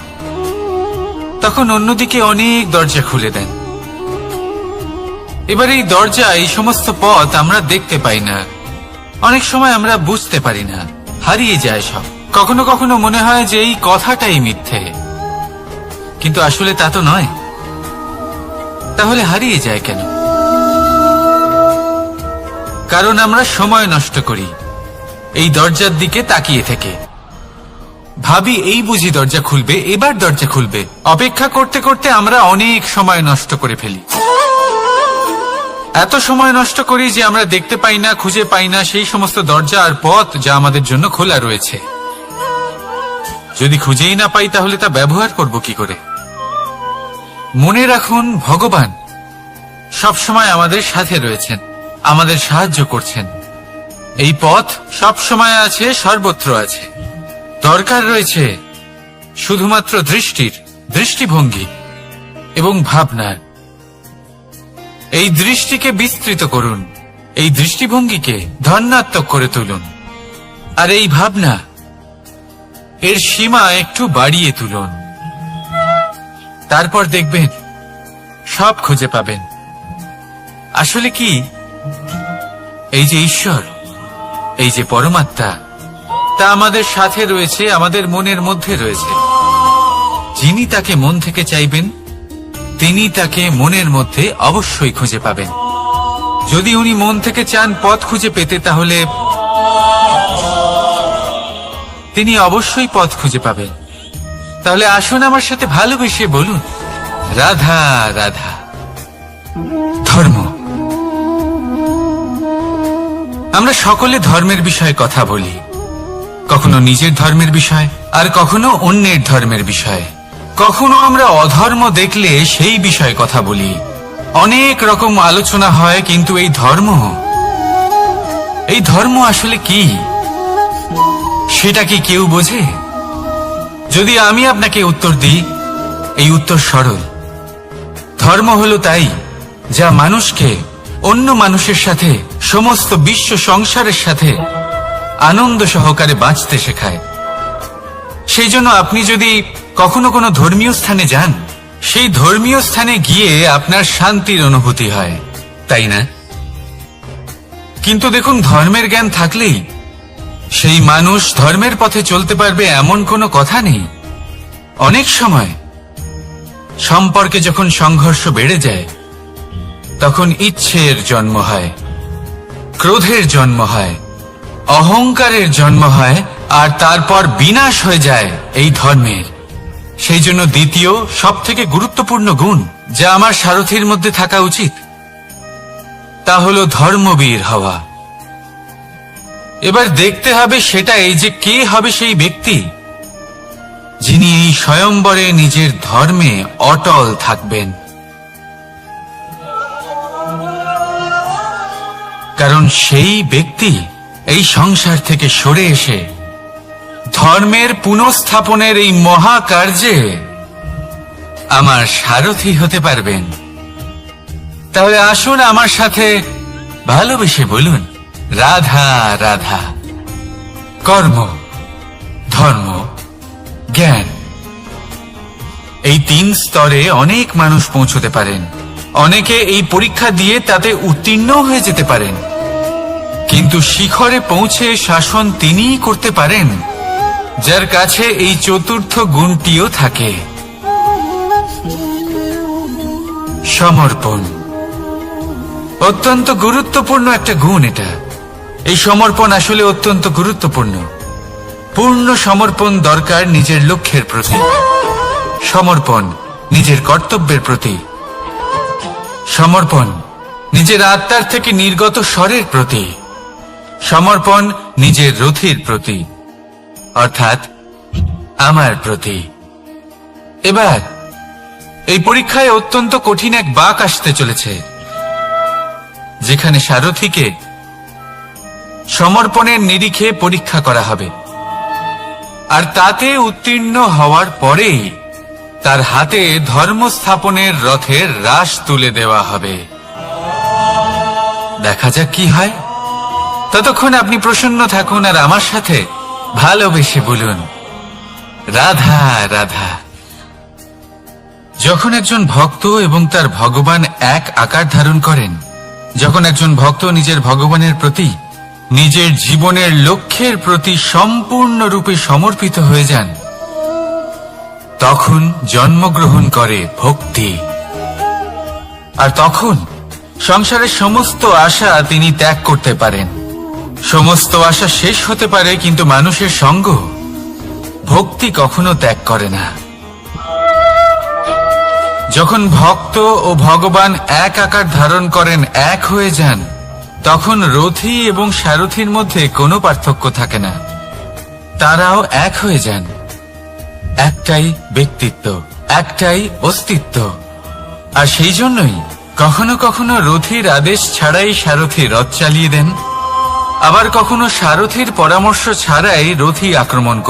তখন অন্যদিকে অনেক দরজা খুলে দেন। এবার এই দরজা, এই সমস্ত পথ আমরা দেখতে পাই না, অনেক সময় আমরা বুঝতে পারি না, হারিয়ে যায় সব। কখনো কখনো মনে হয় যে এই কথাটাই মিথ্যে, কিন্তু আসলে তা তো নয়। তাহলে হারিয়ে যায় কেন? কারণ আমরা সময় নষ্ট করি এই দরজার দিকে তাকিয়ে থেকে। ভাবি এই বুঝি দরজা খুলবে, এবার দরজা খুলবে। অপেক্ষা করতে করতে আমরা অনেক সময় নষ্ট করে ফেলি। এত সময় নষ্ট করি যে আমরা দেখতে পাই না, খুঁজে পাই না সেই সমস্ত দরজা আর পথ যা আমাদের জন্য খোলা রয়েছে। যদি খুঁজেই না পাই, তাহলে তা ব্যবহার করব কি করে? মনে রাখুন, ভগবান সব সময় আমাদের সাথে রয়েছেন, আমাদের সাহায্য করছেন। এই পথ সব সময় আছে, সর্বত্র আছে। দরকার রয়েছে শুধুমাত্র দৃষ্টির, দৃষ্টিভঙ্গি এবং ভাবনার। এই দৃষ্টিকে বিস্তৃত করুন, এই দৃষ্টিভঙ্গিকে ধন্যাত্মক করে তুলুন, আর এই ভাবনা, এর সীমা একটু বাড়িয়ে তুলুন। তারপর দেখবেন সব খুঁজে পাবেন। আসলে কি, এই যে ঈশ্বর, এই যে পরমাত্মা, তা আমাদের সাথে রয়েছে, আমাদের মনের মধ্যে রয়েছে। যিনি তাকে মন থেকে চাইবেন তিনি তাকে মনের মধ্যে অবশ্যই খুঁজে পাবেন। যদি উনি মন থেকে চান পথ খুঁজে পেতে, তাহলে তিনি অবশ্যই পথ খুঁজে পাবেন। তাহলে আসুন আমার সাথে ভালোবেসে বলুন, রাধা রাধা। ধর্ম, আমরা সকলে ধর্মের বিষয়ে কথা বলি, কখনো নিজের ধর্মের বিষয়, আর কখনো অন্যের ধর্মের বিষয়। কখনো আমরা অধর্ম দেখলে সেই বিষয়ে কথা বলি। অনেক রকম আলোচনা হয়, কিন্তু এই ধর্ম আসলে কি, সেটা কি কেউ বোঝে? যদি আমি আপনাকে উত্তর দিই, এই উত্তর সরল। ধর্ম হলো তাই যা মানুষকে অন্য মানুষের সাথে, সমস্ত বিশ্ব সংসারের সাথে আনন্দ সহকারে বাঁচতে শেখায়। সেই জন্য আপনি যদি কখনো কোনো ধর্মীয় স্থানে যান, সেই ধর্মীয় স্থানে গিয়ে আপনার শান্তির অনুভূতি হয়, তাই না? কিন্তু দেখুন, ধর্মের জ্ঞান থাকলেই সেই মানুষ ধর্মের পথে চলতে পারবে এমন কোনো কথা নেই। অনেক সময় সম্পর্কে যখন সংঘর্ষ বেড়ে যায়, তখন ইচ্ছের জন্ম হয়, ক্রোধের জন্ম হয়, অহংকারের জন্ম হয়, আর তারপর বিনাশ হয়ে যায় এই ধর্মের। সেই জন্য দ্বিতীয় সবথেকে গুরুত্বপূর্ণ গুণ যা আমার সারথীর মধ্যে থাকা উচিত, তা হলো ধর্মবীর হওয়া। এবার দেখতে হবে সেটা এই যে কে হবে সেই ব্যক্তি যিনি এই স্বয়ম্বরে নিজের ধর্মে অটল থাকবেন। কারণ সেই ব্যক্তি এই সংসার থেকে সরে এসে ধর্মের পুনঃস্থাপনের এই মহাকার্যে আমার সারথি হতে পারবেন। তাহলে আসুন আমার সাথে ভালোবেসে বলুন, রাধা রাধা। কর্ম, ধর্ম, জ্ঞান, এই 3 স্তরে অনেক মানুষ পৌঁছতে পারেন। অনেকে এই পরীক্ষা দিয়ে তাতে উত্তীর্ণ হয়ে যেতে পারেন, কিন্তু শিখরে পৌঁছে শাসন তিনিই করতে পারেন যার কাছে এই চতুর্থ গুণটিও থাকে, সমর্পণ। অত্যন্ত গুরুত্বপূর্ণ একটা গুণ এটা। এই সমর্পণ আসলে অত্যন্ত গুরুত্বপূর্ণ। পূর্ণ সমর্পণ দরকার নিজের লক্ষ্যের প্রতি, সমর্পণ নিজের কর্তব্যের প্রতি, সমর্পণ নিজের আত্মার থেকে নির্গত স্বরের প্রতি, সমর্পণ নিজের রথির প্রতি, অর্থাৎ আমার প্রতি। এবার এই পরীক্ষায় অত্যন্ত কঠিন এক বাঁক আসতে চলেছে, যেখানে সারথীকে সমর্পণের নিরিখে পরীক্ষা করা হবে, আর তাতে উত্তীর্ণ হওয়ার পরেই তার হাতে ধর্ম স্থাপনের রথের রাশ তুলে দেওয়া হবে। দেখা যাক কি হয়। ততক্ষণ আপনি প্রসন্ন থাকুন আর আমার সাথে ভালোবেসে বলুন, রাধা রাধা। যখন একজন ভক্ত এবং তার ভগবান এক আকার ধারণ করেন, যখন একজন ভক্ত নিজের ভগবানের প্রতি, নিজের জীবনের লক্ষ্যের প্রতি সম্পূর্ণরূপে সমর্পিত হয়ে যান, তখন জন্মগ্রহণ করে ভক্তি। আর তখন সংসারের সমস্ত আশা তিনি ত্যাগ করতে পারেন। সমস্ত আশা শেষ হতে পারে, কিন্তু মানুষের সঙ্গ ভক্তি কখনো ত্যাগ করে না। যখন ভক্ত ও ভগবান এক আকার ধারণ করেন, এক হয়ে যান, তখন রথী এবং সারথীর মধ্যে কোনো পার্থক্য থাকে না। তারাও এক হয়ে যান। একটাই ব্যক্তিত্ব, একটাই অস্তিত্ব। আর সেই জন্যই কখনো কখনো রথীর আদেশ ছাড়াই সারথী রথ চালিয়ে দেন, আবার কখনো সারথীর পরামর্শ ছাড়াই রথী আক্রমণ করে।